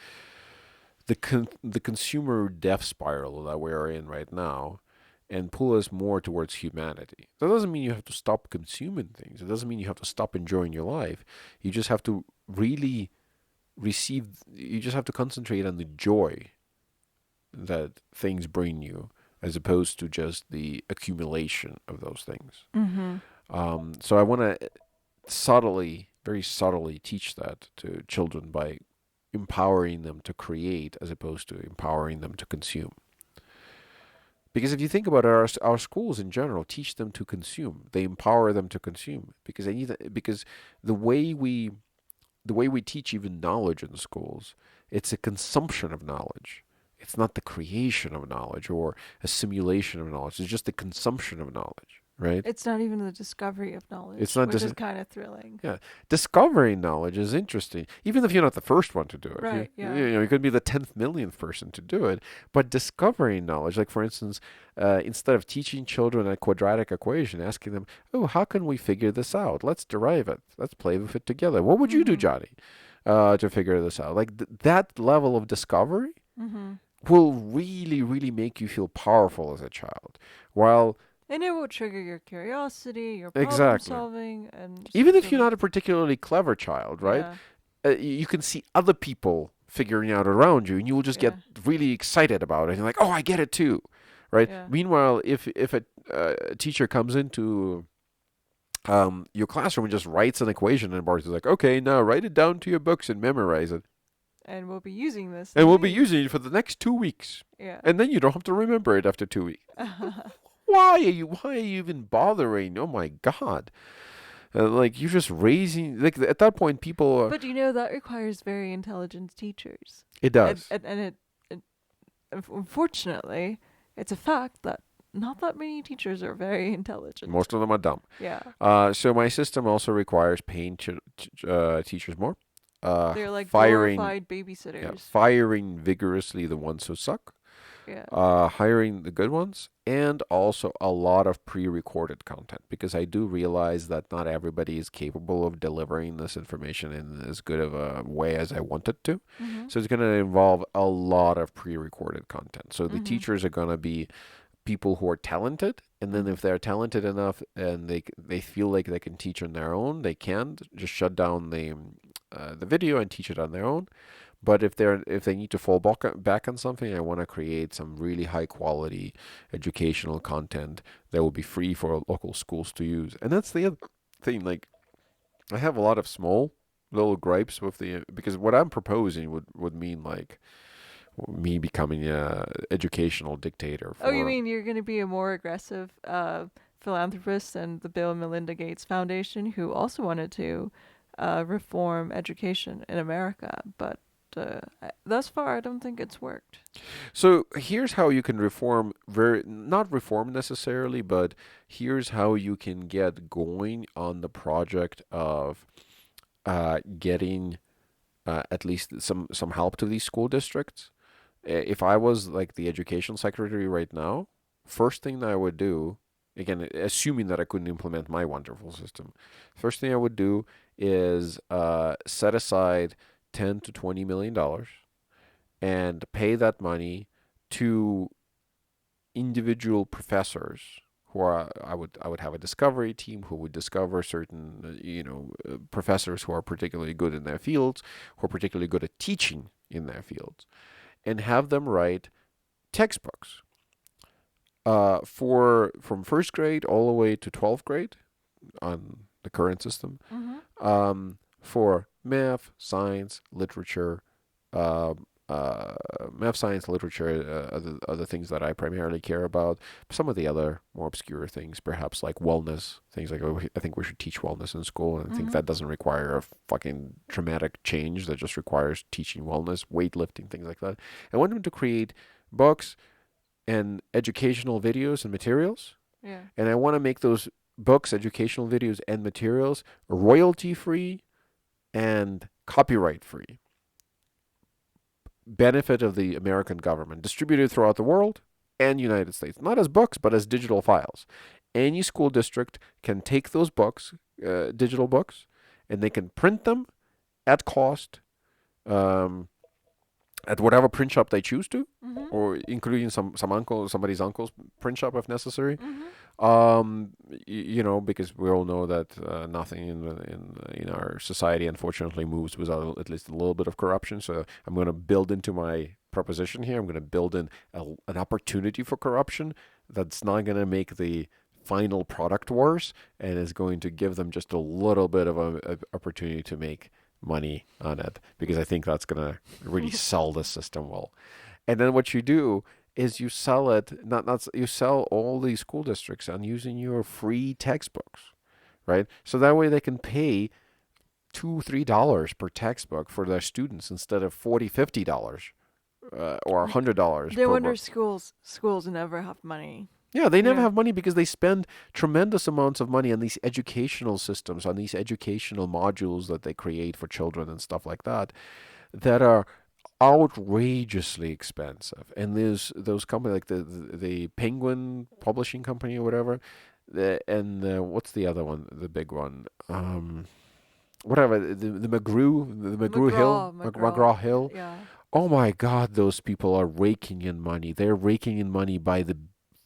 consumer death spiral that we are in right now and pull us more towards humanity. That doesn't mean you have to stop consuming things. It doesn't mean you have to stop enjoying your life. You just have to really you just have to concentrate on the joy that things bring you as opposed to just the accumulation of those things. Mm-hmm. So I want to subtly, very subtly teach that to children by empowering them to create as opposed to empowering them to consume. Because if you think about it, our schools in general teach them to consume. They empower them to consume because because the way we the way we teach even knowledge in schools, it's a consumption of knowledge. It's not the creation of knowledge or a simulation of knowledge. It's just the consumption of knowledge, right? It's not even the discovery of It's knowledge, not which just is kind of thrilling. yeah. Discovering knowledge is interesting, even if you're not the first one to do it. Right, You, yeah. you could be the 10th millionth person to do it. But discovering knowledge, like for instance, instead of teaching children a quadratic equation, asking them, "Oh, how can we figure this out? Let's derive it. Let's play with it together. What would you do, Mm-hmm. Johnny, to figure this out?" Like that level of discovery Mm-hmm. will really, really make you feel powerful as a child. While And it will trigger your curiosity, your problem exactly, solving, and even if sort you're of, not a particularly clever child, right? yeah, You can see other people figuring out around you, and you will just get yeah, really excited about it. And you're like, "Oh, I get it too," right? yeah. Meanwhile, if a teacher comes into your classroom and just writes an equation, and Bart is like, "Okay, now write it down to your books and memorize it, And we'll be using this and in we'll be weeks. using it for the next 2 weeks, Yeah. and then you don't have to remember it after 2 weeks." Why are you even bothering? Oh my God! Like you're just raising like at that point people. But that requires very intelligent teachers. It does. And unfortunately, it's a fact that not that many teachers are very intelligent. Most of them are dumb. Yeah. So my system also requires paying teachers more. They're like Firing, glorified yeah, babysitters. firing vigorously the ones who suck. Yeah. Hiring the good ones, and also a lot of pre-recorded content because I do realize that not everybody is capable of delivering this information in as good of a way as I want it to. Mm-hmm. So it's going to involve a lot of pre-recorded content. So the Mm-hmm. teachers are going to be people who are talented, and then if they're talented enough and they feel like they can teach on their own, they can just shut down the video and teach it on their own. But if they need to fall back on something, I want to create some really high quality educational content that will be free for local schools to use. And that's the other thing. Like I have a lot of small little gripes with the because what I'm proposing would mean like me becoming a educational dictator Oh, you for mean you're going to be a more aggressive philanthropist than the Bill and Melinda Gates Foundation, who also wanted to reform education in America, but thus far, I don't think it's worked. So here's how you can reform, very not reform necessarily, but here's how you can get going on the project of getting at least some help to these school districts. If I was like the education secretary right now, first thing that I would do, again, assuming that I couldn't implement my wonderful system, first thing I would do is set aside $10 to $20 million and pay that money to individual professors who are I would have a discovery team who would discover certain professors who are particularly good in their fields, who are particularly good at teaching in their fields, and have them write textbooks for from first grade all the way to 12th grade on the current system, Mm-hmm. for math, science, literature, uh, math, science, literature are the things that I primarily care about. Some of the other more obscure things, perhaps like wellness, things like oh, I think we should teach wellness in school, and I think Mm-hmm. that doesn't require a fucking dramatic change. That just requires teaching wellness, weightlifting, things like that. I want them to create books and educational videos and materials, Yeah. and I want to make those books, educational videos, and materials royalty free and copyright free, benefit of the American government, distributed throughout the world and United States, not as books, but as digital files. Any school district can take those books, digital books, and they can print them at cost, um, at whatever print shop they choose to, Mm-hmm. or including somebody's uncle's print shop if necessary. Mm-hmm. Because we all know that nothing in our society, unfortunately, moves without at least a little bit of corruption. So I'm going to build into my proposition here. I'm going to build in an opportunity for corruption that's not going to make the final product worse, and is going to give them just a little bit of a opportunity to make money on it, because I think that's going to really sell the system well. And then what you do is you sell it, not you sell all these school districts on using your free textbooks, right? So that way they can pay $2-3 per textbook for their students instead of $40-50 or $100 No per wonder book. schools never have money. Yeah, they never Yeah. have money because they spend tremendous amounts of money on these educational systems, on these educational modules that they create for children and stuff like that, that are outrageously expensive. And there's those companies like the Penguin Publishing Company or whatever, what's the other one, the big one? Whatever the McGrew Hill, McGraw Hill. Yeah. Oh my God, those people are raking in money. They're raking in money by the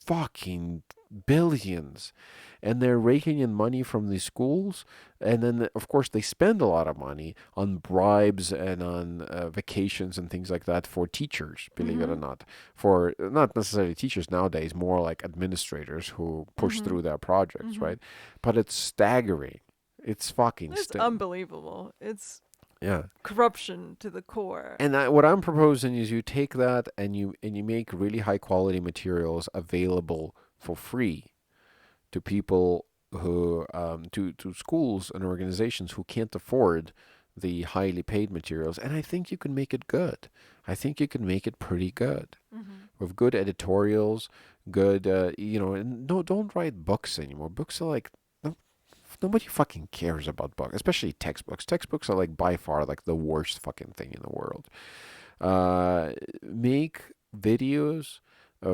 fucking billions. And they're raking in money from the schools. And then, of course, they spend a lot of money on bribes and on vacations and things like that for teachers, believe it or Mm-hmm. not. For not necessarily teachers nowadays, more like administrators who push Mm-hmm. through their projects, Mm-hmm. right? But it's staggering. It's fucking It's unbelievable. It's yeah. corruption to the core. And what I'm proposing is you take that and you make really high quality materials available for free to people who to schools and organizations who can't afford the highly paid materials. And I think you can make it good. I think you can make it pretty good Mm-hmm. with good editorials, good and no, don't write books anymore. Books are like nobody fucking cares about books, especially textbooks. Textbooks are like by far like the worst fucking thing in the world. Make videos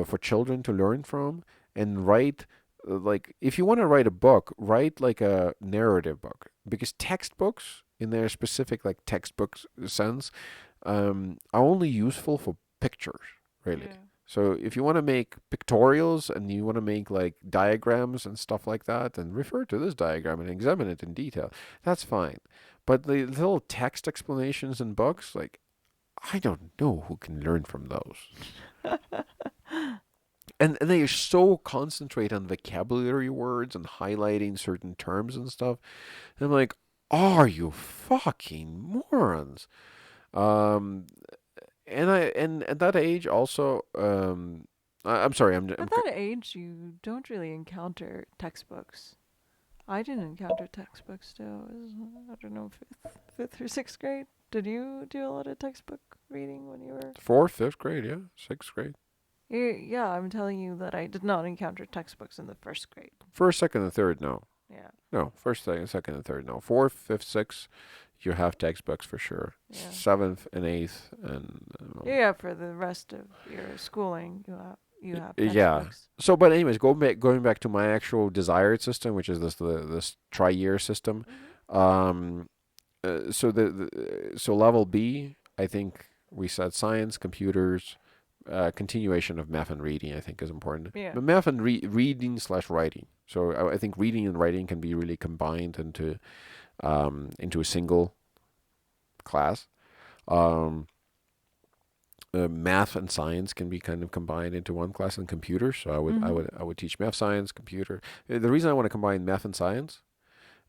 for children to learn from, and write like if you want to write a book, write like a narrative book, because textbooks in their specific like textbook sense are only useful for pictures, really. Yeah. So if you want to make pictorials and you want to make like diagrams and stuff like that, and refer to this diagram and examine it in detail, that's fine. But the little text explanations in books, like, I don't know who can learn from those. And they so concentrate on vocabulary words and highlighting certain terms and stuff. And I'm like, are you fucking morons? Um, and at that age also, I'm sorry, At that age, you don't really encounter textbooks. I didn't encounter textbooks till I don't know, fifth or sixth grade. Did you do a lot of textbook reading when you were? fourth, fifth grade, yeah, sixth grade, Yeah, I'm telling you that I did not encounter textbooks in the first grade. first, second, and third, no, Yeah. no, first, second, and third, no, fourth, fifth, sixth, you have textbooks for sure. Yeah. Seventh and eighth, and Yeah, for the rest of your schooling, you have yeah. textbooks. So, but anyways, going back to my actual desired system, which is this tri-year system. Um, so so level B, I think we said science, computers, continuation of math and reading. I think is important. Yeah. But math and reading slash writing. So I think reading and writing can be really combined into a single class. Math and science can be kind of combined into one class, and computers. So I would teach math, science, computer. The reason I want to combine math and science,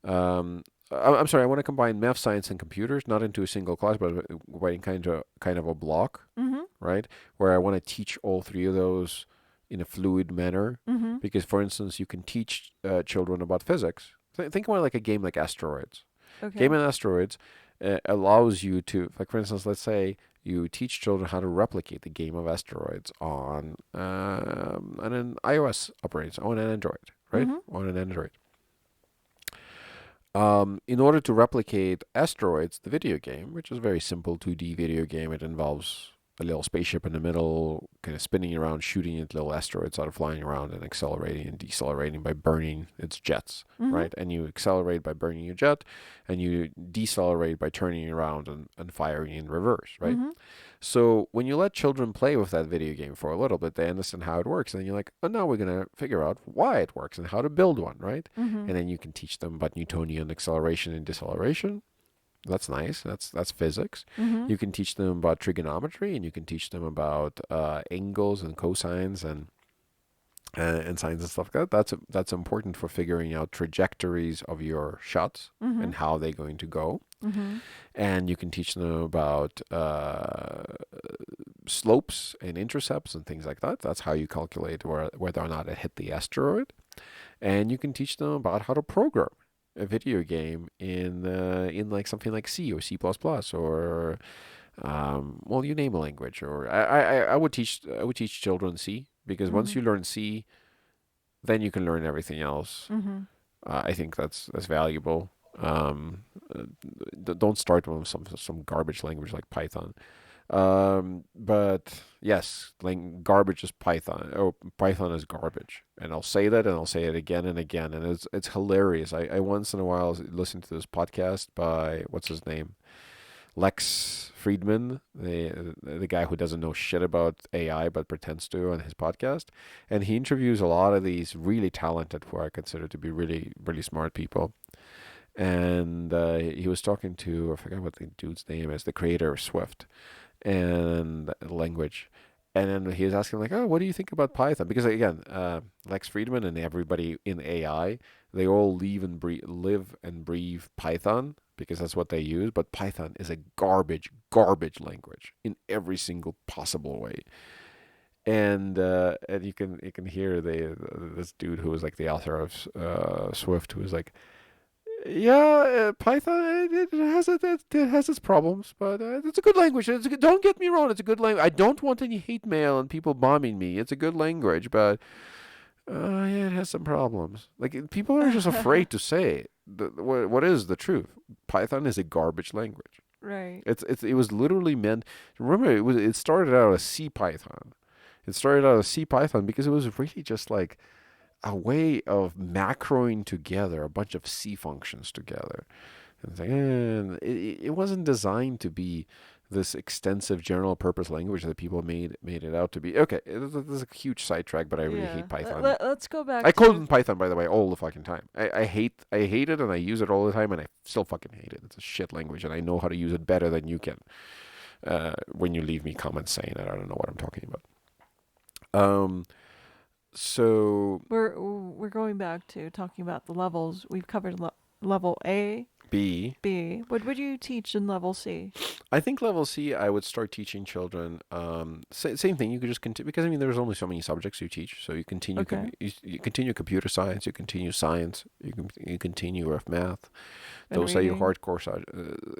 I'm sorry, I want to combine math, science, and computers, not into a single class, but writing kind of a block, right? Where I want to teach all three of those in a fluid manner. Because, for instance, you can teach children about physics. Think about like a game like Asteroids. Okay. Game of Asteroids allows you to, like, for instance, let's say you teach children how to replicate the game of Asteroids on an iOS operating on an Android, right? On an Android. In order to replicate Asteroids, the video game, which is a very simple 2D video game, it involves a little spaceship in the middle, kind of spinning around, shooting at little asteroids that are flying around, and accelerating and decelerating by burning its jets, right? And you accelerate by burning your jet, and you decelerate by turning around and firing in reverse, right? So when you let children play with that video game for a little bit, they understand how it works, and then you're like, oh, now we're gonna figure out why it works and how to build one, right? And then you can teach them about Newtonian acceleration and deceleration. That's nice. That's physics. You can teach them about trigonometry, and you can teach them about angles and cosines and sines and stuff like that. That's important for figuring out trajectories of your shots and how they're going to go. And you can teach them about slopes and intercepts and things like that. That's how you calculate whether or not it hit the asteroid. And you can teach them about how to program a video game in like something like C or C++ or well, you name a language. Or I would teach children C, because once you learn C, then you can learn everything else. I think that's valuable. Don't start with some garbage language like Python. But yes, like garbage is Python. Oh, Python is garbage, and I'll say that, and I'll say it again and again, and it's hilarious. I once in a while listen to this podcast by what's his name, Lex Friedman, the guy who doesn't know shit about AI but pretends to on his podcast, and he interviews a lot of these really talented, who I consider to be really really smart people. And he was talking to, I forgot what the dude's name is, the creator of Swift and language. And then he was asking like, oh, what do you think about Python? Because again, Lex Friedman and everybody in AI, they all live and breathe Python because that's what they use. But Python is a garbage language in every single possible way. And you can hear this dude who was like the author of Swift, who was like, yeah, Python it has its problems, but it's a good language. Don't get me wrong, it's a good language. I don't want any hate mail and people bombing me. It's a good language, but yeah, it has some problems. Like people are just afraid to say what is the truth. Python is a garbage language. Right. It was literally meant. Remember, it started out as C Python. It started out as C Python because it was really just like a way of macroing together a bunch of C functions together. And it's like, it wasn't designed to be this extensive general purpose language that people made it out to be. Okay, this is a huge sidetrack, but I really Yeah. hate Python. Let's go I back code to. in Python, by the way, all the fucking time. I hate it, and I use it all the time, and I still fucking hate it. It's a shit language, and I know how to use it better than you can. When you leave me comments saying that, I don't know what I'm talking about. Um, so We're going back to talking about the levels. We've covered level A, B. B. What would you teach in level C? I think level C, I would start teaching children. Same thing. You could just continue because I mean, there's only so many subjects you teach. So you continue, Okay. you continue computer science, you continue science, you continue with math. And Those are your reading. hardcore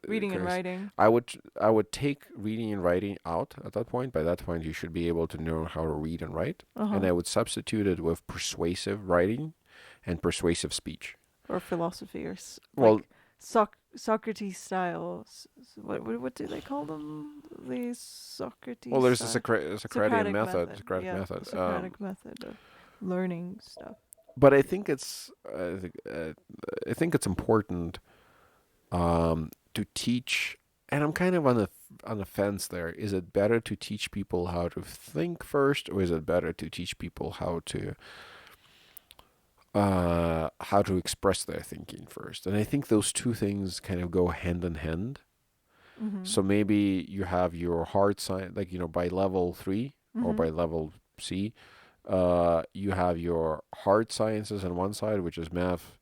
Reading and courses. writing. I would take reading and writing out at that point. By that point, you should be able to know how to read and write, and I would substitute it with persuasive writing and persuasive speech. Or philosophy, or Well, like Socrates style. What do they call them? The Socrates. well, there's the style? Socratic method. Socratic Yeah, method. the Socratic method of learning stuff. But I think I think it's important to teach, and I'm kind of on the fence there. Is it better to teach people how to think first, or is it better to teach people how to express their thinking first? And I think those two things kind of go hand in hand. Mm-hmm. So maybe you have your hard science, like by level 3 or by level C, you have your hard sciences on one side, which is math,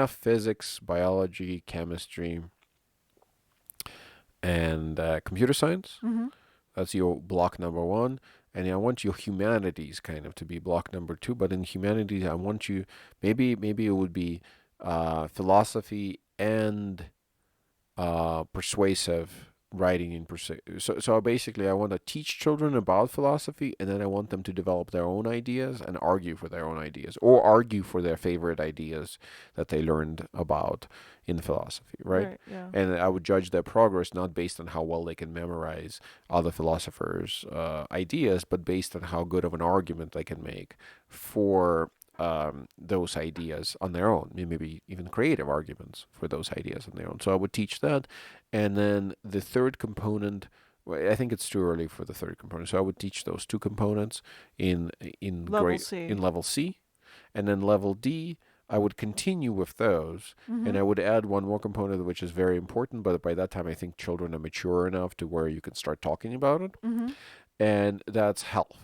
physics, biology, chemistry, and computer science. Mm-hmm. That's your block number 1. And I want your humanities kind of to be block number 2. But in humanities, I want you maybe it would be philosophy and persuasive writing in so basically I want to teach children about philosophy, and then I want them to develop their own ideas and argue for their own ideas, or argue for their favorite ideas that they learned about in philosophy, right? Yeah. And I would judge their progress not based on how well they can memorize other philosophers' ideas, but based on how good of an argument they can make for those ideas on their own, maybe even creative arguments for those ideas on their own. So I would teach that. And then the third component, well, I think it's too early for the third component. So I would teach those two components in level C. in level C. And then level D, I would continue with those, Mm-hmm. and I would add one more component which is very important, but by that time I think children are mature enough to where you can start talking about it. Mm-hmm. And that's health.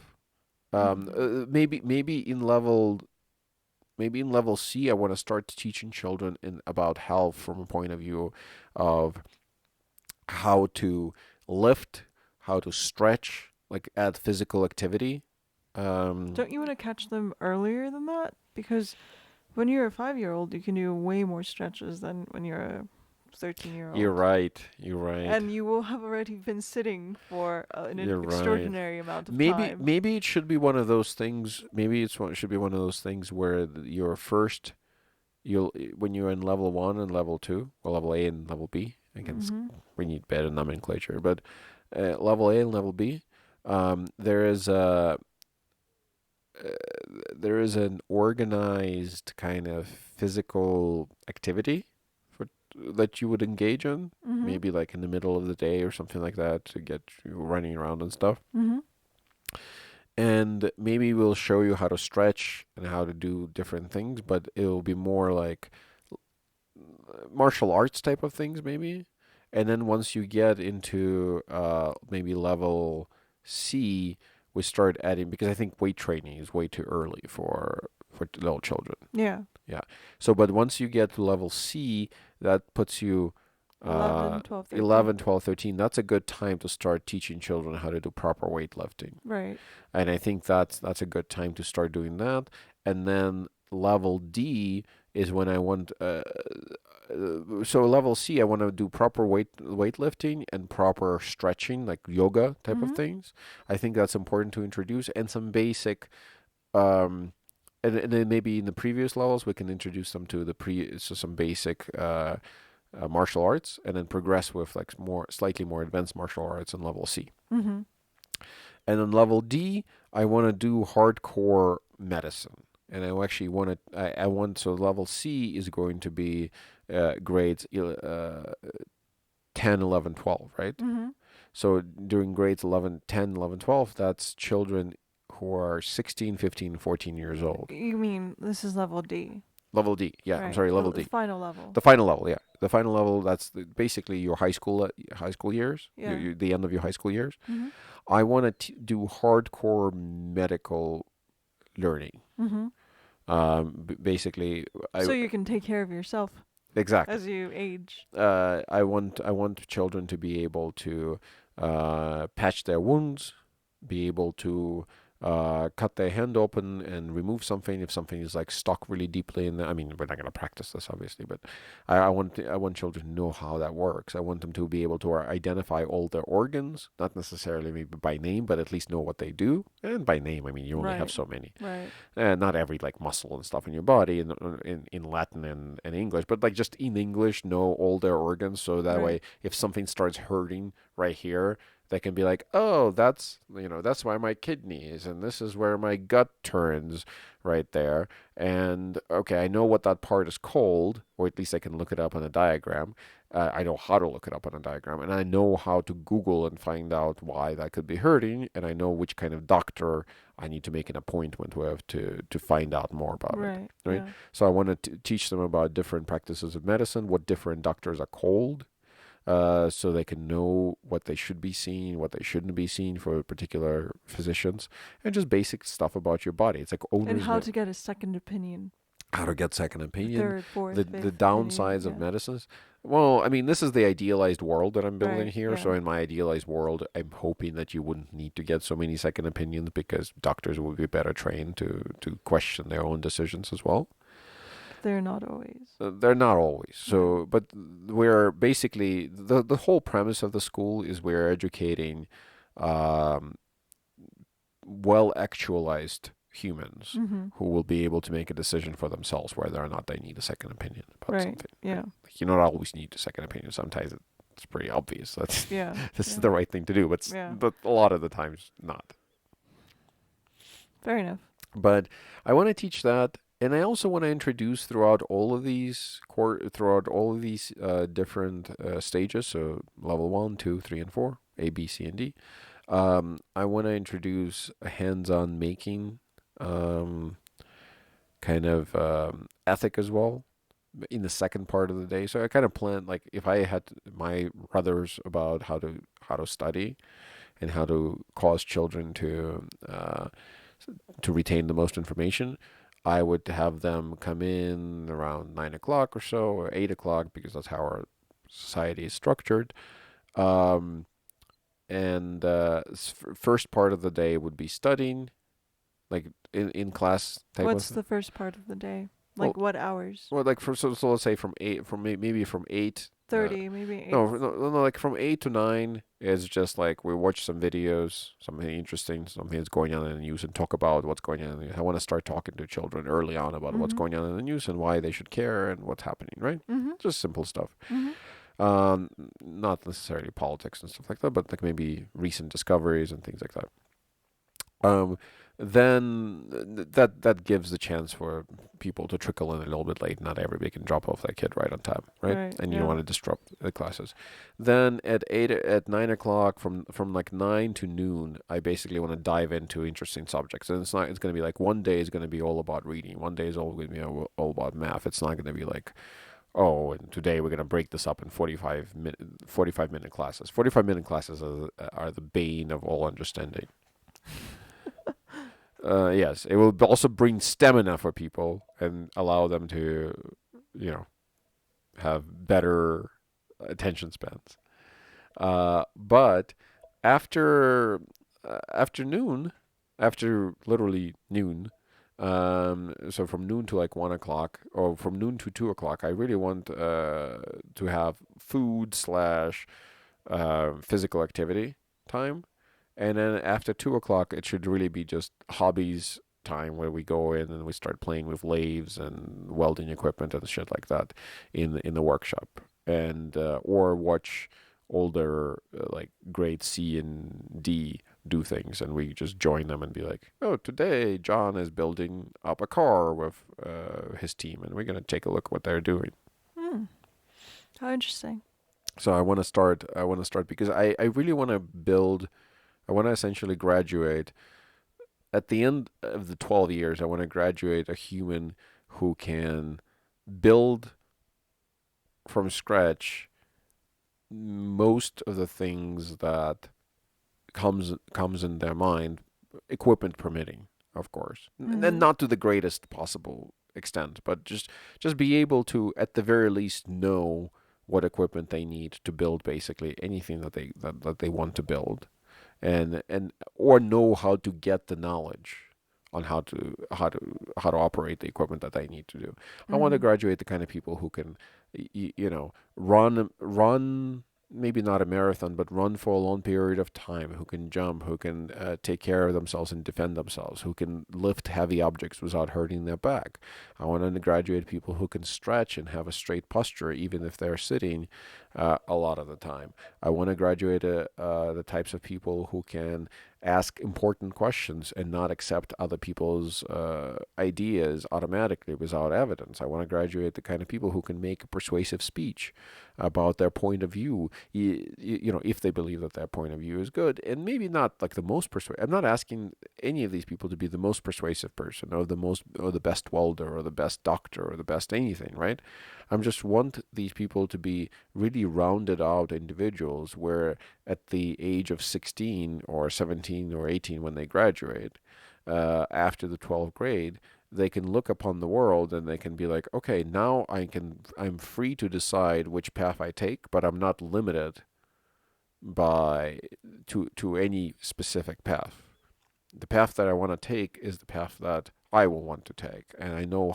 Maybe in level C, I want to start teaching children about health from a point of view of how to lift, how to stretch, like add physical activity. Don't you want to catch them earlier than that? Because when you're a 5-year-old, you can do way more stretches than when you're a 13-year-old. You're right. And you will have already been sitting for an extraordinary amount of time. Maybe it should be one of those things. Maybe should be one of those things where you're first, when you're in level 1 and level 2, or level A and level B. Again, we need better nomenclature, but level A and level B, there is an organized kind of physical activity that you would engage in, maybe like in the middle of the day or something like that, to get you running around and stuff. And maybe we'll show you how to stretch and how to do different things, but it'll be more like martial arts type of things, maybe. And then once you get into maybe level C, we start adding, because I think weight training is way too early for little children. Yeah. So, but once you get to level C, that puts you 11, 12, 13. 11, 12, 13. That's a good time to start teaching children how to do proper weightlifting. Right. And I think that's a good time to start doing that. And then level D is when I want. So level C, I want to do proper weightlifting and proper stretching, like yoga type of things. I think that's important to introduce, and some basic. And then maybe in the previous levels we can introduce them to some basic martial arts, and then progress with like slightly more advanced martial arts in level C. And then level D, I want to do hardcore medicine, and I actually want to. So level C is going to be grades 10, 11, 12, right? Mhm. So during grades 11, 10, 11, 12, that's children who are 16, 15, 14 years old. You mean this is level D, Level D. Yeah, I'm right? sorry, level The D. final level. The final level, yeah. The final level, that's basically your high school years, Yeah. the end of your high school years. Mhm. I want to do hardcore medical learning. Mhm. Basically, I So you can take care of yourself exactly. as you age. I want children to be able to patch their wounds, be able to cut their hand open and remove something if something is like stuck really deeply in there. I mean, we're not going to practice this obviously, but I want children to know how that works. I want them to be able to identify all their organs, not necessarily maybe by name, but at least know what they do. And by name, I mean you only have Right. so many. Right. Not every like muscle and stuff in your body in Latin and English, but like just in English, know all their organs, so that Right. way, if something starts hurting right here, they can be like, oh, that's why my kidneys, and this is where my gut turns right there, and okay, I know what that part is called, or at least I can look it up on a diagram. I know how to look it up on a diagram, and I know how to Google and find out why that could be hurting, and I know which kind of doctor I need to make an appointment with to find out more about it, Right. right? Yeah. So I want to teach them about different practices of medicine, what different doctors are called, so they can know what they should be seeing, what they shouldn't be seeing for particular physicians, and just basic stuff about your body. It's like And owner's how to get a second opinion, how to get second opinion, third, fourth, the fifth opinion. downsides of Yeah. medicines. Well, I mean, this is the idealized world that I'm building Right. here. Yeah. So in my idealized world, I'm hoping that you wouldn't need to get so many second opinions because doctors will be better trained to question their own decisions as well. They're not always. They're not always. Yeah. So, but we're basically the whole premise of the school is we're educating um, well actualized humans Mhm. who will be able to make a decision for themselves whether or not they need a second opinion about Right. something. Yeah. Like, you don't always need a second opinion. Sometimes it's pretty obvious that Yeah. this Yeah. is the right thing to do, Yeah. but a lot of the times not. Fair enough. But I want to teach that, and I also want to introduce throughout all of these different stages. So level 1, 2, 3, and 4, A, B, C, and D. I want to introduce a hands-on making um, kind of ethic as well in the second part of the day. So I kind of plan like if I had my brothers about how to study and how to cause children to retain the most information, I would have them come in around 9 o'clock or so, or 8 o'clock, because that's how our society is structured. Um, and first part of the day would be studying, like in class type of What's thing. the first part of the day? Well, Like what hours? Well, like so let's say from eight, maybe from eight. 30, maybe 8. No, like from 8 to 9 is just like we watch some videos, something interesting, something that's going on in the news, and talk about what's going on in the news. I want to start talking to children early on about what's Mhm. going on in the news and why they should care and what's happening, right? Mhm. Just simple stuff. Mhm. Not necessarily politics and stuff like that, but like maybe recent discoveries and things like that. Um, then that gives the chance for people to trickle in a little bit late. Not everybody can drop off that kid right on time, right? Right. And you Yeah. don't want to disrupt the classes. Then at 9 o'clock, from like 9 to noon, I basically want to dive into interesting subjects. And it's going to be like one day is going to be all about reading. One day is all going to be all about math. It's not going to be like, oh, and today we're going to break this up in 45-minute classes. 45-minute classes are the bane of all understanding. Yes, it will also bring stamina for people and allow them to, you know, have better attention spans. But after afternoon, after literally noon, so from noon to like 1 o'clock, or from noon to 2 o'clock, I really want to have food slash physical activity time. And then after 2 o'clock, it should really be just hobbies time where we go in and we start playing with lathes and welding equipment and shit like that in the workshop, and or watch older like grade C and D do things, and we just join them and be like, oh, today John is building up a car with his team, and we're gonna take a look at what they're doing. Hmm. How interesting. So I want to start. I want to start because I really want to build. I want to essentially graduate at the end of the 12 years. I want to graduate a human who can build from scratch most of the things that comes in their mind, equipment permitting, of course, and Mm-hmm. not to the greatest possible extent, but just be able to, at the very least, know what equipment they need to build basically anything that they want to build, and or know how to get the knowledge on how to operate the equipment that they need to do. I want to Mm-hmm. graduate the kind of people who can, run maybe not a marathon, but run for a long period of time, who can jump, who can take care of themselves and defend themselves, who can lift heavy objects without hurting their back. I want to graduate people who can stretch and have a straight posture, even if they're sitting a lot of the time. I want to graduate the types of people who can ask important questions and not accept other people's ideas automatically without evidence. I want to graduate the kind of people who can make a persuasive speech about their point of view, if they believe that their point of view is good, and maybe not like the most persuasive. I'm not asking any of these people to be the most persuasive person or the best welder or the best doctor or the best anything, right? I just want these people to be really rounded out individuals where at the age of 16 or 17 or 18 when they graduate, after the 12th grade, they can look upon the world and they can be like, okay, now I'm free to decide which path I take, but I'm not limited by to any specific path. The path that I want to take is the path that I will want to take, and I know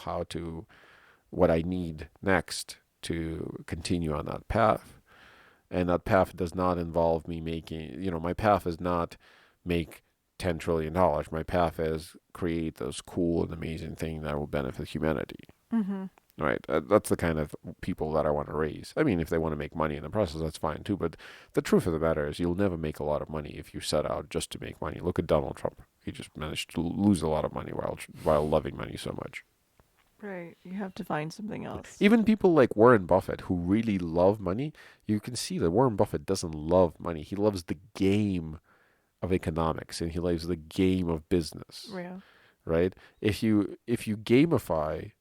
what I need next to continue on that path. And that path does not involve me making, my path is not make $10 trillion. My path is create those cool and amazing things that will benefit humanity. Mm-hmm. Right? That's the kind of people that I want to raise. I mean, if they want to make money in the process, that's fine too. But the truth of the matter is, you'll never make a lot of money if you set out just to make money. Look at Donald Trump. He just managed to lose a lot of money while loving money so much. Right. You have to find something else. Even people like Warren Buffett who really love money, you can see that Warren Buffett doesn't love money. He loves the game of economics and he loves the game of business, Yeah. right? If you gamify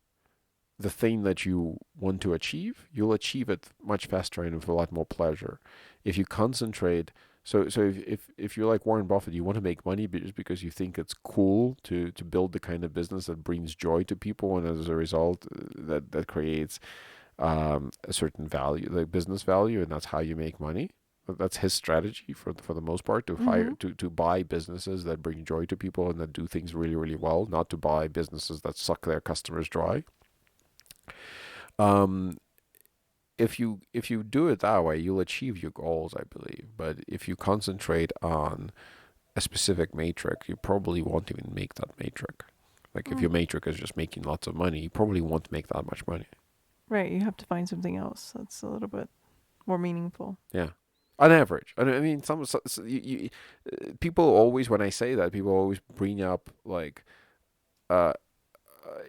the thing that you want to achieve, you'll achieve it much faster and with a lot more pleasure. If you concentrate, if you're like Warren Buffett, you want to make money just because you think it's cool to build the kind of business that brings joy to people, and as a result, that creates a certain value, like business value, and that's how you make money. That's his strategy for the most part, to hire Mm-hmm. to buy businesses that bring joy to people and that do things really really well, not to buy businesses that suck their customers dry. Um, if you do it that way, you'll achieve your goals, I believe. But if you concentrate on a specific metric, you probably won't even make that metric. Like if Mm. your metric is just making lots of money, you probably won't make that much money. Right. You have to find something else that's a little bit more meaningful. Yeah, on average. I mean, people always, when I say that, people always bring up like uh,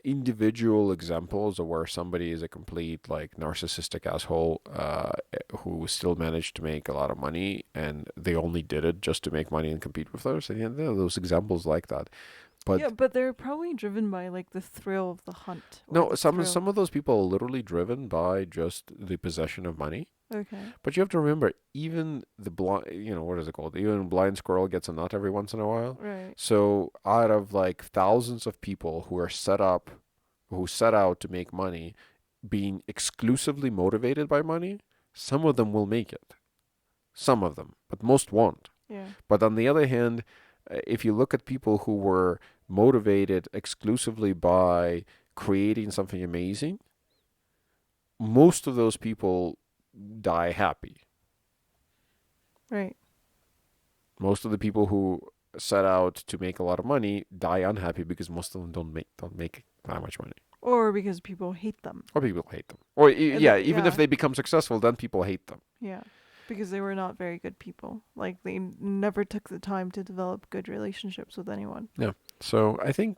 individual examples of where somebody is a complete like narcissistic asshole who still managed to make a lot of money and they only did it just to make money and compete with others. And there are those examples like that. Yeah, But but they're probably driven by like the thrill of the hunt or no, the some thrill. some of those people are literally driven by just the possession of money. Okay. But you have to remember, even the blind, what is it called? Even a blind squirrel gets a nut every once in a while. Right. So out of like thousands of people who set out to make money, being exclusively motivated by money, some of them will make it. Some of them, but most won't. Yeah. But on the other hand, if you look at people who were motivated exclusively by creating something amazing, most of those people die happy. Right. Most of the people who set out to make a lot of money die unhappy because most of them don't make that much money. Or because people hate them. Or people hate them. Or yeah, even if Yeah. they become successful, then people hate them. Yeah. Because they were not very good people. Like they never took the time to develop good relationships with anyone. Yeah. So I think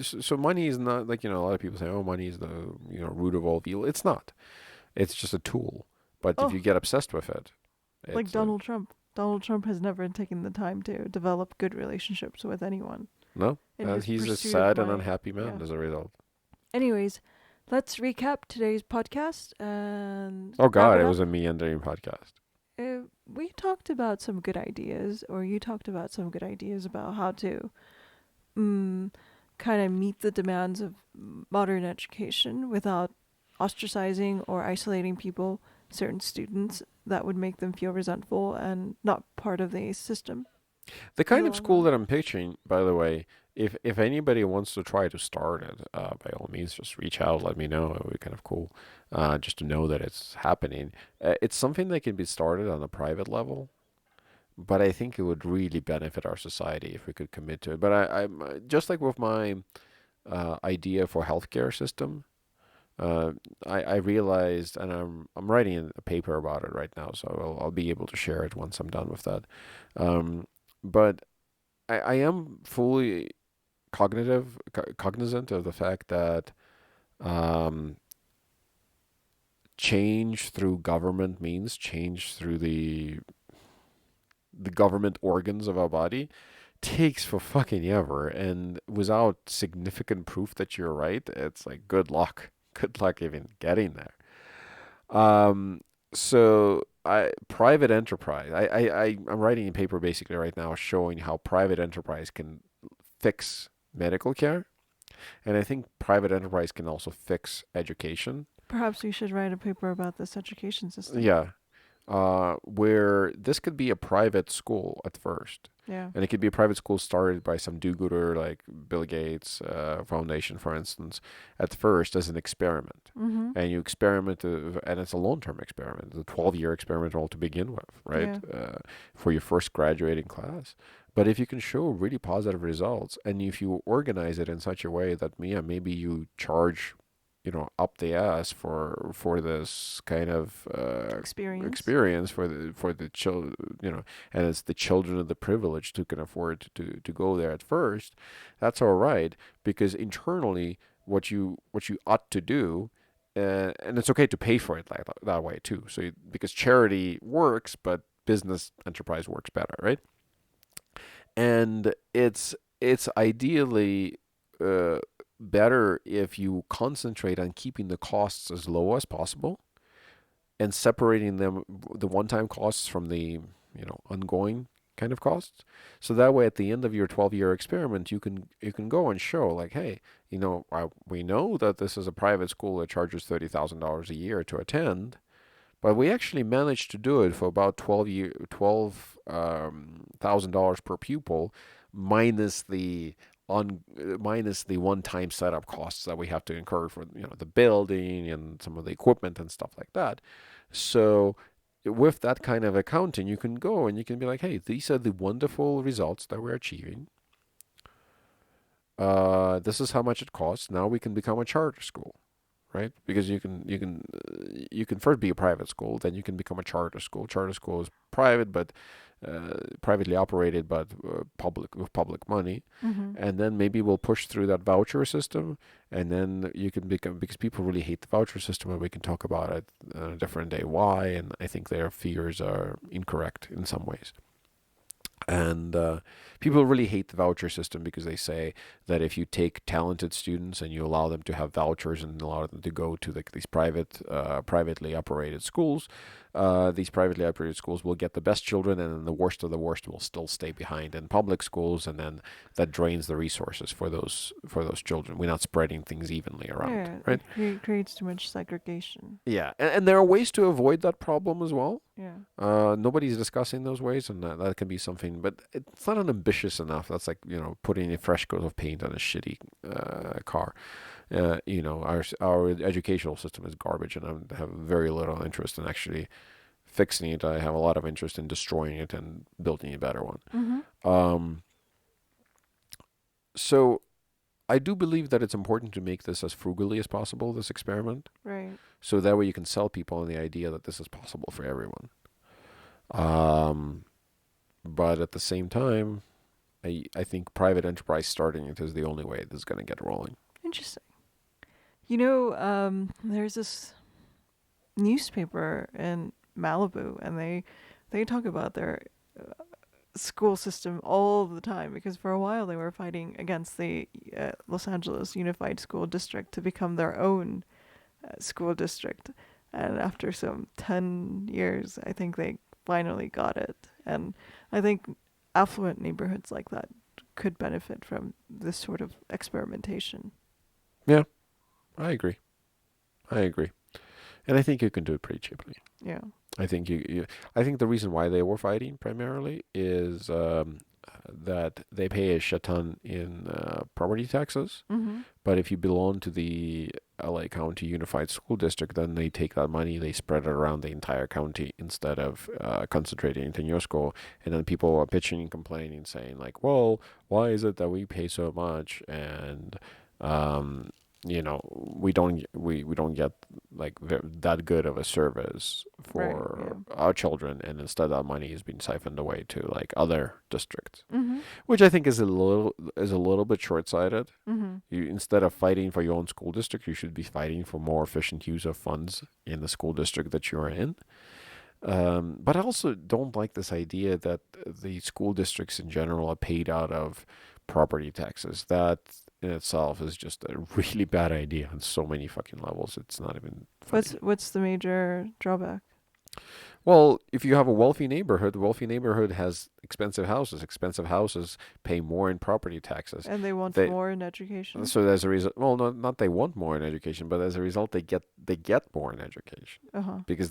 so. Money is not like a lot of people say, oh, money is the root of all evil. It's not. It's just a tool. But if Oh, you get obsessed with it, like it's Donald Trump. Donald Trump has never taken the time to develop good relationships with anyone no. in his He's a pursuit of sad and money. unhappy Yeah. man as a result. Anyways, let's recap today's podcast and Oh wrap God, it it up. was a meandering podcast. We talked about some good ideas, or you talked about some good ideas about how to kind of meet the demands of modern education without ostracizing or isolating people, certain students that would make them feel resentful and not part of the system The in the kind of long school run. that I'm pitching, by the way, if anybody wants to try to start it, by all means, just reach out, let me know. It would be kind of cool, just to know that it's happening. It's something that can be started on a private level, but I think it would really benefit our society if we could commit to it. But I'm just like with my idea for healthcare system. Uh, I realized, and I'm writing a paper about it right now, so I'll be able to share it once I'm done with that. But I am fully cognizant of the fact that um, change through government means change through the government organs of our body takes for fucking ever, and without significant proof that you're right, it's like good luck. Good luck even getting there. Um, so private enterprise. I'm writing a paper basically right now showing how private enterprise can fix medical care, and I think private enterprise can also fix education. Perhaps we should write a paper about this education system. Yeah, where this could be a private school at first. Yeah. And it could be a private school started by some do-gooder like Bill Gates Foundation, for instance, at first as an experiment. Mm-hmm. And you experiment, and it's a long-term experiment, it's a 12-year experiment all to begin with, right? Yeah. For your first graduating class. But if you can show really positive results, and if you organize it in such a way that, yeah, maybe you charge, up the ass for this kind of Experience. experience for the children, and it's the children of the privileged who can afford to go there at first. That's all right, because internally, what you ought to do, and it's okay to pay for it like that way too. So because charity works, but business enterprise works better, right? And it's ideally uh, better if you concentrate on keeping the costs as low as possible and separating them, the one-time costs from the ongoing kind of costs. So that way, at the end of your 12-year experiment, you can go and show like, hey, we know that this is a private school that charges $30,000 a year to attend, but we actually managed to do it for about $12,000 per pupil, minus the one-time setup costs that we have to incur for the building and some of the equipment and stuff like that. So with that kind of accounting, you can go and you can be like, hey, these are the wonderful results that we're achieving. This is how much it costs. Now we can become a charter school, right? Because you can first be a private school, then you can become a charter school. Charter school is private, but privately operated, but public, with public money. Mm-hmm. And then maybe we'll push through that voucher system, and then you can become, because people really hate the voucher system, and we can talk about it on a different day why. And I think their fears are incorrect in some ways. And people really hate the voucher system because they say that if you take talented students and you allow them to have vouchers and allow them to go to these privately operated schools, these privately operated schools will get the best children, and then the worst of the worst will still stay behind in public schools, and then that drains the resources for those children. We're not spreading things evenly around, Yeah, right? it creates too much segregation. Yeah, and there are ways to avoid that problem as well. Yeah. Nobody's discussing those ways, and that can be something, but it's not ambitious enough. That's like, putting a fresh coat of paint on a shitty car. Our educational system is garbage, and I have very little interest in actually fixing it. I have a lot of interest in destroying it and building a better one. Mm-hmm. So I do believe that it's important to make this as frugally as possible, this experiment, Right. so that way you can sell people on the idea that this is possible for everyone. Um, but at the same time, I think private enterprise starting it is the only way this is going to get rolling. Interesting. There's this newspaper in Malibu, and they talk about their school system all the time, because for a while they were fighting against the Los Angeles Unified School District to become their own school district. And after some 10 years, I think they finally got it. And I think affluent neighborhoods like that could benefit from this sort of experimentation. Yeah, I agree. I agree. And I think you can do it pretty cheaply. Yeah. I think I think the reason why they were fighting primarily is that they pay a shit ton in property taxes. Mm-hmm. But if you belong to the LA County Unified School District, then they take that money, they spread it around the entire county instead of concentrating it in your school. And then people are bitching and complaining, saying like, "Well, why is it that we pay so much and um, we don't get like that good of a service Right. for Yeah. our children, and instead that money is being siphoned away to like other districts, Mm-hmm. which I think is a little bit short-sighted. Mm-hmm. You, instead of fighting for your own school district, you should be fighting for more efficient use of funds in the school district that you're in. But I also don't like this idea that the school districts in general are paid out of property taxes. That in itself is just a really bad idea on so many fucking levels. It's not even funny. What's the major drawback? Well, if you have a wealthy neighborhood, the wealthy neighborhood has expensive houses. Expensive houses pay more in property taxes. And they want They, more in education? so as a result, well, not they want more in education, but as a result, they get more in education Uh-huh. because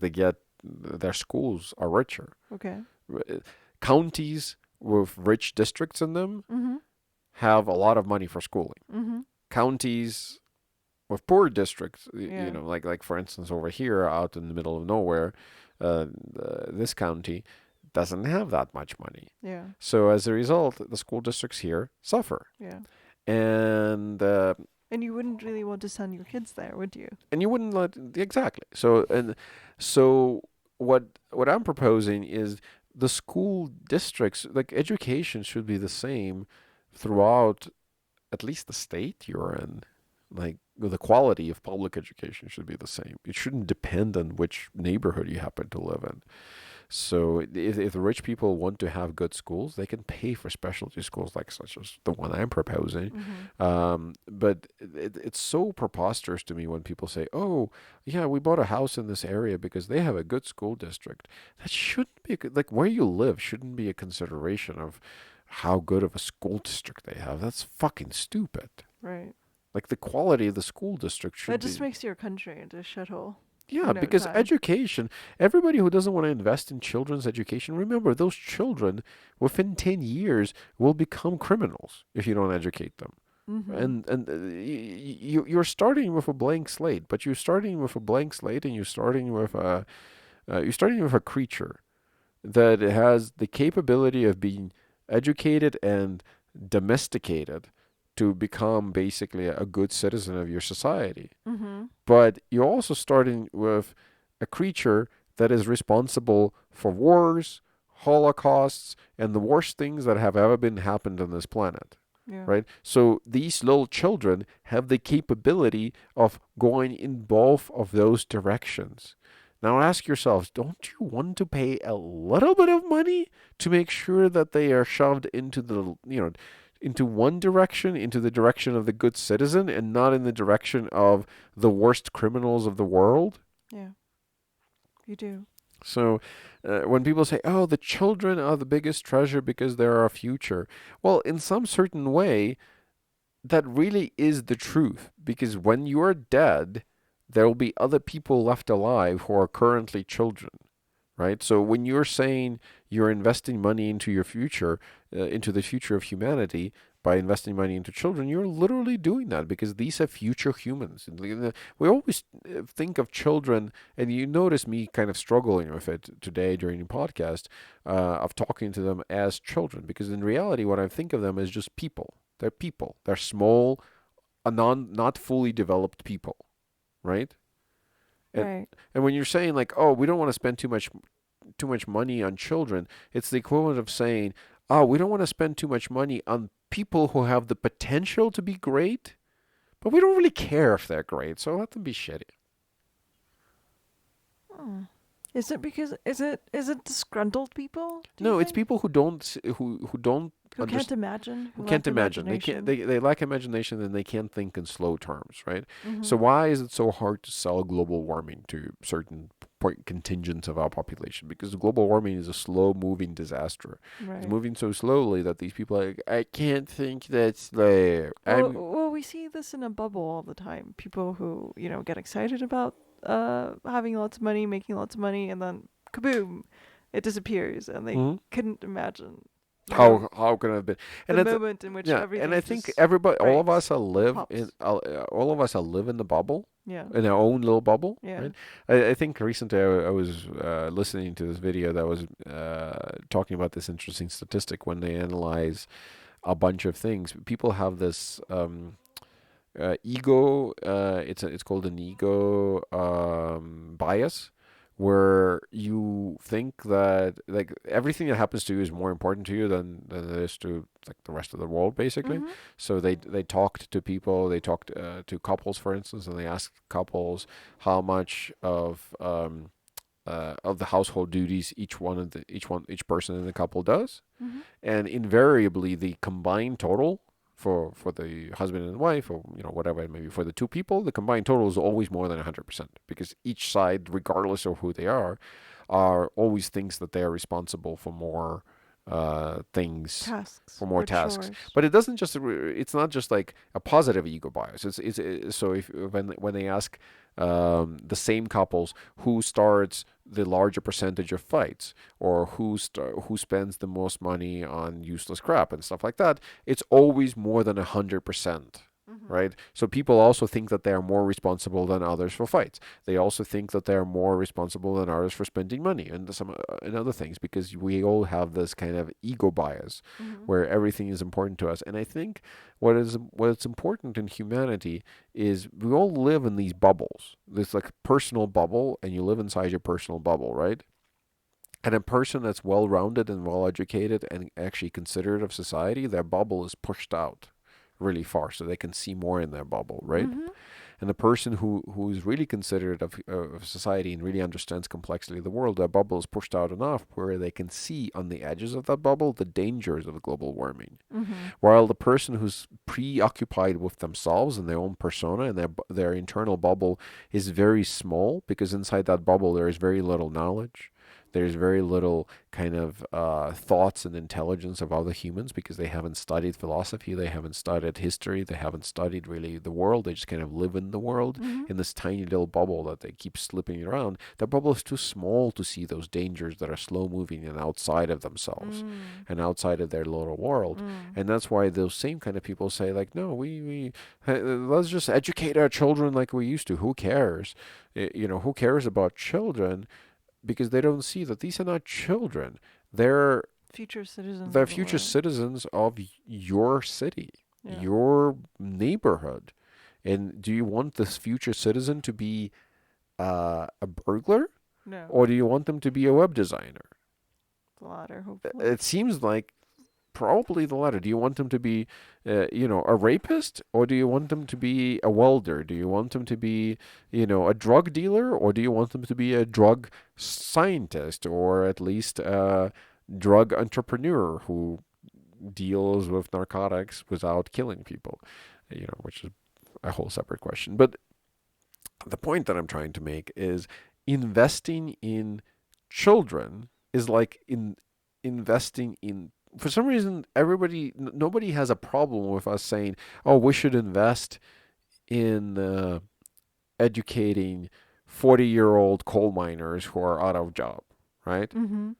their schools are richer. Okay. Counties with rich districts in them Mm-hmm. have a lot of money for schooling. Mm-hmm. Counties with poor districts, Yeah. like for instance over here out in the middle of nowhere, this county doesn't have that much money. Yeah. So as a result, the school districts here suffer. Yeah. And And you wouldn't really want to send your kids there, would you? you wouldn't let exactly. So what I'm proposing is the school districts, like education should be the same throughout at least the state you're in. Like the quality of public education should be the same. It shouldn't depend on which neighborhood you happen to live in. So if the rich people want to have good schools, they can pay for specialty schools like such as the one I'm proposing. Mm-hmm. But it's so preposterous to me when people say, "Oh, yeah, we bought a house in this area because they have a good school district." That shouldn't be like where you live shouldn't be a consideration of how good of a school district they have. That's fucking stupid. Right. Like the quality of the school district should That just be. makes your country into a shithole. Yeah, No because time. education, everybody who doesn't want to invest in children's education, remember, those children within 10 years will become criminals if you don't educate them. Mm-hmm. And you're starting with a blank slate, but you're starting with a blank slate and you're starting with a creature that has the capability of being educated and domesticated to become basically a good citizen of your society. Mm-hmm. But you're also starting with a creature that is responsible for wars, holocausts, and the worst things that have ever been happened on this planet. Yeah. Right? So these little children have the capability of going in both of those directions. Now ask yourselves, don't you want to pay a little bit of money to make sure that they are shoved into one direction, into the direction of the good citizen, and not in the direction of the worst criminals of the world? Yeah. You do. So when people say, "Oh, the children are the biggest treasure because they're our future," well, in some certain way, that really is the truth. Because when you're dead, there will be other people left alive who are currently children, right? So when you're saying you're investing money into your future, into the future of humanity, by investing money into children, you're literally doing that because these are future humans. We always think of children, and you notice me kind of struggling with it today during the podcast, of talking to them as children, because in reality, what I think of them as just people. They're people. They're small, not fully developed people, right? And Right. and when you're saying like, "Oh, we don't want to spend too much money on children," it's the equivalent of saying, "Oh, we don't want to spend too much money on people who have the potential to be great, but we don't really care if they're great, so let them be shitty." Hmm. Is it because is it disgruntled people? Do you No, it's think people who don't who can't understand, imagine, who who can't lack imagine. imagination? They lack imagination and they can't think in slow terms, right? So Mm-hmm. why is it so hard to sell global warming to certain point contingents of our population? Because global warming is a slow moving disaster. It's Right. moving so slowly that these people are like, I can't think that slow. Well, we see this in a bubble all the time. People who get excited about having lots of money, making lots of money, and then kaboom, it disappears, and they Mhm. couldn't imagine the How can I have been? the And it's moment in which yeah, and I everything think just everybody, breaks, pops. all of us live in the bubble, Yeah. in our own little bubble, Yeah. right? I think recently I was listening to this video that was talking about this interesting statistic when they analyze a bunch of things. People have this ego. It's called an ego bias, where you think that like everything that happens to you is more important to you than it is to like the rest of the world, basically. Mhm. So they talked to people, they talked to couples, for instance, and they asked couples how much of the household duties each person in the couple does, Mhm. and invariably the combined total for the husband and wife, or whatever it may be, for the two people, the combined total is always more than 100%, because each side, regardless of who they are always thinks that they are responsible for more things, Tasks for more or tasks. chores. But it's not just like a positive ego bias. So if when they ask the same couples who starts the larger percentage of fights, or who spends the most money on useless crap and stuff like that, it's always more than 100%. Mhm. Right? So people also think that they are more responsible than others for fights. They also think that they are more responsible than others for spending money and other things, because we all have this kind of ego bias Mhm. where everything is important to us. And I think what is important in humanity is we all live in these bubbles. This like personal bubble, and you live inside your personal bubble, right? And a person that's well rounded and well educated and actually considerate of society, their bubble is pushed out really far so they can see more in their bubble, right? Mhm. And the person who is really considerate of society and really understands complexity of the world, their bubble is pushed out enough where they can see on the edges of that bubble the dangers of global warming. Mhm. While the person who's preoccupied with themselves and their own persona and their internal bubble is very small, because inside that bubble there is very little knowledge. There's very little kind of thoughts and intelligence of other humans, because they haven't studied philosophy, they haven't studied history, they haven't studied really the world. They just kind of live in the world Mhm. in this tiny little bubble that they keep slipping around. That bubble is too small to see those dangers that are slow moving and outside of themselves Mm. and outside of their little world. Mm. And that's why those same kind of people say, like, no, let's just educate our children like we used to. Who cares? Who cares about children? Because they don't see that these are not children. They're Future citizens they're of the future world. citizens of your city, Yeah. your neighborhood. And do you want this future citizen to be a burglar, No. or do you want them to be a web designer? The latter, hopefully. It seems like probably the latter. Do you want them to be, a rapist, or do you want them to be a welder? Do you want them to be, a drug dealer, or do you want them to be a drug scientist, or at least a drug entrepreneur who deals with narcotics without killing people? Which is a whole separate question. But the point that I'm trying to make is investing in children is like investing in, for some reason nobody has a problem with us saying, oh, we should invest in educating 40-year-old coal miners who are out of job, right? Mhm.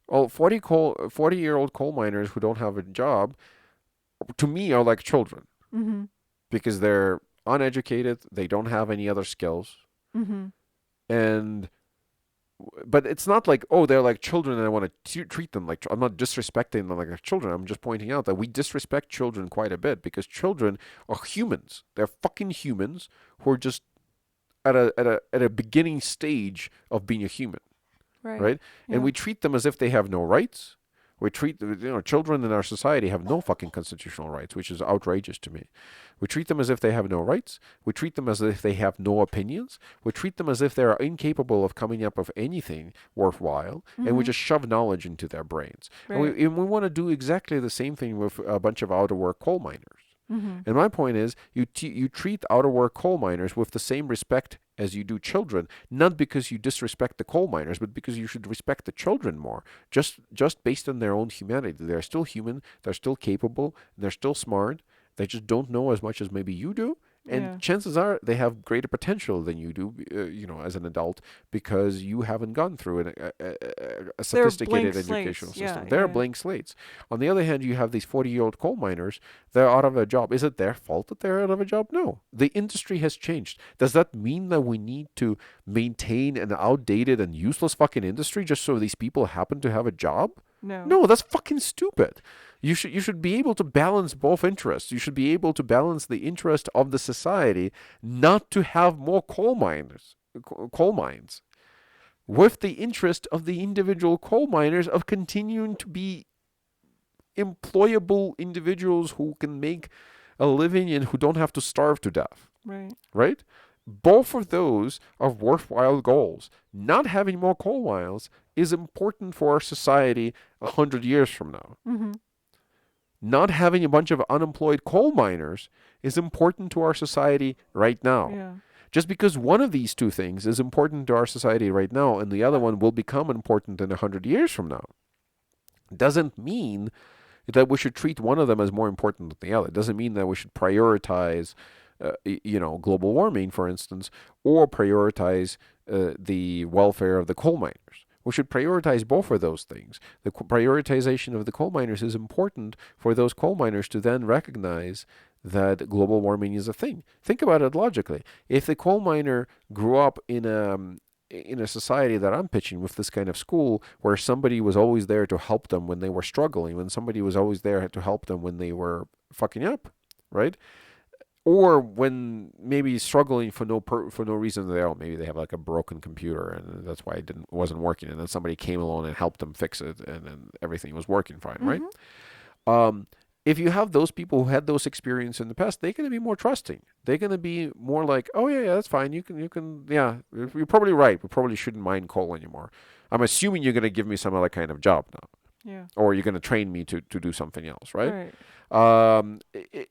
Well, 40-year-old coal miners who don't have a job, to me, are like children, Mhm. because they're uneducated, they don't have any other skills, Mhm. and but it's not like, oh, they're like children and I want to treat them like, I'm not disrespecting them like children. I'm just pointing out that we disrespect children quite a bit, because children are humans. They're fucking humans who are just at a beginning stage of being a human, Right. right? And Yeah. we treat them as if they have no rights. We treat, children in our society have no fucking constitutional rights, which is outrageous to me. We treat them as if they have no rights. We treat them as if they have no opinions. We treat them as if they are incapable of coming up with anything worthwhile, and we Mm-hmm. just shove knowledge into their brains. And Right. we want to do exactly the same thing with a bunch of out of work coal miners. Mm-hmm. And my point is, you treat out of work coal miners with the same respect as you do children, not because you disrespect the coal miners, but because you should respect the children more, just based on their own humanity. They're still human, they're still capable, they're still smart. They just don't know as much as maybe you do. And Yeah. chances are they have greater potential than you do, as an adult, because you haven't gone through a They're blank sophisticated educational slates. Yeah. system. They're Yeah. blank slates. On the other hand, you have these 40-year-old coal miners. They're out of a job. Is it their fault that they're out of a job? No. The industry has changed. Does that mean that we need to maintain an outdated and useless fucking industry just so these people happen to have a job? No. No, that's fucking stupid. You should be able to balance both interests. You should be able to balance the interest of the society not to have more coal mines, with the interest of the individual coal miners of continuing to be employable individuals who can make a living and who don't have to starve to death, Right. right? Both of those are worthwhile goals. Not having more coal mines is important for our society 100 years from now. Mm-hmm. Not having a bunch of unemployed coal miners is important to our society right now. Yeah. Just because one of these two things is important to our society right now and the other one will become important in 100 years from now doesn't mean that we should treat one of them as more important than the other. It doesn't mean that we should prioritize, global warming, for instance, or prioritize the welfare of the coal miners. We should prioritize both of those things. The prioritization of the coal miners is important for those coal miners to then recognize that global warming is a thing. Think about it logically. If the coal miner grew up in a society that I'm pitching with this kind of school where somebody was always there to help them when they were struggling, when somebody was always there to help them when they were fucking up, right? Or when maybe struggling for no reason at all. Maybe they have like a broken computer and that's why it wasn't working, and then somebody came along and helped them fix it, and then everything was working fine, right? Mm-hmm. If you have those people who had those experiences in the past, they're going to be more trusting. They're going to be more like, oh yeah, that's fine. Yeah, you're probably right. We probably shouldn't mine coal anymore. I'm assuming you're going to give me some other kind of job now, Yeah. or you're going to train me to do something else, right? Right.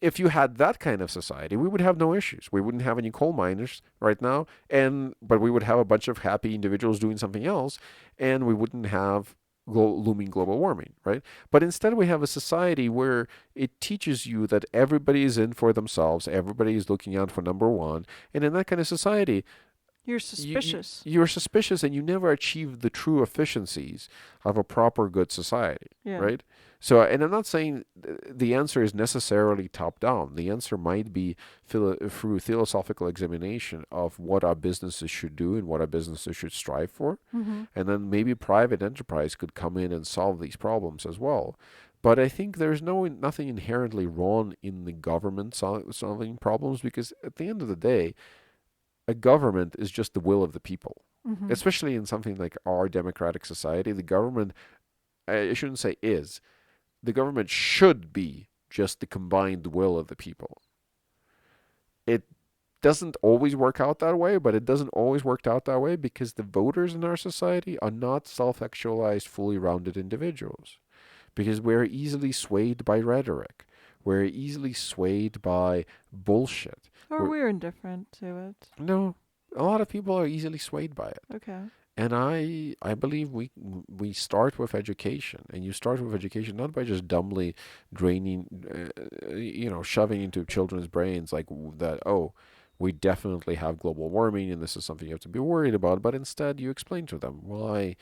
If you had that kind of society, we would have no issues. We wouldn't have any coal miners right now, but we would have a bunch of happy individuals doing something else, and we wouldn't have looming global warming, right? But instead, we have a society where it teaches you that everybody is in for themselves, everybody is looking out for number one, and in that kind of society, You're suspicious. you're suspicious and you never achieve the true efficiencies of a proper good society, Yeah. right? So, and I'm not saying the answer is necessarily top down. The answer might be through philosophical examination of what our businesses should do and what our businesses should strive for. Mm-hmm. And then maybe private enterprise could come in and solve these problems as well. But I think there's nothing inherently wrong in the government solving problems, because at the end of the day, a government is just the will of the people. Mm-hmm. Especially in something like our democratic society, the government, I shouldn't say is, the government should be just the combined will of the people. It doesn't always work out that way, but it doesn't always work out that way because the voters in our society are not self-actualized, fully rounded individuals. Because we're easily swayed by rhetoric. We're easily swayed by bullshit. Or we're indifferent to it. No, a lot of people are easily swayed by it. Okay. And I believe we start with education, and you start with education not by just dumbly draining, shoving into children's brains like that. Oh, we definitely have global warming, and this is something you have to be worried about. But instead, you explain to them why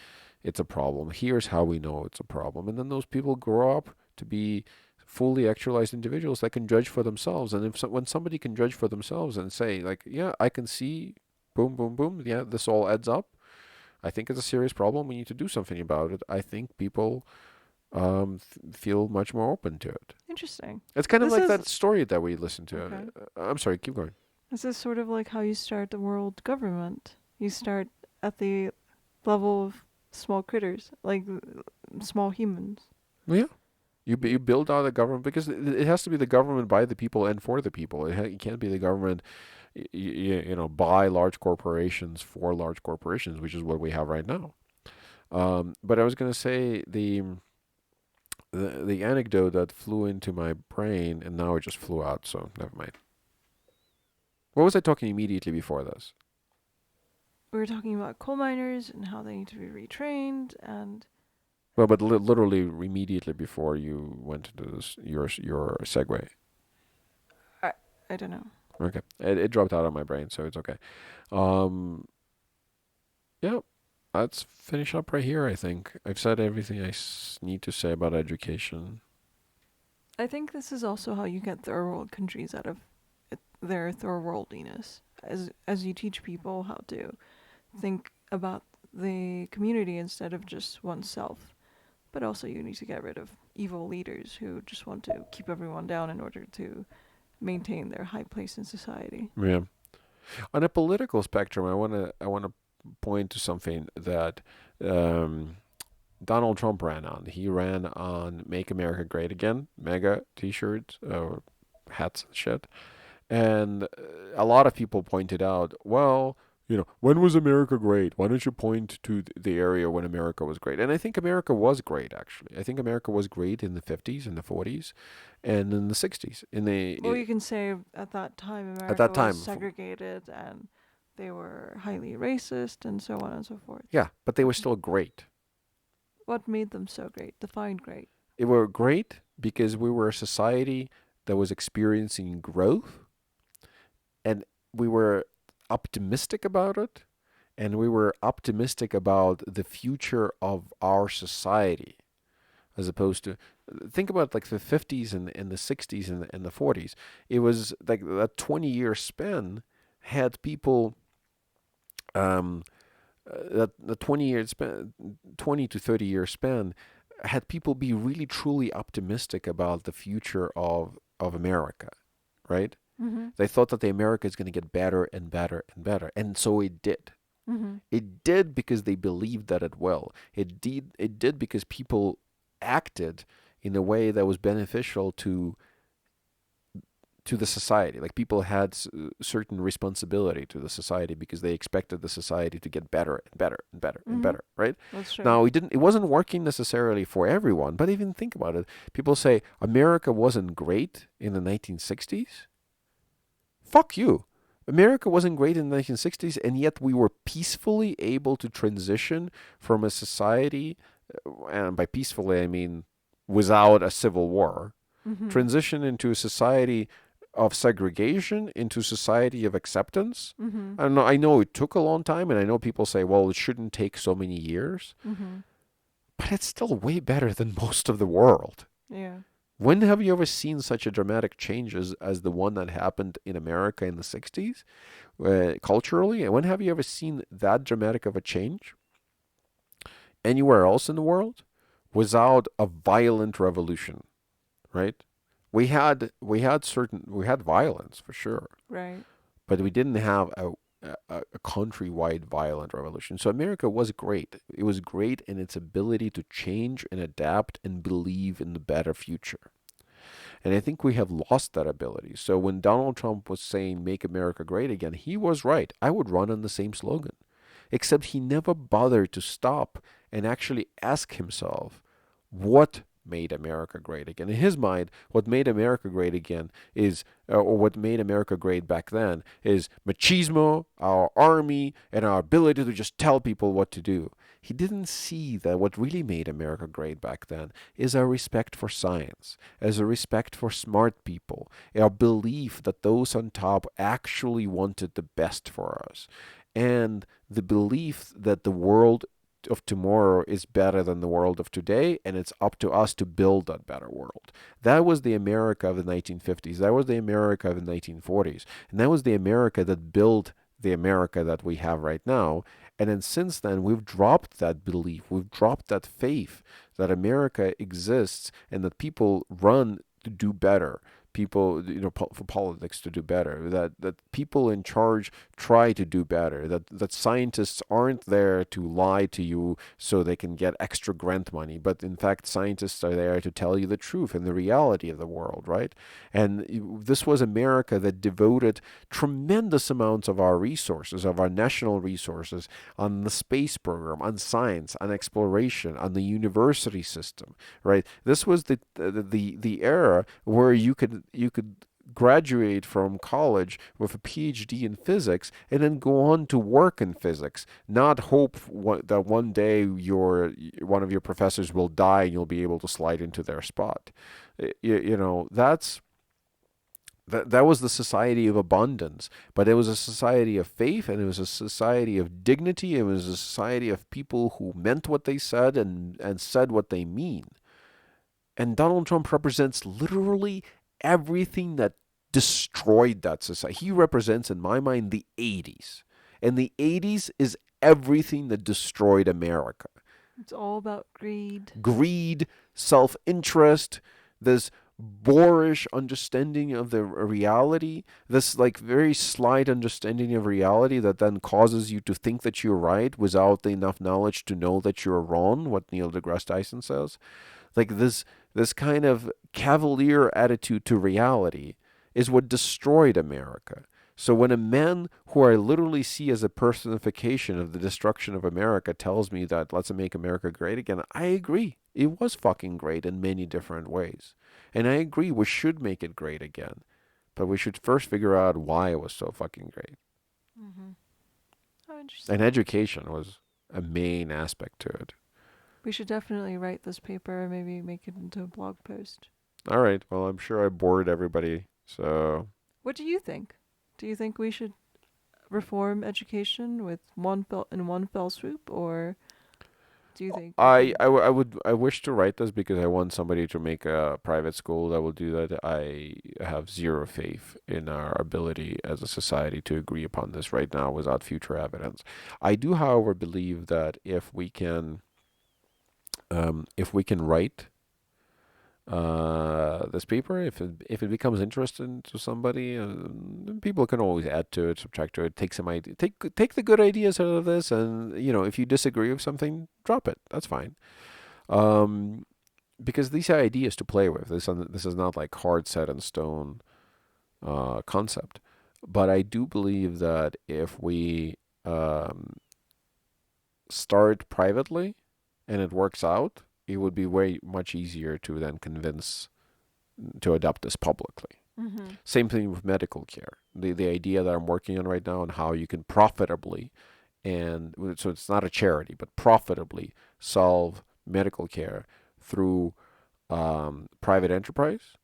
it's a problem. Here's how we know it's a problem, and then those people grow up to be fully actualized individuals that can judge for themselves. And when somebody can judge for themselves and say like, yeah, I can see, boom, boom, boom, yeah, this all adds up. I think it's a serious problem. We need to do something about it. I think people feel much more open to it. Interesting. It's kind of This like is- that story that we listened to. Okay. I'm sorry, keep going. This is sort of like how you start the world government. You start at the level of small critters, like small humans. Yeah. You build out a government because it has to be the government by the people and for the people. It can't be the government, by large corporations for large corporations, which is what we have right now. But I was gonna say the anecdote that flew into my brain and now it just flew out. So never mind. What was I talking immediately before this? We were talking about coal miners and how they need to be retrained, and Well, but literally immediately before you went into this, your segue. I I don't know. Okay, it dropped out of my brain, so it's okay. Um, yeah, let's finish up right here. I think I've said everything I need to say about education. I think this is also how you get third world countries out of their third worldliness, as you teach people how to think about the community instead of just oneself. But also, you need to get rid of evil leaders who just want to keep everyone down in order to maintain their high place in society. Yeah. On a political spectrum, I wanna point to something that um, Donald Trump ran on. He ran on "Make America Great Again," mega T-shirts, hats, and shit. And a lot of people pointed out, well, when was America great? Why don't you point to the area when America was great? And I think America was great, actually. I think America was great in the 50s, in the 40s, and in the 60s. Well, you can say at that time At America that was time, segregated and they were highly racist and so on and so forth. yeah, but they were still great. What made them so great? Define great. They were great because we were a society that was experiencing growth, and we were optimistic about it, and we were optimistic about the future of our society, as opposed to think about like the 50s and the 60s and the 40s. It was like that 20-year span had people um, that the 20-year span, 20 to 30-year span had people be really truly optimistic about the future of America, right? Mm-hmm. They thought that the America is going to get better and better and better, and so it did. Mm-hmm. It did because they believed that it will. It did because people acted in a way that was beneficial to the society. Like people had certain responsibility to the society because they expected the society to get better and better and better and Mm-hmm. better, right? That's true. Now, it wasn't working necessarily for everyone, but even think about it. People say America wasn't great in the 1960s. Fuck you. America wasn't great in the 1960s, and yet we were peacefully able to transition from a society, and by peacefully I mean without a civil war, Mm-hmm. transition into a society of segregation into society of acceptance. Mm-hmm. I know it took a long time, and I know people say, well, it shouldn't take so many years, Mm-hmm. but it's still way better than most of the world. Yeah. When have you ever seen such a dramatic change as the one that happened in America in the 60s, culturally? When have you ever seen that dramatic of a change anywhere else in the world without a violent revolution, right? We had violence for sure, Right. but we didn't have a countrywide violent revolution. So America was great. It was great in its ability to change and adapt and believe in the better future. And I think we have lost that ability. So when Donald Trump was saying "Make America Great Again," he was right. I would run on the same slogan, except he never bothered to stop and actually ask himself what made America great again. In his mind, what made America great again is, or what made America great back then, is machismo, our army, and our ability to just tell people what to do. He didn't see that what really made America great back then is our respect for science, as a respect for smart people, our belief that those on top actually wanted the best for us, and the belief that the world of tomorrow is better than the world of today, and it's up to us to build that better world. That was the America of the 1950s. That was the America of the 1940s. And that was the America that built the America that we have right now. And then since then, we've dropped that belief. We've dropped that faith that America exists and that people run to do better. people, for politics to do better, that people in charge try to do better, that scientists aren't there to lie to you so they can get extra grant money, but in fact scientists are there to tell you the truth and the reality of the world, right? And this was America that devoted tremendous amounts of our resources, of our national resources, on the space program, on science, on exploration, on the university system, right? This was the era where you could graduate from college with a PhD in physics and then go on to work in physics, not hope that one day one of your professors will die and you'll be able to slide into their spot. That was the society of abundance, but it was a society of faith, and it was a society of dignity. It was a society of people who meant what they said and said what they mean. And Donald Trump represents literally everything that destroyed that society. He represents, in my mind, the 80s. And the 80s is everything that destroyed America. It's all about greed. Greed, self-interest, this boorish understanding of the reality, this like very slight understanding of reality that then causes you to think that you're right without enough knowledge to know that you're wrong, what Neil deGrasse Tyson says. Like this kind of cavalier attitude to reality is what destroyed America. So when a man who I literally see as a personification of the destruction of America tells me that let's make America great again, I agree. It was fucking great in many different ways. And I agree we should make it great again. But we should first figure out why it was so fucking great. Mm-hmm. Oh, interesting. And education was a main aspect to it. We should definitely write this paper and maybe make it into a blog post. All right. Well, I'm sure I bored everybody. So, what do you think? Do you think we should reform education with one fell swoop, or do you think I wish to write this because I want somebody to make a private school that will do that. I have zero faith in our ability as a society to agree upon this right now without future evidence. I do, however, believe that if we can write this paper, if it becomes interesting to somebody, people can always add to it, subtract to it, take some idea, take the good ideas out of this, and if you disagree with something, drop it. That's fine. Because these are ideas to play with. This is not like hard set in stone concept. But I do believe that if we start privately and it works out, it would be way much easier to then convince to adopt this publicly. Mm-hmm. Same thing with medical care. The idea that I'm working on right now on how you can profitably, and so it's not a charity, but profitably solve medical care through private enterprise.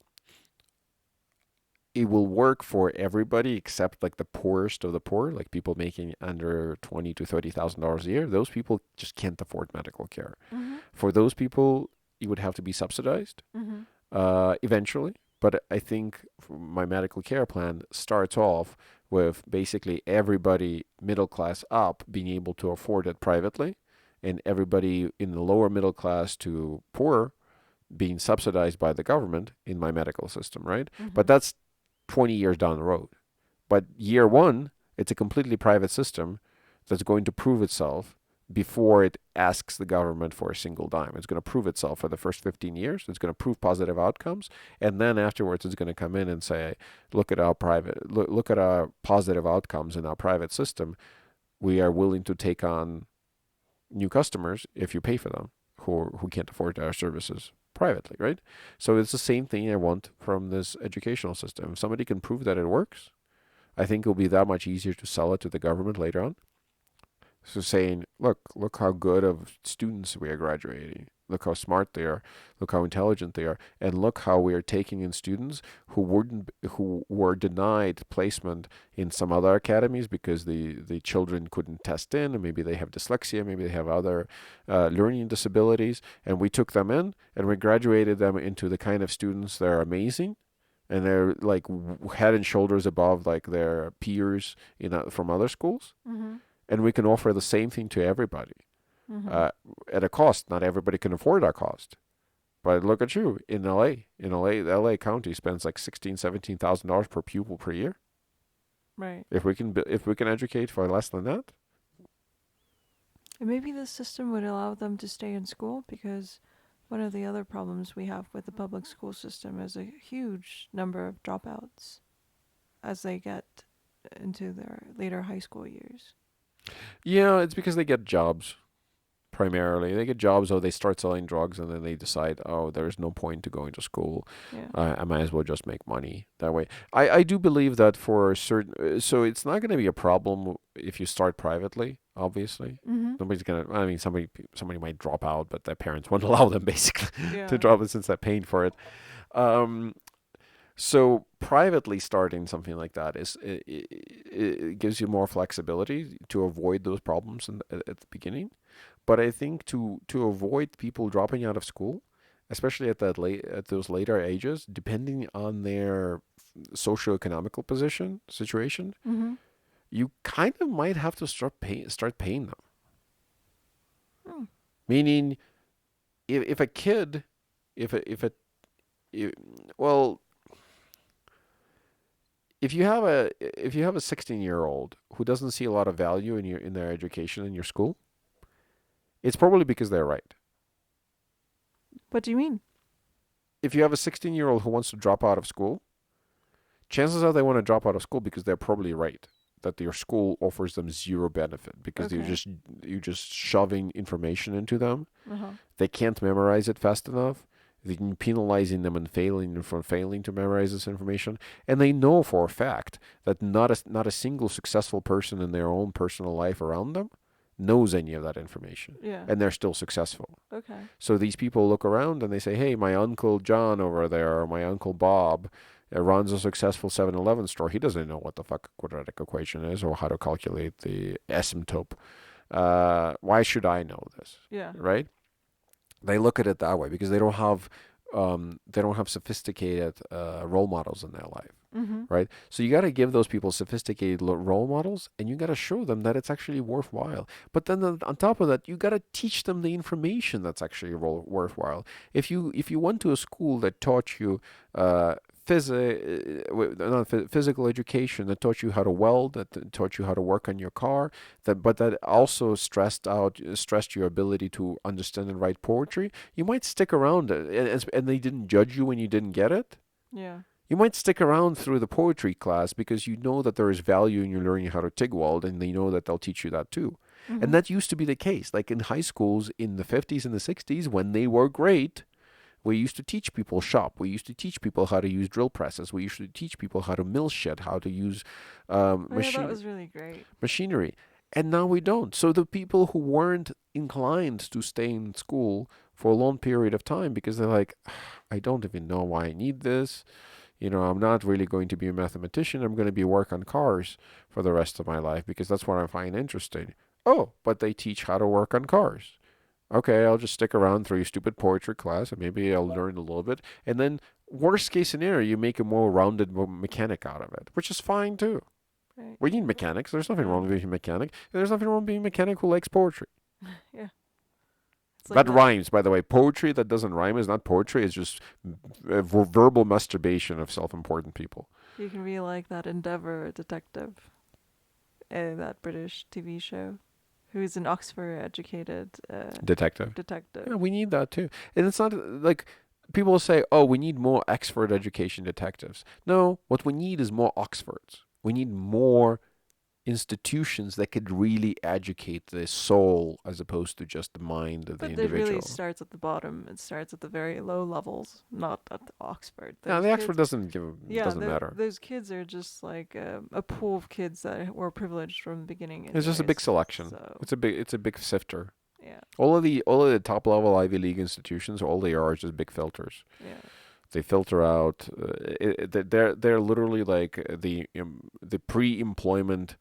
It will work for everybody except like the poorest of the poor, like people making under $20,000 to $30,000 a year. Those people just can't afford medical care. Mm-hmm. For those people, it would have to be subsidized eventually. But I think my medical care plan starts off with basically everybody middle class up being able to afford it privately, and everybody in the lower middle class to poor being subsidized by the government in my medical system, right? Mm-hmm. But that's 20 years down the road. But year one, it's a completely private system that's going to prove itself before it asks the government for a single dime. It's going to prove itself for the first 15 years. It's going to prove positive outcomes. And then afterwards, it's going to come in and say, look at our positive outcomes in our private system. We are willing to take on new customers if you pay for them who can't afford our services privately, right? So it's the same thing I want from this educational system. If somebody can prove that it works, I think it'll be that much easier to sell it to the government later on. So saying, look how good of students we are graduating. Look how smart they are. Look how intelligent they are. And look how we are taking in students who were denied placement in some other academies because the children couldn't test in, and maybe they have dyslexia, maybe they have other learning disabilities. And we took them in and we graduated them into the kind of students that are amazing. And they're like head and shoulders above like their peers from other schools. Mm-hmm. And we can offer the same thing to everybody mm-hmm. at a cost. Not everybody can afford our cost. But look at you in LA. In LA, the LA County spends like $16,000-17,000 per pupil per year. Right. If we can educate for less than that, And maybe this system would allow them to stay in school, because one of the other problems we have with the public school system is a huge number of dropouts as they get into their later high school years. yeah, it's because they get jobs primarily. They get jobs or they start selling drugs and then they decide, oh, there's no point to going to school. Yeah. I might as well just make money that way. I do believe that for certain, so it's not going to be a problem if you start privately, obviously. Mm-hmm. Nobody's going to, I mean, somebody might drop out, but their parents won't allow them basically Yeah. to drop it since they're paying for it. So privately starting something like that it gives you more flexibility to avoid those problems at the beginning. But I think to avoid people dropping out of school, especially at those later ages, depending on their socioeconomical situation, Mm-hmm. you kind of might have to start paying them. Mm. Meaning, if a kid, if a if, well, if you have a 16-year-old who doesn't see a lot of value in their education in your school, it's probably because they're right. What do you mean? If you have a 16-year-old who wants to drop out of school, chances are they want to drop out of school because they're probably right that your school offers them zero benefit because Okay. you're just shoving information into them. Uh-huh. They can't memorize it fast enough. You're penalizing them and failing from failing to memorize this information, and they know for a fact that not a single successful person in their own personal life around them knows any of that information, Yeah. and they're still successful. Okay. So these people look around and they say, "Hey, my uncle John over there, or my uncle Bob, runs a successful 7-Eleven store. He doesn't know what the fuck a quadratic equation is or how to calculate the asymptote. Why should I know this?" Yeah. Right? They look at it that way because they don't have sophisticated role models in their life, Mm-hmm. right? So you got to give those people sophisticated role models, and you got to show them that it's actually worthwhile. But then on top of that, you got to teach them the information that's actually worthwhile. If you went to a school that taught you physical education, that taught you how to weld, that taught you how to work on your car, but that also stressed your ability to understand and write poetry, you might stick around, and they didn't judge you when you didn't get it. Yeah. You might stick around through the poetry class because you know that there is value in you learning how to TIG weld, and they know that they'll teach you that too. Mm-hmm. And that used to be the case. Like in high schools in the 50s and the 60s, when they were great, we used to teach people shop. We used to teach people how to use drill presses. We used to teach people how to mill shit, how to use Oh, yeah, that was really great. machinery. And now we don't. So the people who weren't inclined to stay in school for a long period of time because they're like, I don't even know why I need this. I'm not really going to be a mathematician. I'm going to be work on cars for the rest of my life because that's what I find interesting. Oh, but they teach how to work on cars. Okay, I'll just stick around through your stupid poetry class and maybe I'll learn a little bit. And then, worst case scenario, you make a more rounded mechanic out of it, which is fine too. Right. We need mechanics. There's nothing wrong with being a mechanic. And there's nothing wrong with being a mechanic who likes poetry. Yeah. It's That like rhymes, by the way. Poetry that doesn't rhyme is not poetry. It's just verbal masturbation of self-important people. You can be like that Endeavour detective, that British TV show, who's an Oxford-educated Detective. detective. Yeah, we need that too. And it's not like people say, oh, we need more Oxford education detectives. No, what we need is more Oxfords. We need more institutions that could really educate the soul as opposed to just the mind of the But it individual. really starts at the bottom. It starts at the very low levels, not at the Oxford. No, Those the kids- Oxford doesn't doesn't matter. Those kids are just like a pool of kids that were privileged from the beginning. It's just a big anyways, selection. So, It's a big sifter. yeah, All of the top level Ivy League institutions, all they are is just big filters. yeah. They filter out. They're literally like the pre-employment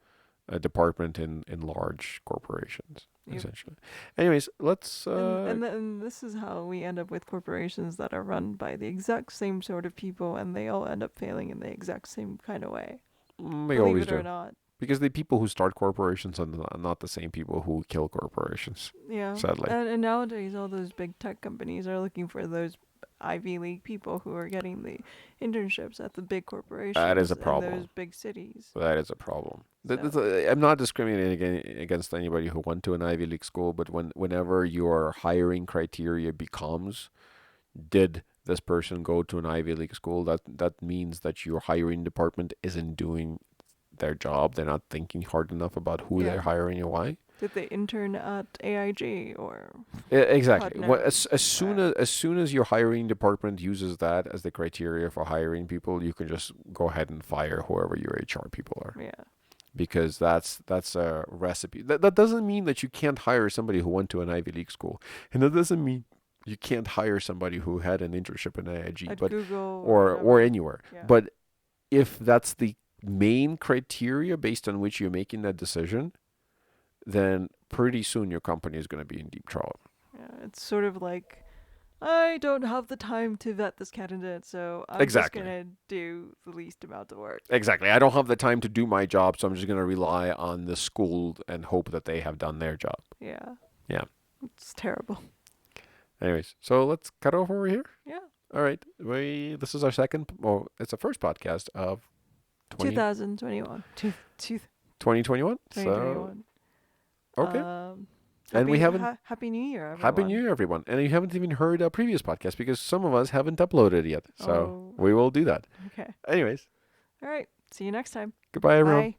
department in large corporations, Yep. essentially. Anyways, let's. And then this is how we end up with corporations that are run by the exact same sort of people, and they all end up failing in the exact same kind of way. They Believe always it or do. not. Because the people who start corporations are not the same people who kill corporations. Yeah. Sadly. And nowadays, all those big tech companies are looking for those Ivy League people who are getting the internships at the big That is corporations a in those problem. big cities. That is a problem. So I'm not discriminating against anybody who went to an Ivy League school, but whenever your hiring criteria becomes, did this person go to an Ivy League school, that means that your hiring department isn't doing their job. They're not thinking hard enough about who yeah, they're hiring and why. did they intern at AIG or Exactly. God knows? As soon as your hiring department uses that as the criteria for hiring people, you can just go ahead and fire whoever your HR people are, Yeah, because that's a recipe. That doesn't mean that you can't hire somebody who went to an Ivy League school, and that doesn't mean you can't hire somebody who had an internship in AIG, at but Google or or whatever. anywhere. Yeah, But if that's the main criteria based on which you're making that decision, then pretty soon your company is going to be in deep trouble. yeah. It's sort of like I don't have the time to vet this candidate, so I'm just Exactly. gonna do the least amount of work. Exactly. I don't have the time to do my job, so I'm just going to rely on the school and hope that they have done their job. Yeah, Yeah. it's terrible. Anyways, so let's cut off over here. Yeah, All right. This is our second, well, it's the first podcast of 2021. 2021. So, 2021. okay. And we Happy, haven't, Happy New Year, everyone. Happy New Year, everyone. And you haven't even heard a previous podcast because some of us haven't uploaded yet. So Oh. we will do that. Okay. Anyways, All right. See you next time. goodbye, everyone. Bye.